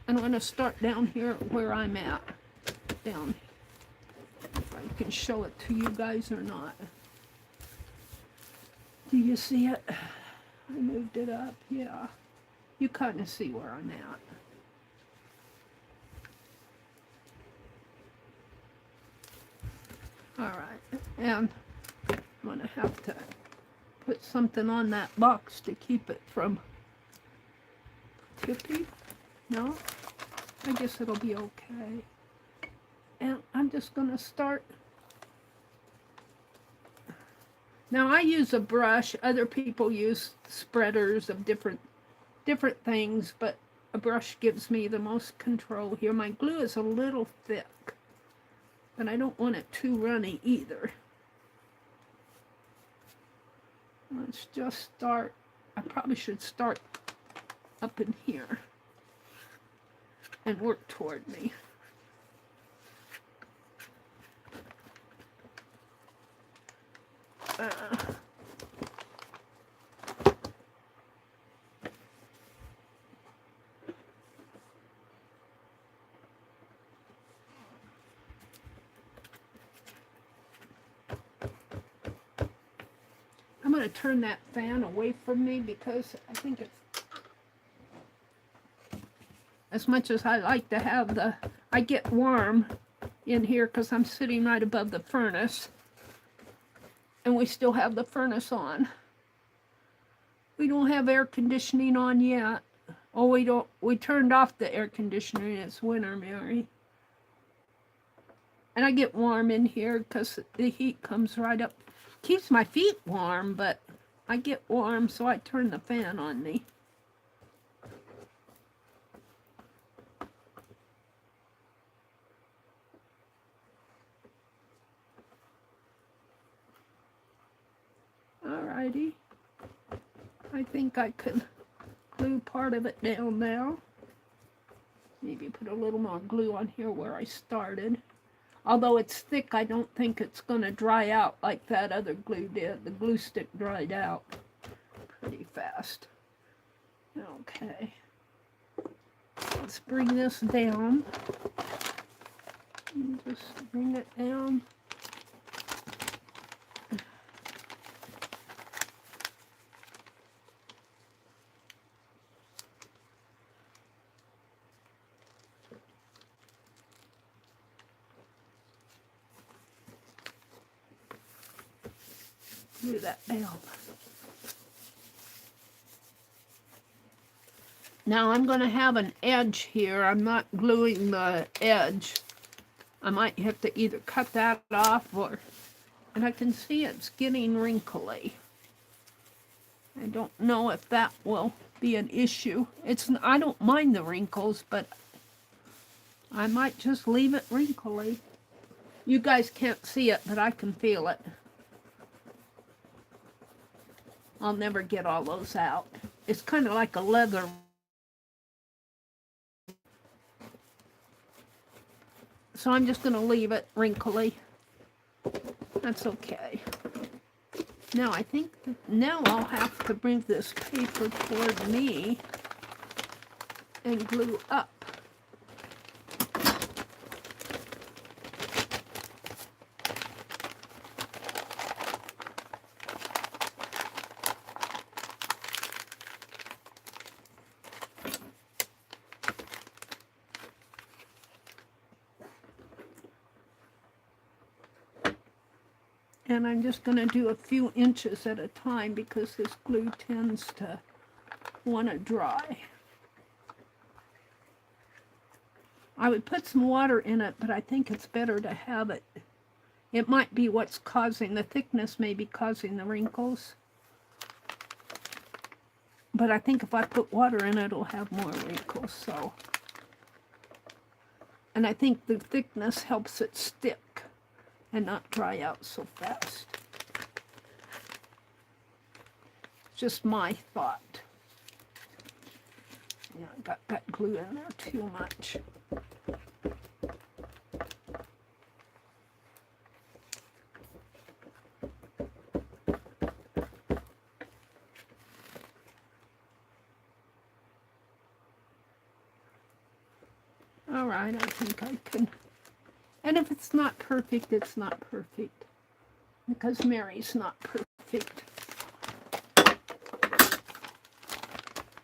And I'm going to start down here where I'm at. Down. If I can show it to you guys or not. Do you see it? I moved it up. Yeah. You kind of see where I'm at. Alright, and I'm going to have to put something on that box to keep it from tipping. No? I guess it'll be okay. And I'm just going to start. Now I use a brush. Other people use spreaders of different things, but a brush gives me the most control here. My glue is a little thick, but I don't want it too runny either. Let's just start. I probably should start up in here and work toward me. I'm going to turn that fan away from me because I think it's, as much as I like to have I get warm in here because I'm sitting right above the furnace. And we still have the furnace on. We don't have air conditioning on yet. Oh, we don't. We turned off the air conditioner. It's winter, Mary. And I get warm in here because the heat comes right up. Keeps my feet warm, but I get warm, so I turn the fan on me. Alrighty. I think I can glue part of it down now. Maybe put a little more glue on here where I started. Although it's thick, I don't think it's going to dry out like that other glue did. The glue stick dried out pretty fast. Okay. Let's bring this down. Just bring it down. Glue that down. Now I'm going to have an edge here. I'm not gluing the edge. I might have to either cut that off or, and I can see it's getting wrinkly. I don't know if that will be an issue. I don't mind the wrinkles, but I might just leave it wrinkly. You guys can't see it, but I can feel it. I'll never get all those out. It's kind of like a leather. So I'm just going to leave it wrinkly. That's okay. Now I think now I'll have to bring this paper toward me and glue up. And I'm just going to do a few inches at a time because this glue tends to want to dry. I would put some water in it, but I think it's better to have it. It might be what's causing, the thickness may be causing the wrinkles. But I think if I put water in it, it'll have more wrinkles, so. And I think the thickness helps it stick and not dry out so fast. Just my thought. Yeah, I got that glue in there too much. All right, I think I can. And if it's not perfect, it's not perfect. Because Meri's not perfect.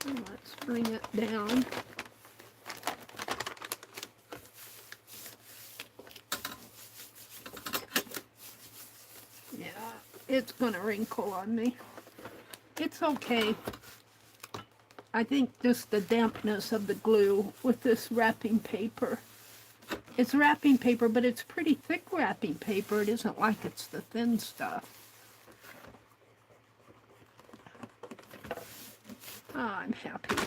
And let's bring it down. Yeah, it's gonna wrinkle on me. It's okay. I think just the dampness of the glue with this wrapping paper. It's wrapping paper, but it's pretty thick wrapping paper. It isn't like it's the thin stuff. Oh, I'm happy.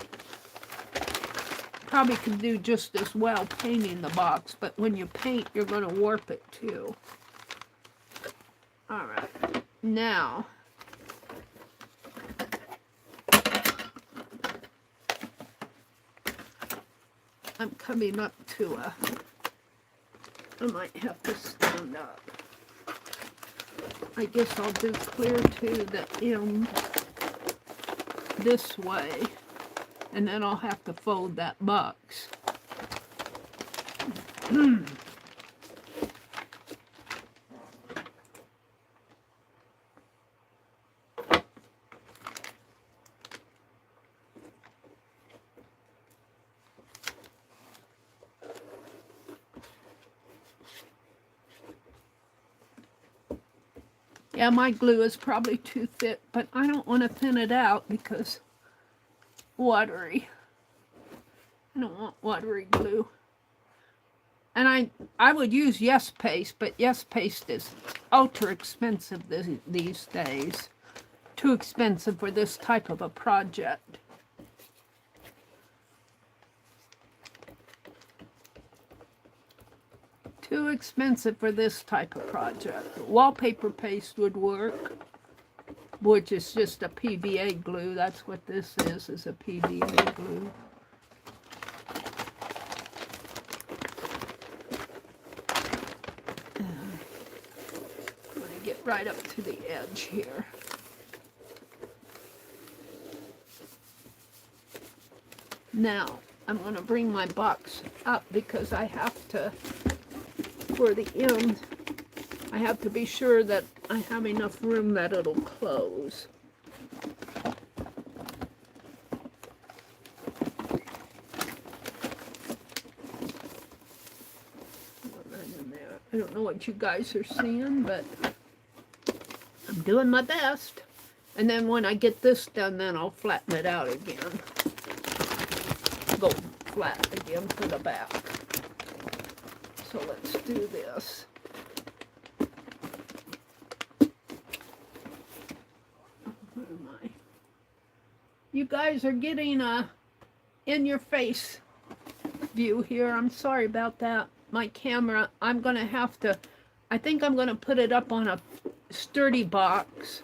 Probably could do just as well painting the box, but when you paint, you're going to warp it too. All right, now I'm coming up to a, I might have to stand up. I guess I'll do clear to the end this way, and then I'll have to fold that box. Yeah, my glue is probably too thick, but I don't want to thin it out because watery. I don't want watery glue. And I would use Yes Paste, but Yes Paste is ultra expensive these days. Too expensive for this type of a project. Too expensive for this type of project. Wallpaper paste would work, which is just a PVA glue. That's what this is a PVA glue. I'm going to get right up to the edge here. Now, I'm going to bring my box up because I have to, for the end, I have to be sure that I have enough room that it'll close. I don't know what you guys are seeing, but I'm doing my best. And then when I get this done, then I'll flatten it out again. flat again for the back. So let's do this. Where am I? You guys are getting a in-your-face view here. I'm sorry about that. My camera, I'm going to have to, I think I'm going to put it up on a sturdy box.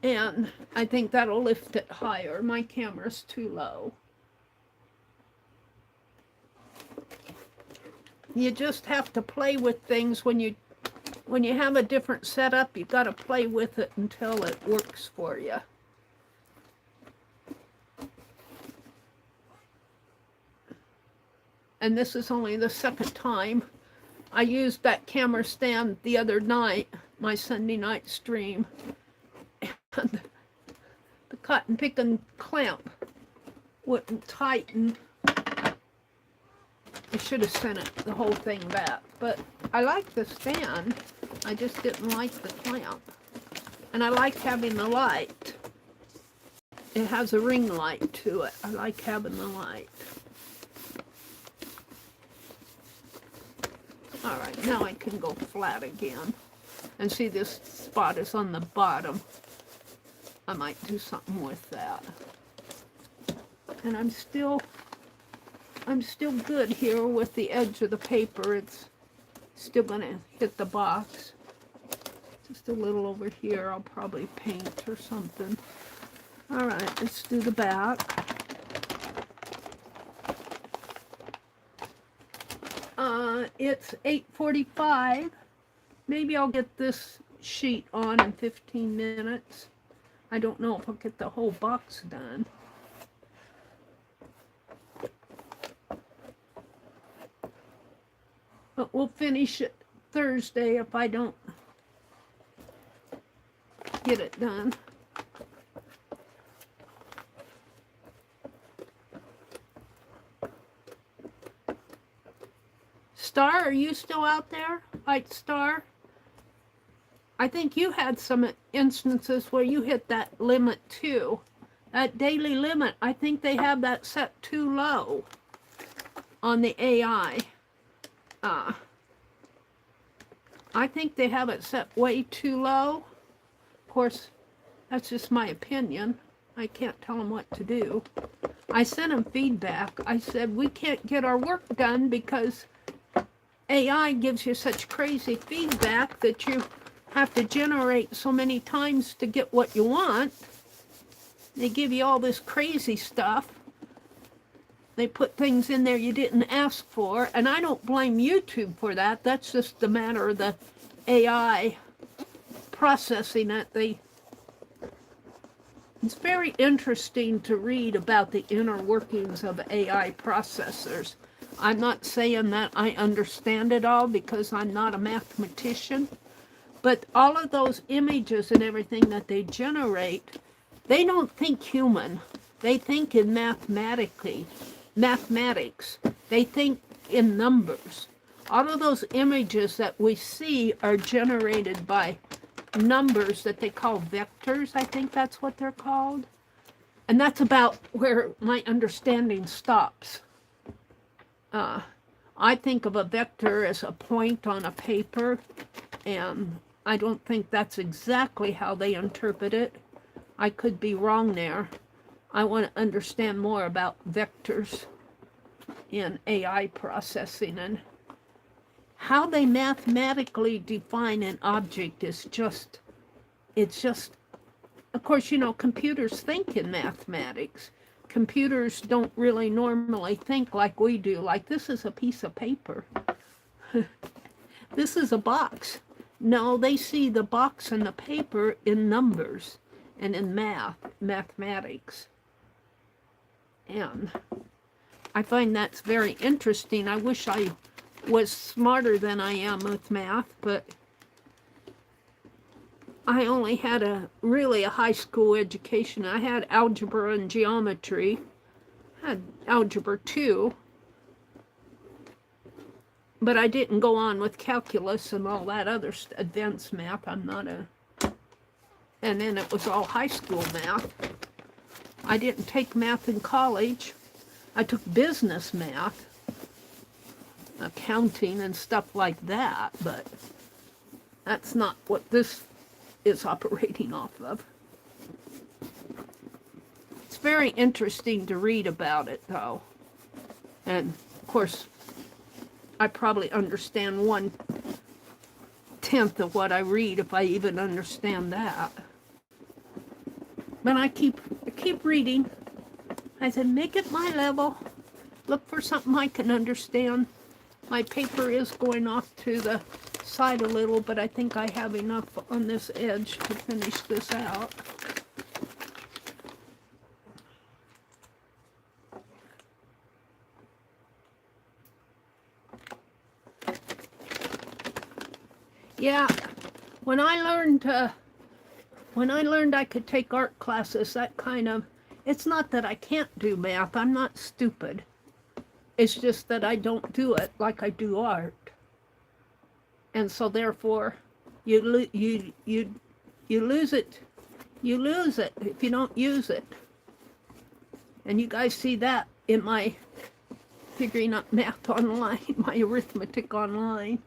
And I think that'll lift it higher. My camera's too low. You just have to play with things when you have a different setup. You've got to play with it until it works for you. And this is only the second time. I used that camera stand the other night, my Sunday night stream. And the cotton picking clamp wouldn't tighten. I should have sent it the whole thing back. But I like the stand. I just didn't like the clamp. And I like having the light. It has a ring light to it. I like having the light. Alright, now I can go flat again. And see, this spot is on the bottom. I might do something with that. And I'm still good here with the edge of the paper. It's still gonna hit the box. Just a little over here. I'll probably paint or something. Alright, let's do the back. It's 8:45. Maybe I'll get this sheet on in 15 minutes. I don't know if I'll get the whole box done. But we'll finish it Thursday if I don't get it done. Star, are you still out there? White Star? I think you had some instances where you hit that limit too. That daily limit, I think they have that set too low on the AI. I think they have it set way too low. Of course, that's just my opinion. I can't tell them what to do. I sent them feedback. I said, we can't get our work done because AI gives you such crazy feedback that you have to generate so many times to get what you want. They give you all this crazy stuff. They put things in there you didn't ask for, and I don't blame YouTube for that. That's just the matter of the AI processing it. It's very interesting to read about the inner workings of AI processors. I'm not saying that I understand it all because I'm not a mathematician, but all of those images and everything that they generate, they don't think human. They think in mathematics. They think in numbers. All of those images that we see are generated by numbers that they call vectors. I think that's what they're called. And that's about where my understanding stops. I think of a vector as a point on a paper, and I don't think that's exactly how they interpret it. I could be wrong there. I want to understand more about vectors in AI processing, and how they mathematically define an object is just, of course, you know, computers think in mathematics. Computers don't really normally think like we do, like this is a piece of paper. This is a box. No, they see the box and the paper in numbers and in mathematics. And I find that's very interesting. I wish I was smarter than I am with math, but I only had a high school education. I had algebra and geometry. I had algebra 2. But I didn't go on with calculus and all that other advanced math. I'm not a... And then it was all high school math. I didn't take math in college. I took business math, accounting and stuff like that, but that's not what this is operating off of. It's very interesting to read about it, though. And, of course, I probably understand 1/10 of what I read, if I even understand that. But I keep reading. I said, make it my level. Look for something I can understand. My paper is going off to the side a little, but I think I have enough on this edge to finish this out. Yeah, when I learned I could take art classes, that kind of, it's not that I can't do math. I'm not stupid. It's just that I don't do it like I do art. And so therefore, you lose it. You lose it if you don't use it. And you guys see that in my figuring out math online, my arithmetic online.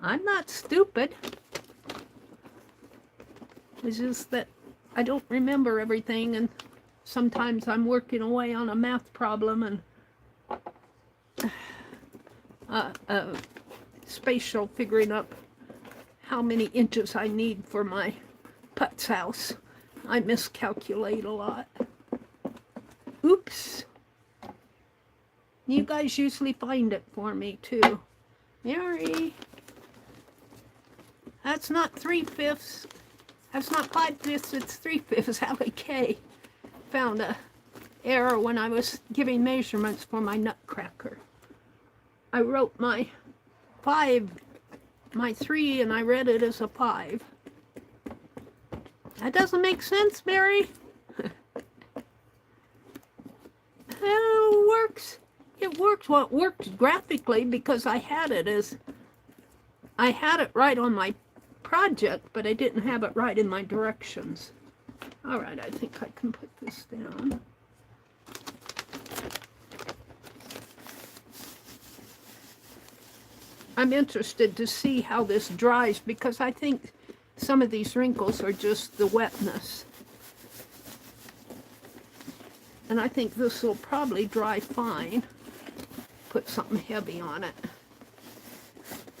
I'm not stupid. It's just that I don't remember everything, and sometimes I'm working away on a math problem and spatial, figuring up how many inches I need for my putz house. I miscalculate a lot. Oops. You guys usually find it for me, too. Meri. That's not 3/5. That's not 5/5, it's 3/5. Allie K found a error when I was giving measurements for my nutcracker. I wrote my 3, and I read it as a 5. That doesn't make sense, Meri. It works. It works. Well, it worked graphically because I had it right on my project, but I didn't have it right in my directions. All right, I think I can put this down. I'm interested to see how this dries because I think some of these wrinkles are just the wetness. And I think this will probably dry fine. Put something heavy on it.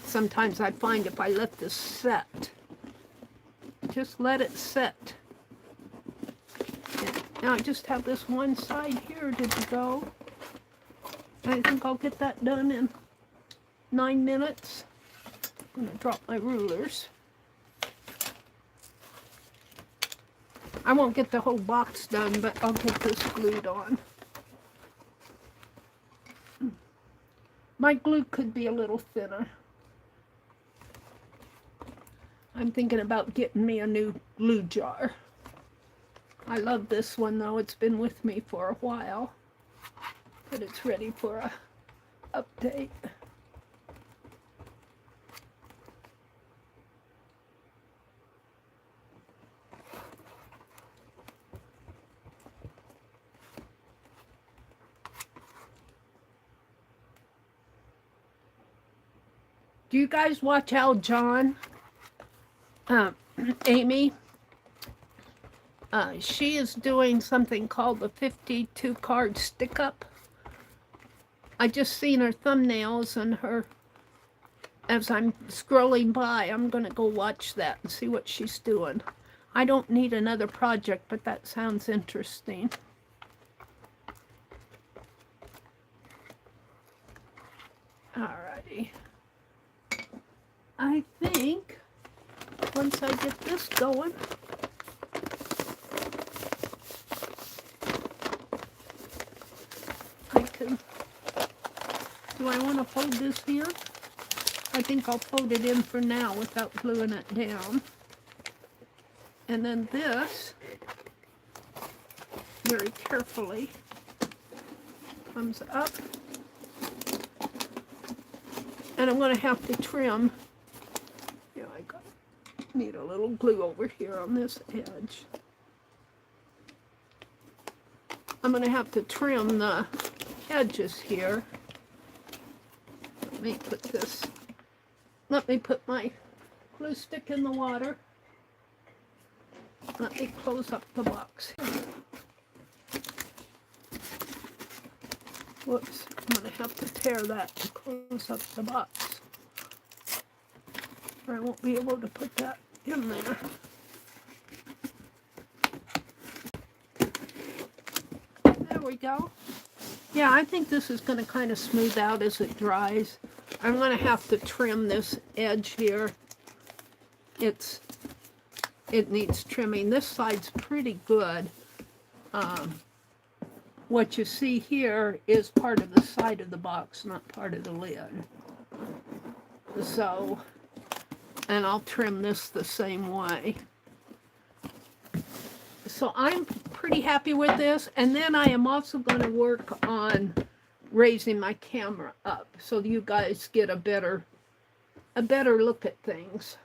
Sometimes I find if I let this set, just let it set. Now I just have this one side here to go. I think I'll get that done in 9 minutes. I'm going to drop my rulers. I won't get the whole box done, but I'll get this glued on. My glue could be a little thinner. I'm thinking about getting me a new glue jar. I love this one though. It's been with me for a while, but it's ready for a update. Do you guys watch Al John? Amy? She is doing something called the 52 card stick up. I just seen her thumbnails and her, as I'm scrolling by, I'm gonna go watch that and see what she's doing. I don't need another project, but that sounds interesting. Alrighty. I think once I get this going, I can, do I want to fold this in? I think I'll fold it in for now without gluing it down. And then this, very carefully, comes up. And I'm going to have to trim. Need a little glue over here on this edge. I'm going to have to trim the edges here. Let me put my glue stick in the water. Let me close up the box. Whoops, I'm going to have to tear that to close up the box. I won't be able to put that in there. There we go. Yeah, I think this is going to kind of smooth out as it dries. I'm going to have to trim this edge here. It needs trimming. This side's pretty good. What you see here is part of the side of the box, not part of the lid. So, and I'll trim this the same way. So I'm pretty happy with this. And then I am also going to work on raising my camera up so you guys get a better look at things.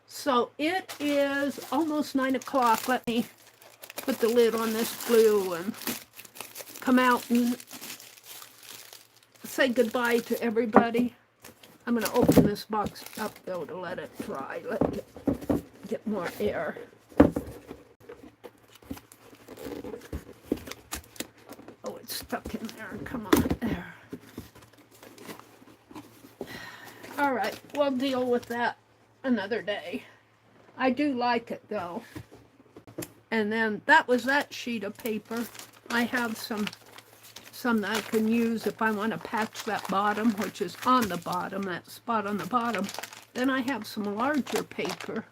So it is almost 9 o'clock. Let me put the lid on this glue and come out and say goodbye to everybody. I'm going to open this box up though to let it dry. Let it get more air. Oh, it's stuck in there. Come on, there. All right, we'll deal with that another day. I do like it though. And then that was that sheet of paper. I have some that I can use if I want to patch that bottom, which is on the bottom, that spot on the bottom. Then I have some larger paper.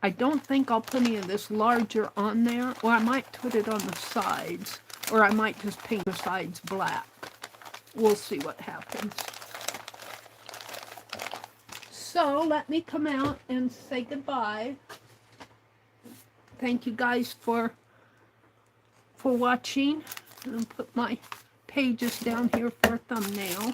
I don't think I'll put any of this larger on there, or I might put it on the sides, or I might just paint the sides black. We'll see what happens. So let me come out and say goodbye. Thank you guys for watching. I'll put my pages down here for a thumbnail.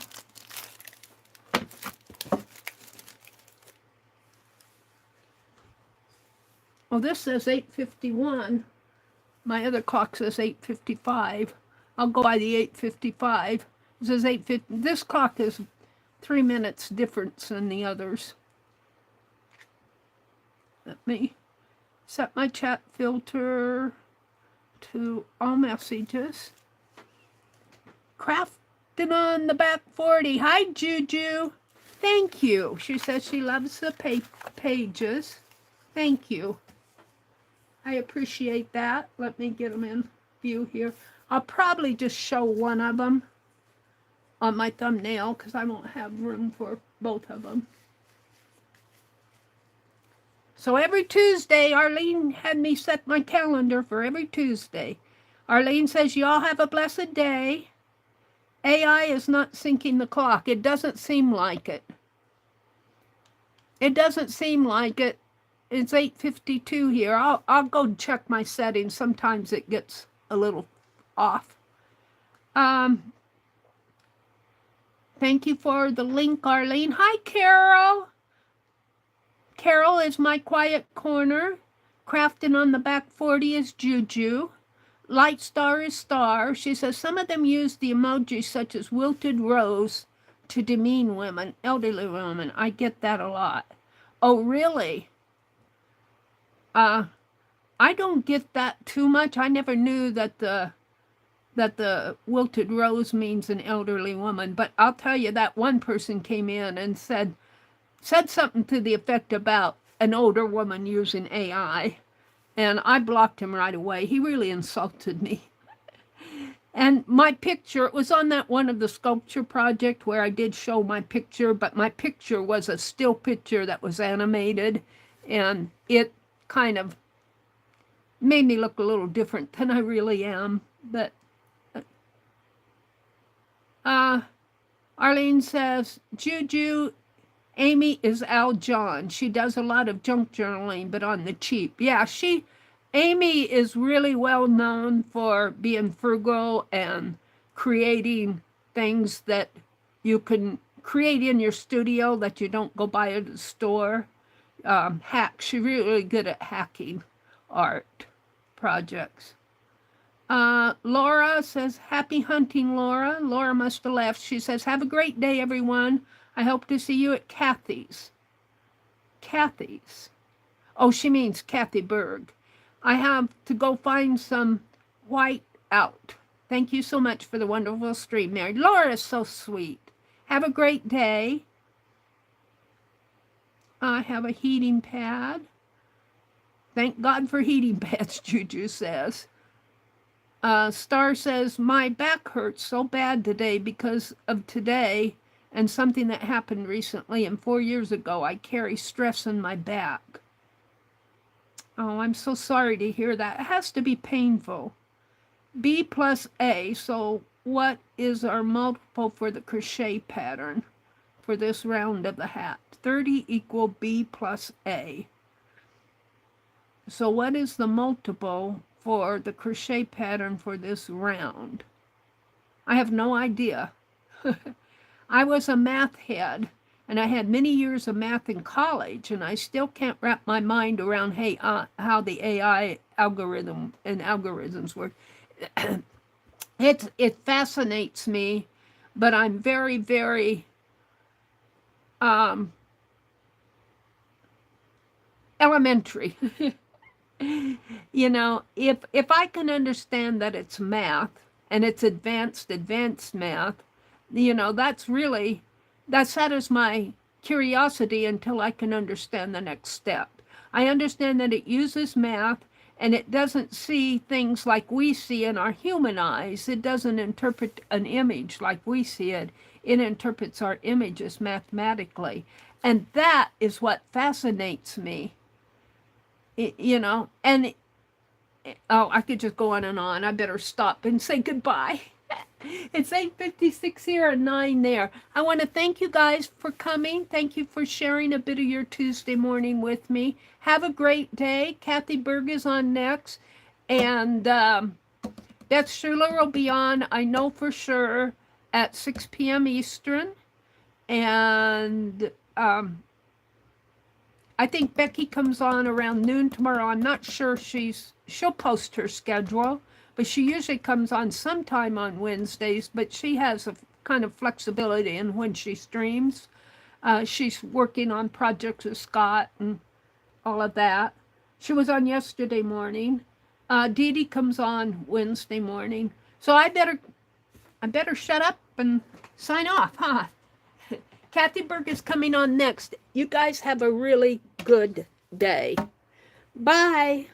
Well, this says 8:51. My other clock says 8:55. I'll go by the 8:55. It says 8:50. This clock is 3 minutes difference than the others. Let me set my chat filter to all messages. Crafting on the back 40. Hi, Juju. Thank you. She says she loves the pages. Thank you. I appreciate that. Let me get them in view here. I'll probably just show one of them on my thumbnail because I won't have room for both of them. So every Tuesday, Arlene had me set my calendar for every Tuesday. Arlene says, y'all have a blessed day. AI is not syncing the clock. It doesn't seem like it. It doesn't seem like it. It's 8:52 here. I'll go check my settings. Sometimes it gets a little off. Thank you for the link, Arlene. Hi, Carol. Carol is my quiet corner. Crafting on the back 40 is Juju. Light Star is Star. She says some of them use the emojis such as wilted rose to demean women, elderly women. I get that a lot. Oh, really? I don't get that too much. I never knew that the wilted rose means an elderly woman. But I'll tell you that one person came in and said something to the effect about an older woman using AI. And I blocked him right away. He really insulted me. And my picture, it was on that one of the sculpture project where I did show my picture, but my picture was a still picture that was animated. And it kind of made me look a little different than I really am. But Arlene says, Juju, Amy is Al John. She does a lot of junk journaling, but on the cheap. Yeah, Amy is really well known for being frugal and creating things that you can create in your studio that you don't go buy at the store. She's really good at hacking art projects. Laura says, happy hunting, Laura. Laura must have left. She says, have a great day, everyone. I hope to see you at Kathy's. Kathy's. Oh, she means Kathy Berg. I have to go find some white out. Thank you so much for the wonderful stream, Mary. Laura is so sweet. Have a great day. I have a heating pad. Thank God for heating pads, Juju says. Star says, my back hurts so bad today because of today and something that happened recently. And 4 years ago, I carry stress in my back. Oh, I'm so sorry to hear that. It has to be painful. B plus A. So what is our multiple for the crochet pattern for this round of the hat? 30 equal B plus A. So what is the multiple for the crochet pattern for this round? I have no idea. I was a math head, and I had many years of math in college, and I still can't wrap my mind around how the AI algorithm and algorithms work. It fascinates me, but I'm very, very elementary. You know, if I can understand that it's math and it's advanced math, you know, that satisfies my curiosity until I can understand the next step. I understand that it uses math and it doesn't see things like we see in our human eyes. It doesn't interpret an image like we see it. It interprets our images mathematically. And that is what fascinates me. You know, and oh, I could just go on and on. I better stop and say goodbye. It's 8:56 here and 9 there. I want to thank you guys for coming. Thank you for sharing a bit of your Tuesday morning with me. Have a great day. Kathy Berg is on next. And Beth Schuler will be on, I know for sure, at 6 p.m. Eastern. And I think Becky comes on around noon tomorrow. I'm not sure she'll post her schedule, but she usually comes on sometime on Wednesdays, but she has a kind of flexibility in when she streams. She's working on projects with Scott and all of that. She was on yesterday morning. Dee Dee comes on Wednesday morning. So I better shut up and sign off, huh? Kathy Berg is coming on next. You guys have a really good day. Bye.